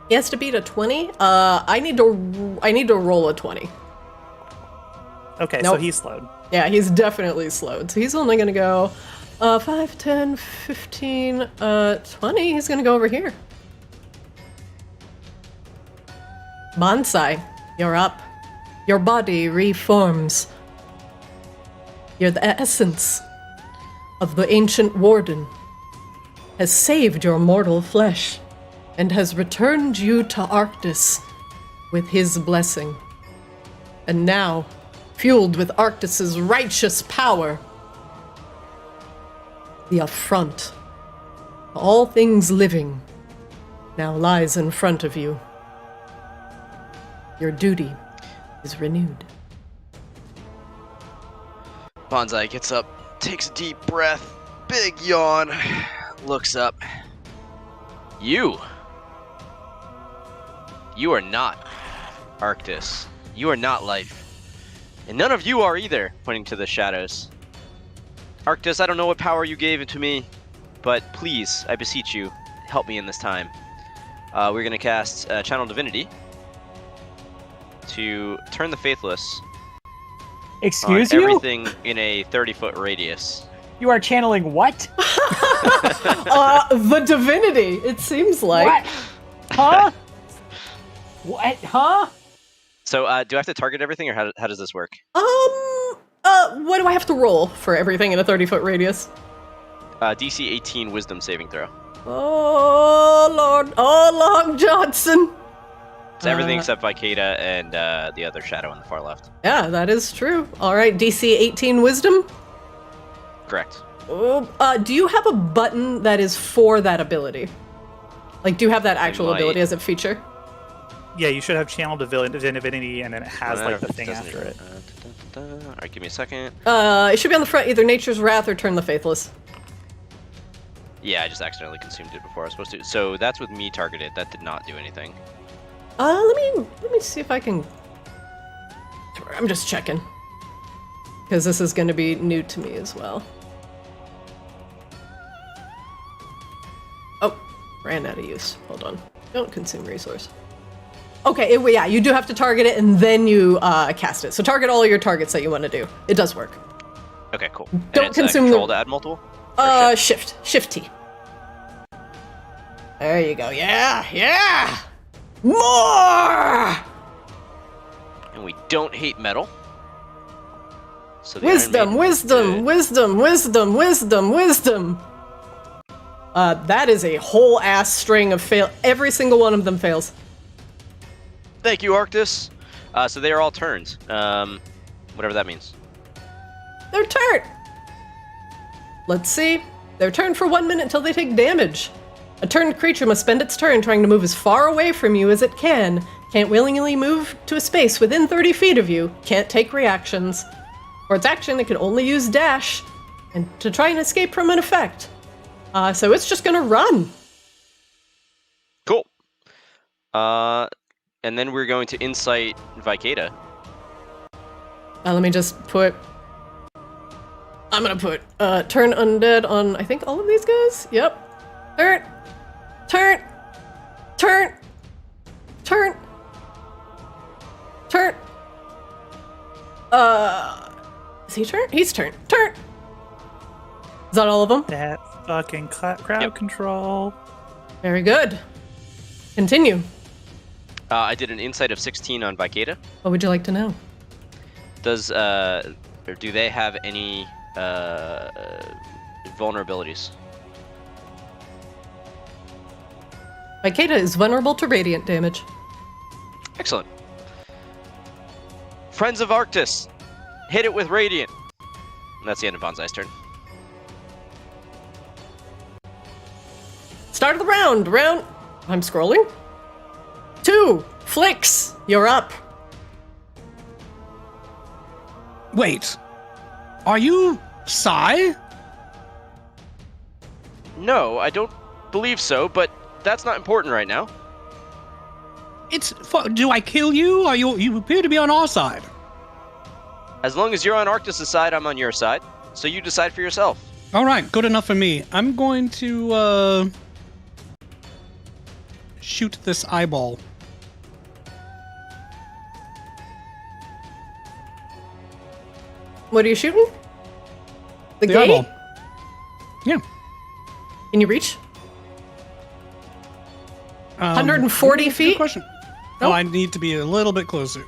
He has to beat a 20. I need to roll a 20. Okay, Nope. so he's slowed. Yeah, he's definitely slowed. So he's only gonna go 5, 10, 15, 20. He's gonna go over here. Bonsai, you're up. Your body reforms. You're the essence of the ancient warden has saved your mortal flesh. and has returned you to Arctis with his blessing. And now, fueled with Arctis's righteous power, the affront to all things living now lies in front of you. Your duty is renewed. Bonsai gets up, takes a deep breath, big yawn, looks up. You are not Arctis. You are not life. And none of you are either, pointing to the shadows. Arctis, I don't know what power you gave to me, but please, I beseech you, help me in this time. We're going to cast Channel Divinity to turn the Faithless Excuse on you? everything in a 30-foot radius. You are channeling what? The divinity, it seems like. What? Huh? What? Huh? So, do I have to target everything, or how does this work? What do I have to roll for everything in a 30-foot radius? DC 18 Wisdom saving throw. Oh, Lord. Oh, Long Johnson. It's everything except Vicaedus and the other shadow on the far left. Yeah, that is true. All right, DC 18 Wisdom. Correct. Do you have a button that is for that ability? Like, do you have that actual ability as a feature? Yeah, you should have Channel Divinity, and then it has like the thing Doesn't after it. Alright, give me a second. It should be on the front, either Nature's Wrath or Turn the Faithless. Yeah, I just accidentally consumed it before I was supposed to. So that's with me targeted. That did not do anything. Let me see if I can. I'm just checking, because this is going to be new to me as well. Oh, ran out of use. Hold on. Don't consume resource. Okay, yeah, you do have to target it and then you cast it. So target all your targets that you want to do. It does work. Okay, cool. Don't and it's, consume control to add multiple? Shift T. There you go. Yeah. More. And we don't hate metal. So the Wisdom. That is a whole ass string of fail. Every single one of them fails. Thank you, Arctis. So they are all turned. Whatever that means. Their turn. Let's see. Their turn for 1 minute until they take damage. A turned creature must spend its turn trying to move as far away from you as it can. Can't willingly move to a space within 30 feet of you. Can't take reactions. For its action, it can only use dash and to try and escape from an effect. So it's just gonna run. Cool. And then we're going to insight Vicaedus. Let me just put... I'm gonna put turn undead on, I think, all of these guys? Yep. Turn. Is he turn? He's turn. Turn! Is that all of them? That fucking crowd control. Very good. Continue. I did an insight of 16 on Vicaedus. What would you like to know? Does, or do they have any, vulnerabilities? Vicaedus is vulnerable to radiant damage. Excellent. Friends of Arctis, hit it with radiant. And that's the end of Bonsai's turn. Start of the round. I'm scrolling. 2. Flicks. You're up. Wait. Are you Sai? No, I don't believe so, but that's not important right now. Do I kill you? You appear to be on our side. As long as you're on Arctis' side, I'm on your side. So you decide for yourself. All right, good enough for me. I'm going to shoot this eyeball. What are you shooting? The gate? Eyeball. Yeah. Can you reach? 140 feet? Good question. Oh, I need to be a little bit closer.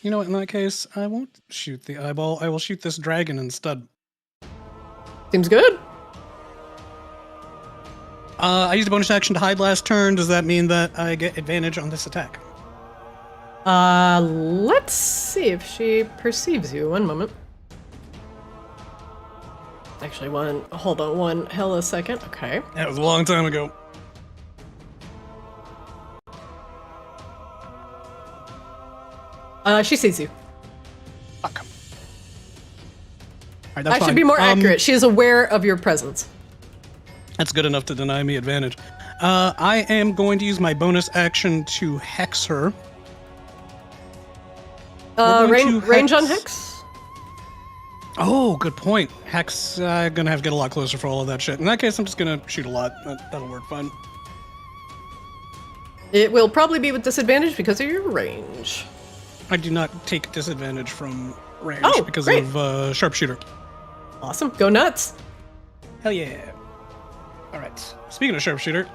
You know what, in that case, I won't shoot the eyeball. I will shoot this dragon instead. Seems good. I used a bonus action to hide last turn. Does that mean that I get advantage on this attack? Let's see if she perceives you. One moment. Actually, hold on one hella second. Okay. That was a long time ago. She sees you. Fuck. Alright, that's I fine. should be more accurate. She is aware of your presence. That's good enough to deny me advantage. I am going to use my bonus action to hex her. Range on Hex? Oh, good point. Hex, gonna have to get a lot closer for all of that shit. In that case, I'm just gonna shoot a lot. That'll work fine. It will probably be with disadvantage because of your range. I do not take disadvantage from range because great. of sharpshooter. Awesome. Go nuts. Hell yeah. Alright, speaking of sharpshooter.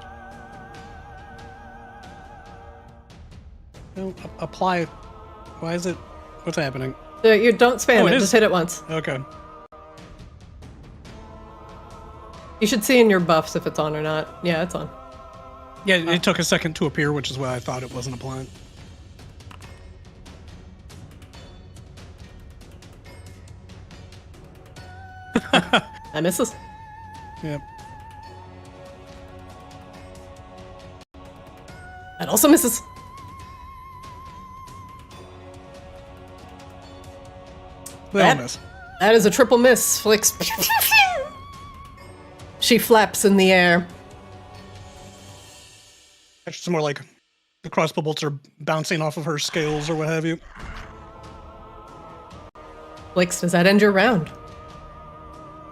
No, apply. Why is it? What's happening? You don't spam it, is. just hit it once. Okay. You should see in your buffs if it's on or not. Yeah, it's on. Yeah, it took a second to appear, which is why I thought it wasn't applying. That misses. Yep. That also misses. They all miss. That is a triple miss. Flicks. She flaps in the air. It's more like the crossbow bolts are bouncing off of her scales or what have you. Flicks, does that end your round?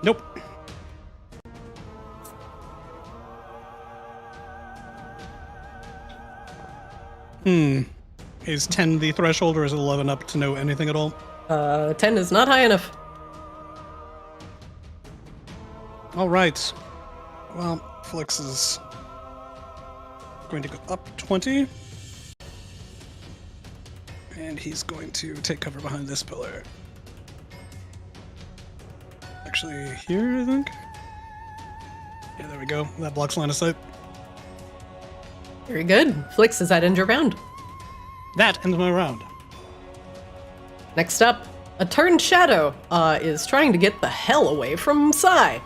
Nope. Is 10 the threshold or is it 11 up to know anything at all? 10 is not high enough. Alright. Well, Flix is going to go up 20. And he's going to take cover behind this pillar. Actually, here, I think? Yeah, there we go. That blocks line of sight. Very good. Flicks, does that end your round? That ends my round. Next up, a turned shadow is trying to get the hell away from Sai.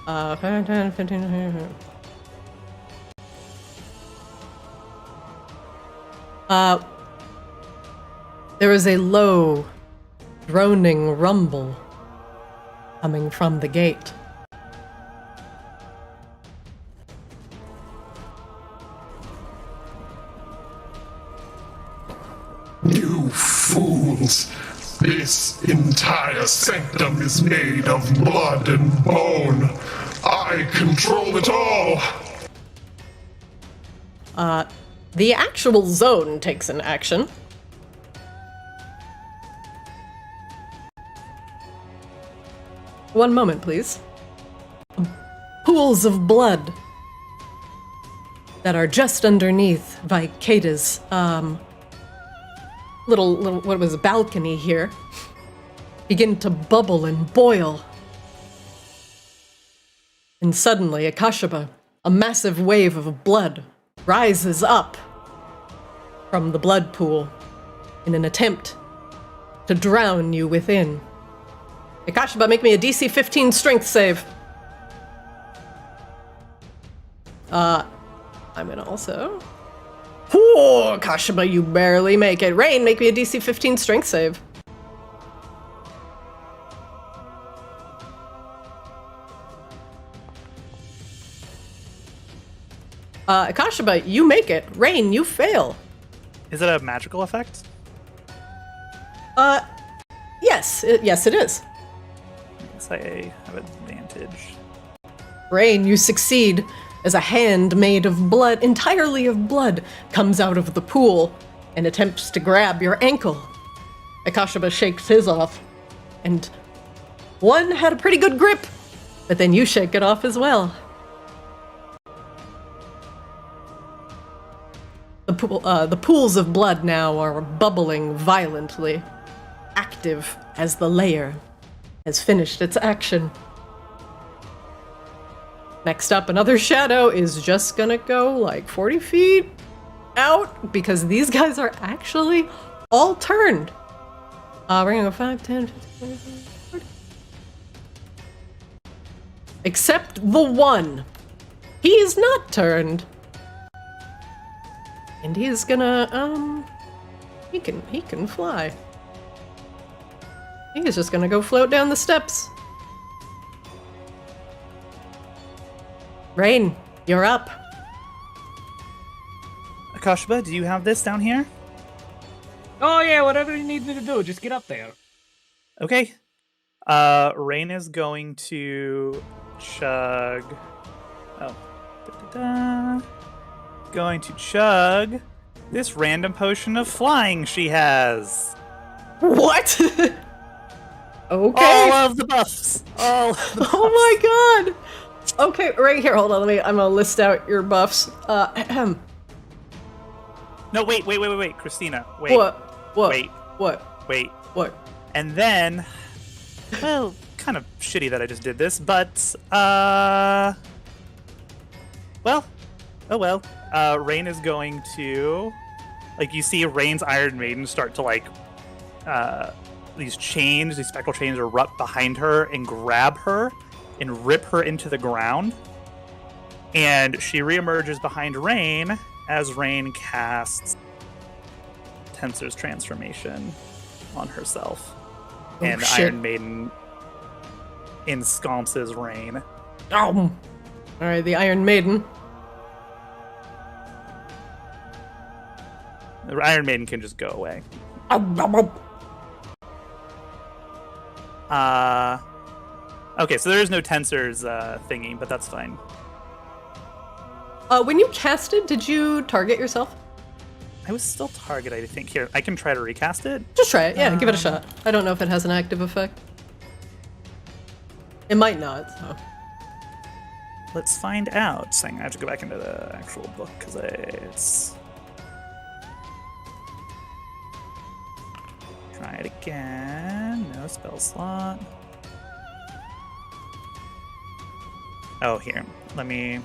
10, 15. There is a low, droning rumble coming from the gate. You fools! This entire sanctum is made of blood and bone. I control it all! The actual zone takes an action. One moment, please. Pools of blood that are just underneath Vicaedus' little, what was a balcony here, begin to bubble and boil. And suddenly, Akashaba, a massive wave of blood, rises up from the blood pool in an attempt to drown you within. Akashaba, make me a DC 15 strength save. I'm gonna also... Ooh, Akashaba, you barely make it. Rain, make me a DC 15 strength save. Akashaba, you make it. Rain, you fail. Is it a magical effect? Yes, it is. Yes, I have advantage. Rain, you succeed as a hand made of blood, entirely of blood, comes out of the pool and attempts to grab your ankle. Akashaba shakes his off, and one had a pretty good grip, but then you shake it off as well. The pools of blood now are bubbling violently, active as the layer has finished its action. Next up, another shadow is just gonna go like 40 feet out because these guys are actually all turned. We're gonna go 5, 10, 15, 20, 40. Except the one. He is not turned. And he is gonna, he can fly. He is just gonna go float down the steps. Rain, you're up. Akashba, do you have this down here? Oh yeah, whatever you need me to do, just get up there. Okay. Rain is going to chug. Oh. Da-da-da. Going to chug this random potion of flying she has. What? Okay. All of the buffs. All of the buffs. Oh my god. Okay, right here. Hold on. I'm gonna list out your buffs. No, wait, Christina. Wait. What? Wait. What? Wait. What? And then, well, kind of shitty that I just did this, but, well, oh well. Rain is going to, like, you see Rain's Iron Maiden start to, like, these spectral chains erupt behind her and grab her and rip her into the ground. And she reemerges behind Rain as Rain casts Tensor's transformation on herself. Oh, and shit. Iron Maiden ensconces Rain. Alright, the Iron Maiden. The Iron Maiden can just go away. Okay, so there is no Tensor's thingy, but that's fine. When you cast it, did you target yourself? I was still targeted, I think. Here, I can try to recast it. Just try it. Yeah, give it a shot. I don't know if it has an active effect. It might not, so. Let's find out. I have to go back into the actual book, because it's... Try it again. No spell slot. Oh, here. Let me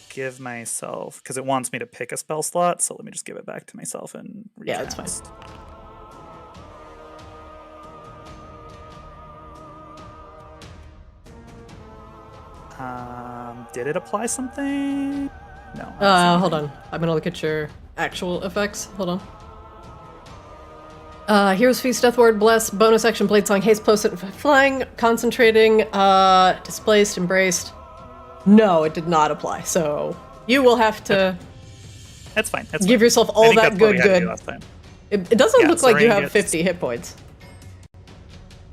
give myself, because it wants me to pick a spell slot, so let me just give it back to myself and recast. Yeah, that's fine. Did it apply something? No. Hold on. I'm gonna look at your actual effects. Hold on. Hero's Feast, Death Ward, Bless, bonus action, Blade Song, Haste, Post, Flying, Concentrating, Displaced, Embraced. No, it did not apply, so you will have to That's fine. give yourself all that good. It doesn't look like you have 50 hit points.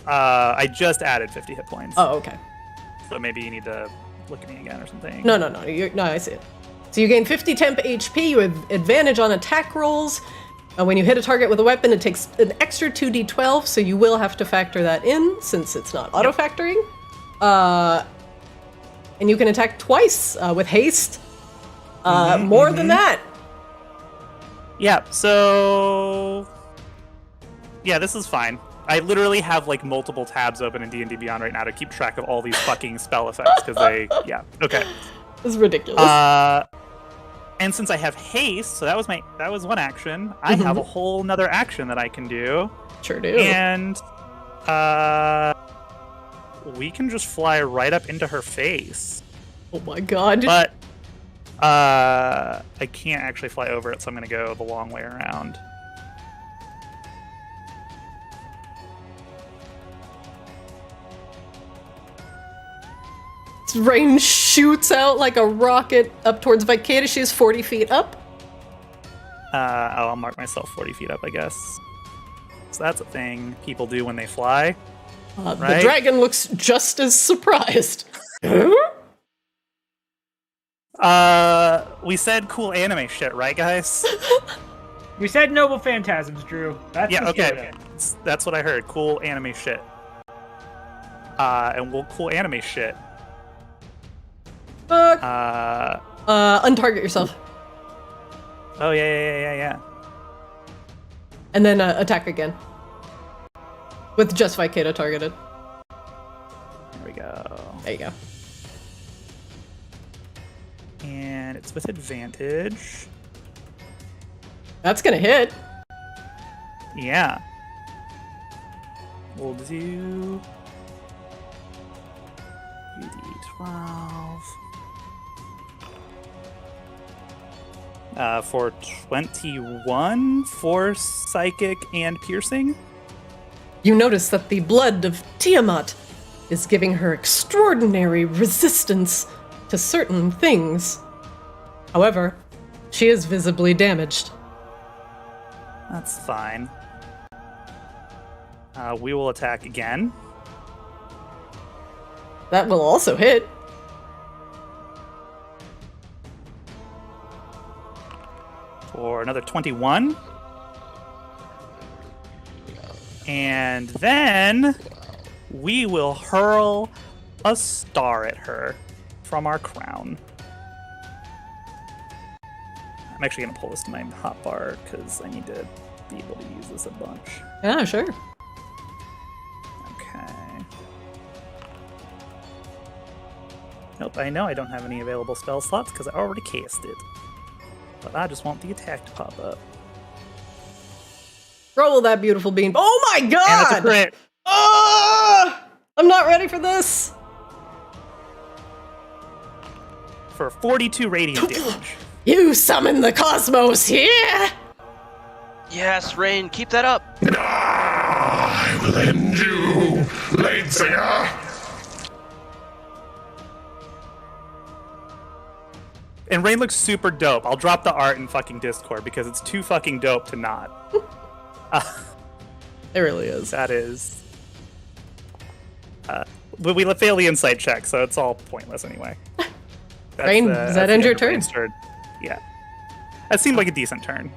I just added 50 hit points. Oh, okay. So maybe you need to look at me again or something. No, I see it. So you gain 50 temp HP, you have advantage on attack rolls. When you hit a target with a weapon, it takes an extra 2d12, so you will have to factor that in, since it's not auto-factoring. And you can attack twice with haste. More than that. Yeah, so... Yeah, this is fine. I literally have, like, multiple tabs open in D&D Beyond right now to keep track of all these fucking spell effects, because they... Yeah, okay. This is ridiculous. And since I have haste, so that was one action, I have a whole nother action that I can do. Sure do. And we can just fly right up into her face. Oh my god. But I can't actually fly over it, so I'm going to go the long way around. Rain shoots out like a rocket up towards Vicaedus. She is 40 feet up. I'll mark myself 40 feet up, I guess. So that's a thing people do when they fly. Right? The dragon looks just as surprised. We said cool anime shit, right, guys? We said noble phantasms, Drew. That's okay. That's what I heard. Cool anime shit. And we'll cool anime shit. Untarget yourself. Oh, yeah. And then attack again. With just Vicaedus targeted. There we go. There you go. And it's with advantage. That's gonna hit. Yeah. We'll do 12. For 21 for psychic and piercing. You notice that the blood of Tiamat is giving her extraordinary resistance to certain things. However, she is visibly damaged. That's fine. We will attack again. That will also hit. For another 21. And then we will hurl a star at her from our crown. I'm actually going to pull this to my hotbar because I need to be able to use this a bunch. Yeah, sure. Okay. Nope, I know I don't have any available spell slots because I already cast it. But I just want the attack to pop up. Roll that beautiful bean. Oh my god! And that's a crit! I'm not ready for this. For 42 radiant damage. You summon the cosmos here! Yes, Rain, keep that up. I will end you, Laidsinger. And Rain looks super dope. I'll drop the art in fucking Discord because it's too fucking dope to not. It really is. That is. But we fail the insight check, so it's all pointless anyway. Rain, does that end your turn? Yeah. That seemed like a decent turn.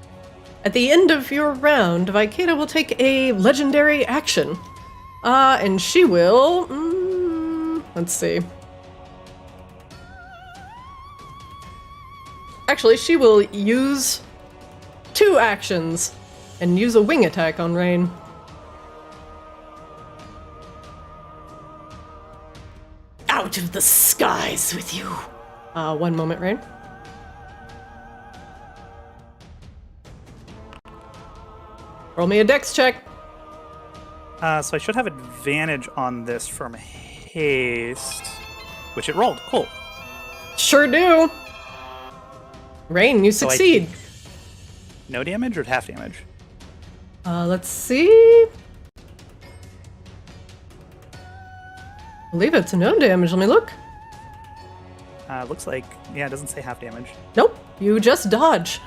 At the end of your round, Vicaedus will take a legendary action. And she will... let's see. Actually, she will use 2 actions and use a wing attack on Rain. Out of the skies with you. One moment, Rain. Roll me a dex check. So I should have advantage on this from haste, which it rolled. Cool. Sure do. Rain, you So I succeed. take no damage or half damage? Let's see. I believe it's no damage. Let me look. Looks like, yeah, it doesn't say half damage. Nope, you just dodge.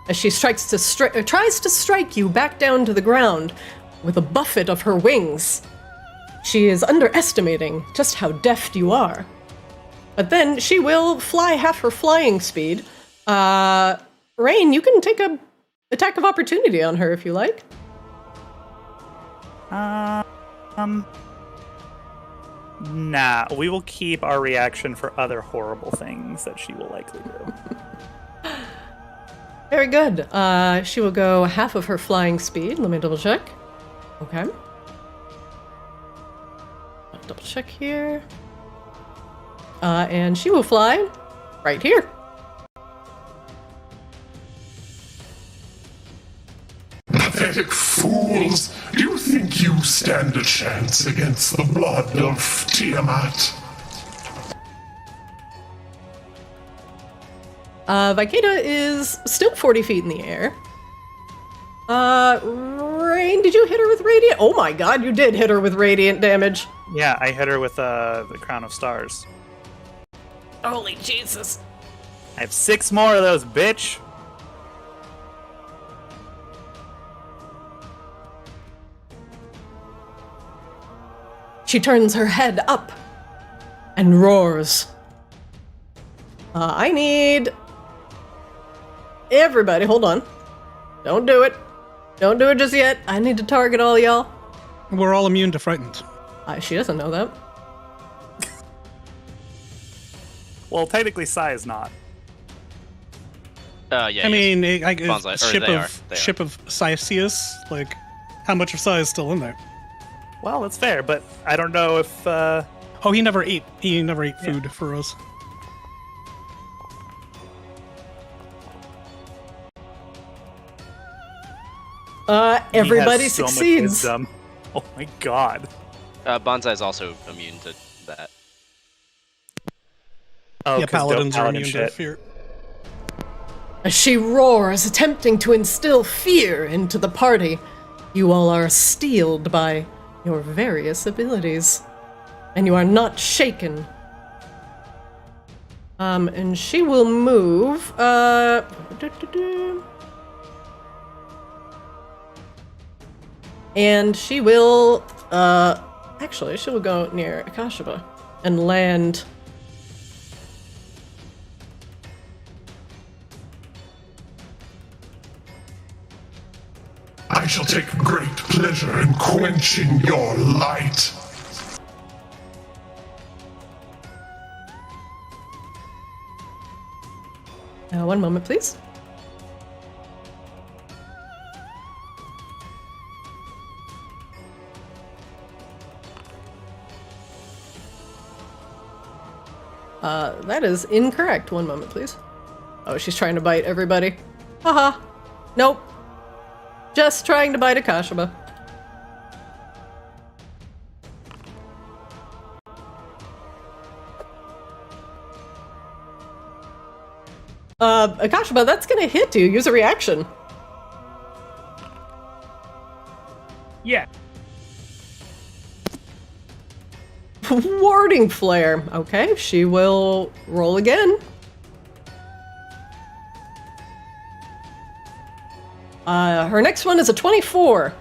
As she tries to strike you back down to the ground with a buffet of her wings. She is underestimating just how deft you are. But then she will fly half her flying speed. Rain, you can take a attack of opportunity on her if you like. Nah, we will keep our reaction for other horrible things that she will likely do. Very good. She will go half of her flying speed. Let me double check. Okay. I'll double check here. And she will fly right here. Pathetic fools! Do you think you stand a chance against the blood of Tiamat? Vicaedus is still 40 feet in the air. Rain, did you hit her with radiant? Oh my god, you did hit her with radiant damage. Yeah, I hit her with the Crown of Stars. Holy Jesus. I have 6 more of those, bitch! She turns her head up and roars. I need everybody. Hold on. Don't do it. Don't do it just yet. I need to target all y'all. We're all immune to frightened. She doesn't know that. Well, technically, Sai is not. Yeah. I mean, Bonsai, or ship they of are. ship of Saithias, like, how much of Sai is still in there? Well, that's fair, but I don't know if Oh, he never ate. He never ate food for us. Everybody He has so much succeeds. wisdom. Oh my god. Bonsai is also immune to that. Oh, Yeah, 'cause paladins dope are paladin immune to shit. fear. As she roars, attempting to instill fear into the party, you all are steeled by your various abilities. And you are not shaken. And she will move, and she will, actually, she will go near Akashaba and land. I shall take great pleasure in quenching your light. One moment, please. That is incorrect. One moment, please. Oh, she's trying to bite everybody. Haha. Nope. Just trying to bite Akashaba. Akashaba, that's gonna hit you. Use a reaction. Yeah. Warding flare. Okay, she will roll again. Her next one is a 24.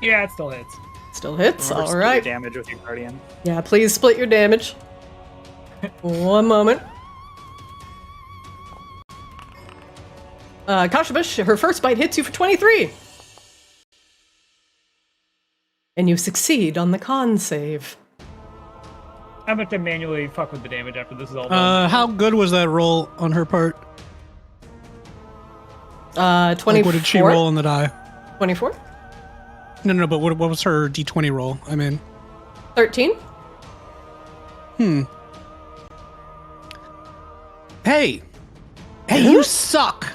Yeah, it still hits. Still hits. Remember, All split right. damage with your guardian. Yeah, please split your damage. One moment. Kashabush, her first bite hits you for 23. And you succeed on the con save. I'm going to manually fuck with the damage after this is all done. How good was that roll on her part? 24. Like, what did she roll on the die? 24? No, but what was her d20 roll? I mean, 13? Hey, you suck.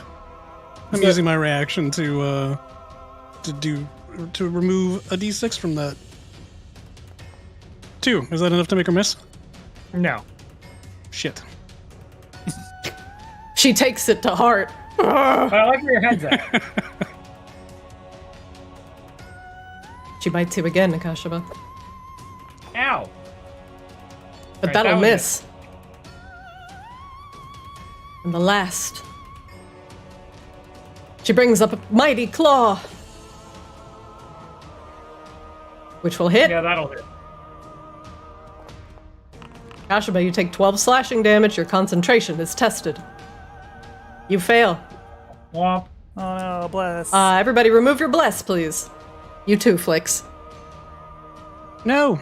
I'm using my reaction to remove a d6 from that. 2. Is that enough to make her miss? No. Shit. She takes it to heart. But I like where your head's at. She bites you again, Akashaba. Ow. But Right, that'll that one miss. And the last. She brings up a mighty claw. Which will hit. Yeah, that'll hit. Akashaba, you take 12 slashing damage. Your concentration is tested. You fail. Womp. Oh no, bless. Everybody remove your bless, please. You too, Flicks. No.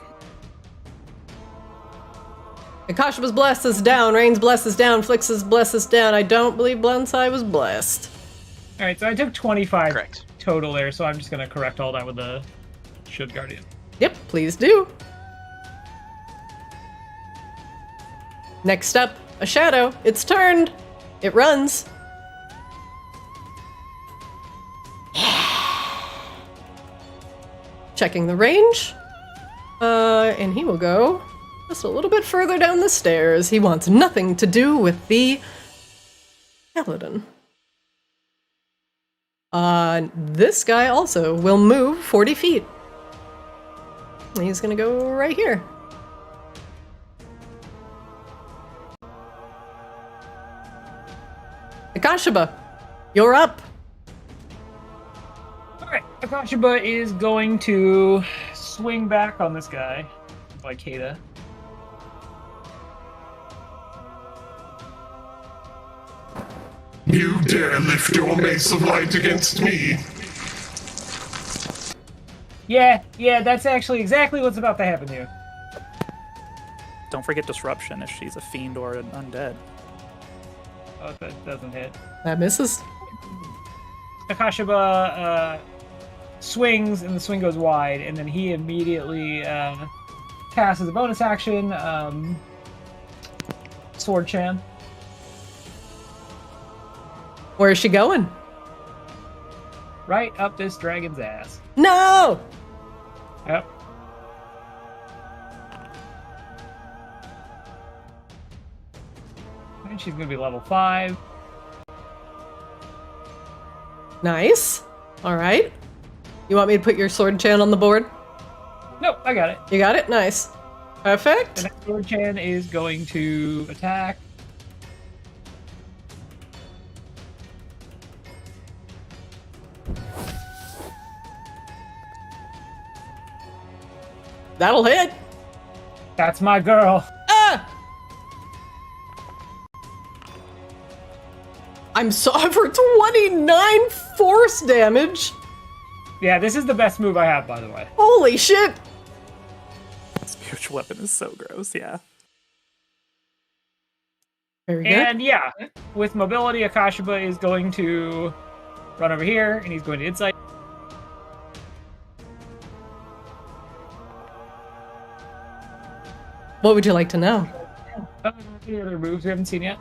Akashaba's bless is down. Rain's bless is down. Flicks's bless is down. I don't believe Blunsai was blessed. Alright, so I took 25 Correct. total there, so I'm just going to correct all that with the Shield Guardian. Yep, please do. Next up, a shadow. It's turned. It runs. Checking the range. And he will go just a little bit further down the stairs. He wants nothing to do with the paladin. This guy also will move 40 feet. He's gonna go right here. Akashaba, you're up. Alright, Akashaba is going to swing back on this guy, Vicaedus. You dare lift your mace of light against me? Yeah, that's actually exactly what's about to happen here. Don't forget disruption if she's a fiend or an undead. Oh, that doesn't hit. That misses. Akashaba swings, and the swing goes wide, and then he immediately cast as a bonus action, Sword Chan. Where is she going? Right up this dragon's ass. No! Yep. And she's gonna be level 5. Nice. All right. You want me to put your sword chan on the board? Nope, I got it. You got it? Nice. Perfect. The next Sword Chan is going to attack. That'll hit. That's my girl. Ah! I'm for 29 force damage. Yeah, this is the best move I have, by the way. Holy shit. Spiritual weapon is so gross, yeah. Very good. And yeah, with mobility, Akashaba is going to run over here, and he's going to insight. What would you like to know? Any other moves we haven't seen yet?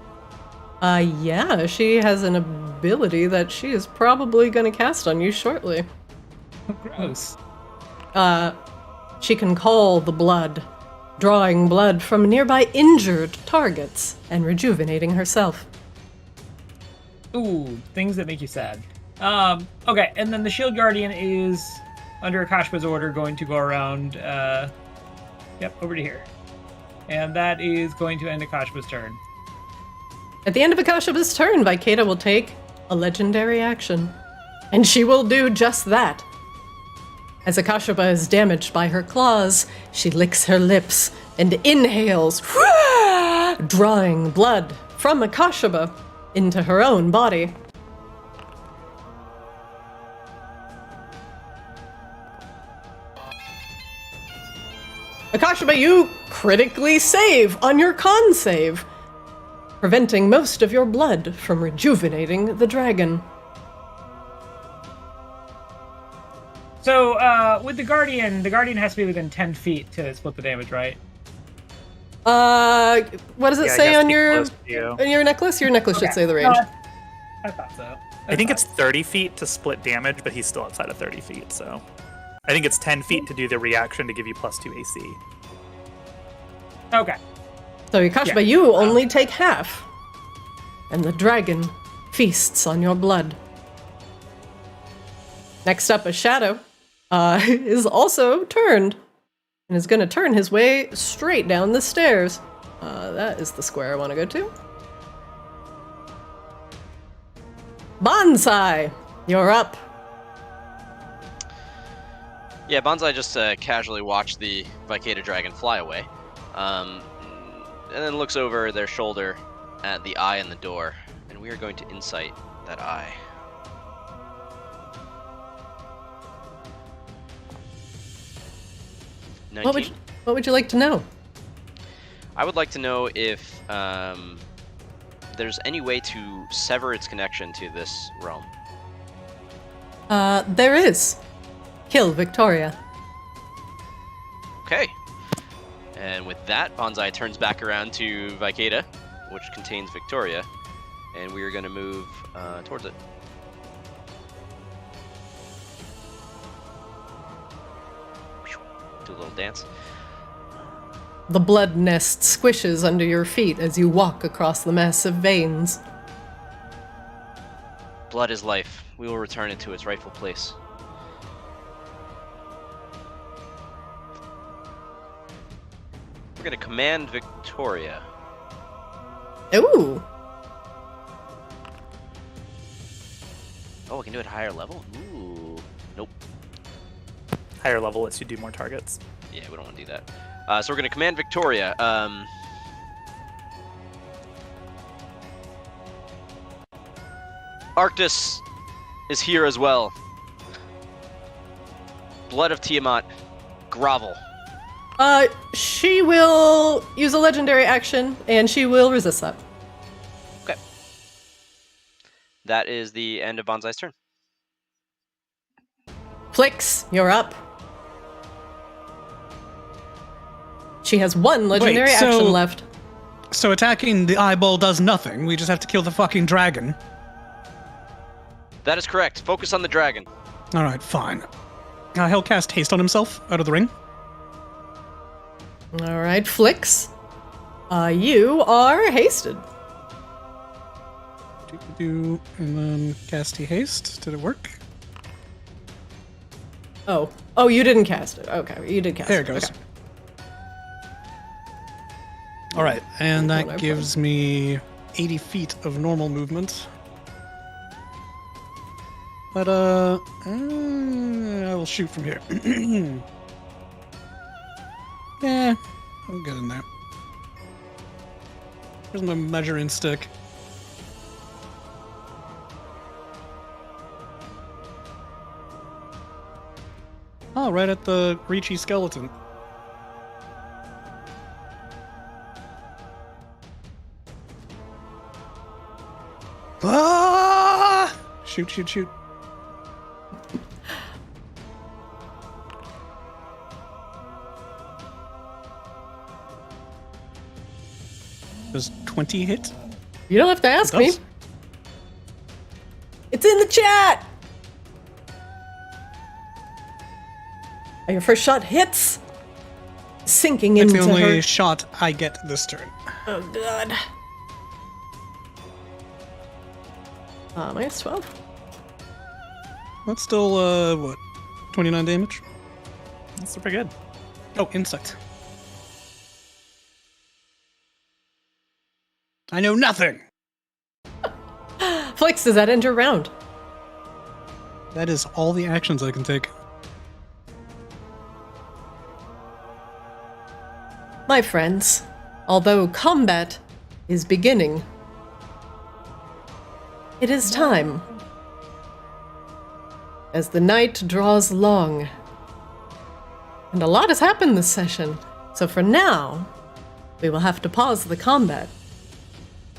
Yeah, she has an ability that she is probably going to cast on you shortly. Gross. She can call the blood, drawing blood from nearby injured targets and rejuvenating herself. Ooh, things that make you sad. Okay, and then the Shield Guardian is, under Akasha's order, going to go around, over to here. And that is going to end Akasha's turn. At the end of Akasha's turn, Vicaedus will take a legendary action. And she will do just that. As Akashaba is damaged by her claws, she licks her lips and inhales, drawing blood from Akashaba into her own body. Akashaba, you critically save on your con save, preventing most of your blood from rejuvenating the dragon. So, with the Guardian has to be within 10 feet to split the damage, right? What does it say on your necklace? Your necklace should say the range. I thought so. I think it's 30 feet to split damage, but he's still outside of 30 feet, so... I think it's 10 feet to do the reaction to give you +2 AC. Okay. So, Akashaba, you only take half. And the dragon feasts on your blood. Next up, a shadow is also turned. And is going to turn his way straight down the stairs. That is the square I want to go to. Bonsai, you're up. Yeah, Bonsai just casually watched the Vicaedus dragon fly away, and then looks over their shoulder at the eye in the door, and we are going to insight that eye. What would you like to know? I would like to know if there's any way to sever its connection to this realm. There is. Kill Victoria. Okay. And with that, Bonsai turns back around to Vicaedus, which contains Victoria, and we are going to move towards it. Do a little dance. The blood nest squishes under your feet as you walk across the massive veins. Blood is life. We will return it to its rightful place. We're going to command Victoria. Ooh. Oh, we can do it higher level? Ooh. Nope. Higher level lets you do more targets. Yeah, we don't want to do that. So we're going to command Victoria. Arctis is here as well. Blood of Tiamat, grovel. She will use a legendary action, and she will resist that. Okay. That is the end of Bonsai's turn. Flix, you're up. She has one legendary action left. So attacking the eyeball does nothing. We just have to kill the fucking dragon. That is correct. Focus on the dragon. All right, fine. He'll cast haste on himself out of the ring. All right, Flix. You are hasted. And then casty haste. Did it work? Oh, you didn't cast it. Okay, you did cast it. There it goes. Okay. All right, and that gives me 80 feet of normal movement. But, I will shoot from here. Yeah, I'm good in there. Here's my measuring stick. Oh, right at the Reachy skeleton. Ah! Shoot. Does 20 hit? You don't have to ask me. It's in the chat! Your first shot hits, sinking That's into the only her. shot I get this turn. Oh god. Minus 12. That's still, what, 29 damage? That's pretty good. Oh, insect. I know nothing! Flix, does that end your round? That is all the actions I can take. My friends, although combat is beginning, it is time. As the night draws long, and a lot has happened this session, so for now, we will have to pause the combat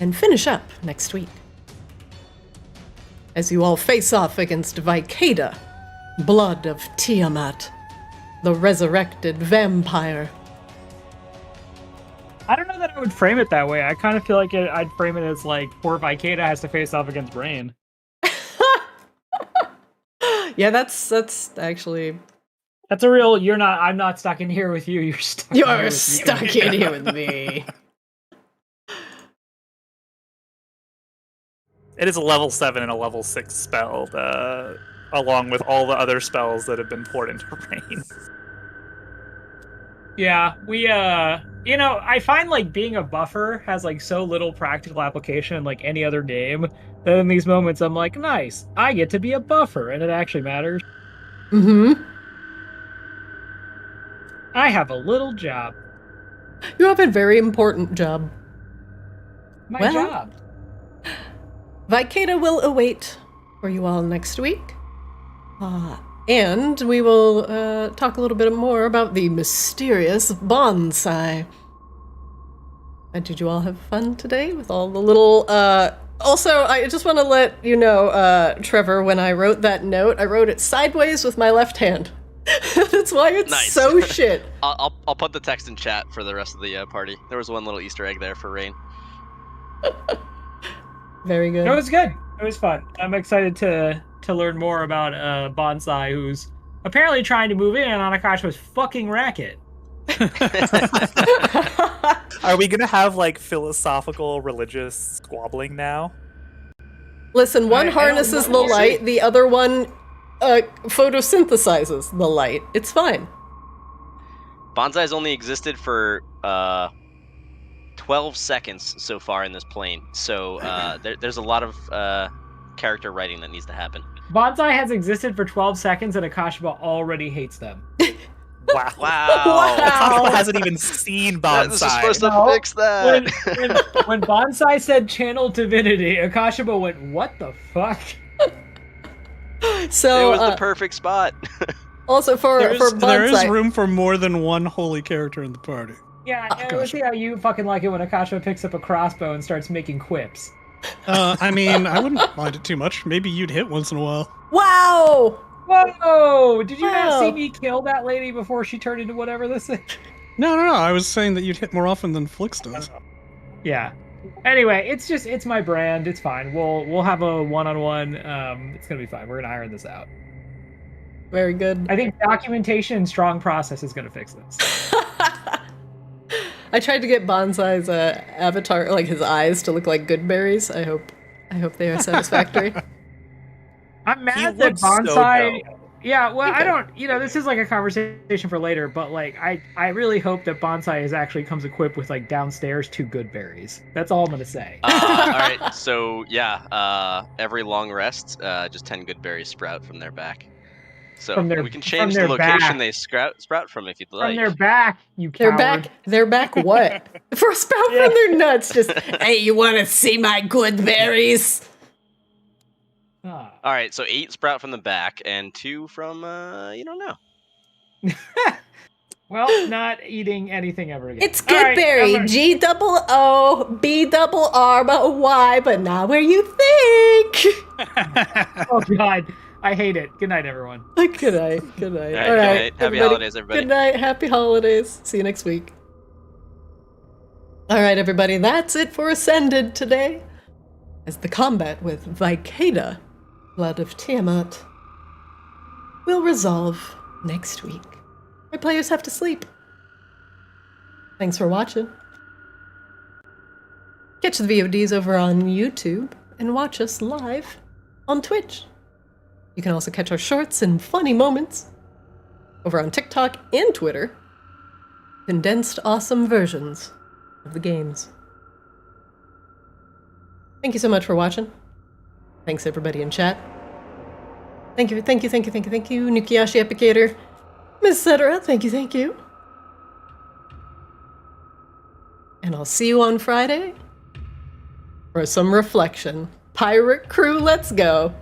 and finish up next week. As you all face off against Vicaedus, blood of Tiamat, the resurrected vampire. I don't know that I would frame it that way. I kind of feel like I'd frame it as like poor Vicaedus has to face off against Brain. Yeah, that's actually... That's a real, I'm not stuck in here with you, you're stuck You're stuck in here with me. It is a level 7 and a level 6 spell, along with all the other spells that have been poured into Rain. Yeah, we, I find, like, being a buffer has, like, so little practical application in, like, any other game, that in these moments I'm like, nice, I get to be a buffer, and it actually matters. Mm-hmm. I have a little job. You have a very important job. My job. Vicaedus will await for you all next week. And we will talk a little bit more about the mysterious bonsai. Did you all have fun today with all the little... Also, I just want to let you know, Trevor, when I wrote that note, I wrote it sideways with my left hand. That's why it's Nice. so shit. I'll put the text in chat for the rest of the party. There was one little Easter egg there for Rain. Very good. It was good. It was fun. I'm excited to learn more about Bonsai, who's apparently trying to move in on Akasha's fucking racket. Are we gonna have like philosophical religious squabbling now? Listen, one harnesses the light, the other one photosynthesizes the light. It's fine. Bonsai's only existed for 12 seconds so far in this plane, so there's a lot of character writing that needs to happen. Bonsai has existed for 12 seconds and Akasha already hates them. Wow. Wow. Akasha hasn't even seen Bonsai. This is supposed to fix that. When Bonsai said channel divinity, Akasha went, what the fuck? So it was the perfect spot. Also for Bonsai, there is room for more than one holy character in the party. Yeah, we'll see how you fucking like it when Akasha picks up a crossbow and starts making quips. I mean, I wouldn't mind it too much. Maybe you'd hit once in a while. Wow! Whoa! Did you not Wow. see me kill that lady before she turned into whatever this is? No. I was saying that you'd hit more often than Flix does. Yeah. Anyway, it's my brand. It's fine. We'll have a one-on-one. It's gonna be fine. We're gonna iron this out. Very good. I think documentation and strong process is gonna fix this. I tried to get Bonsai's avatar, like his eyes, to look like good berries. I hope they are satisfactory. I'm mad He that looks so Bonsai. dope. Yeah, well, Okay. I don't. This is like a conversation for later. But like, I really hope that Bonsai actually comes equipped with like downstairs 2 good berries. That's all I'm gonna say. All right, so yeah, every long rest, just 10 good berries sprout from their back. So From their- we can from change the their location back. they sprout from if you'd like. From their back, you They're coward. back. They're back. What? For a spout Yeah. from their nuts. Just hey, you want to see my good berries? Ah. All right, so 8 sprout from the back and 2 from you don't know. Well, not eating anything ever again. It's All right, Goodberry. I'm a- GOOBY, but not where you think. Oh God, I hate it. Good night, everyone. Good night. Good night. All right, All good right. night. Happy holidays, everybody. Good night. Happy holidays. See you next week. All right, everybody. That's it for Ascended today. As the combat with Vicaedus, Blood of Tiamat, will resolve next week. My players have to sleep. Thanks for watching. Catch the VODs over on YouTube and watch us live on Twitch. You can also catch our shorts and funny moments over on TikTok and Twitter. Condensed awesome versions of the games. Thank you so much for watching. Thanks everybody in chat. Thank you, Nukiyashi Epicator, Miss Cetera, thank you. And I'll see you on Friday for some reflection. Pirate crew, let's go.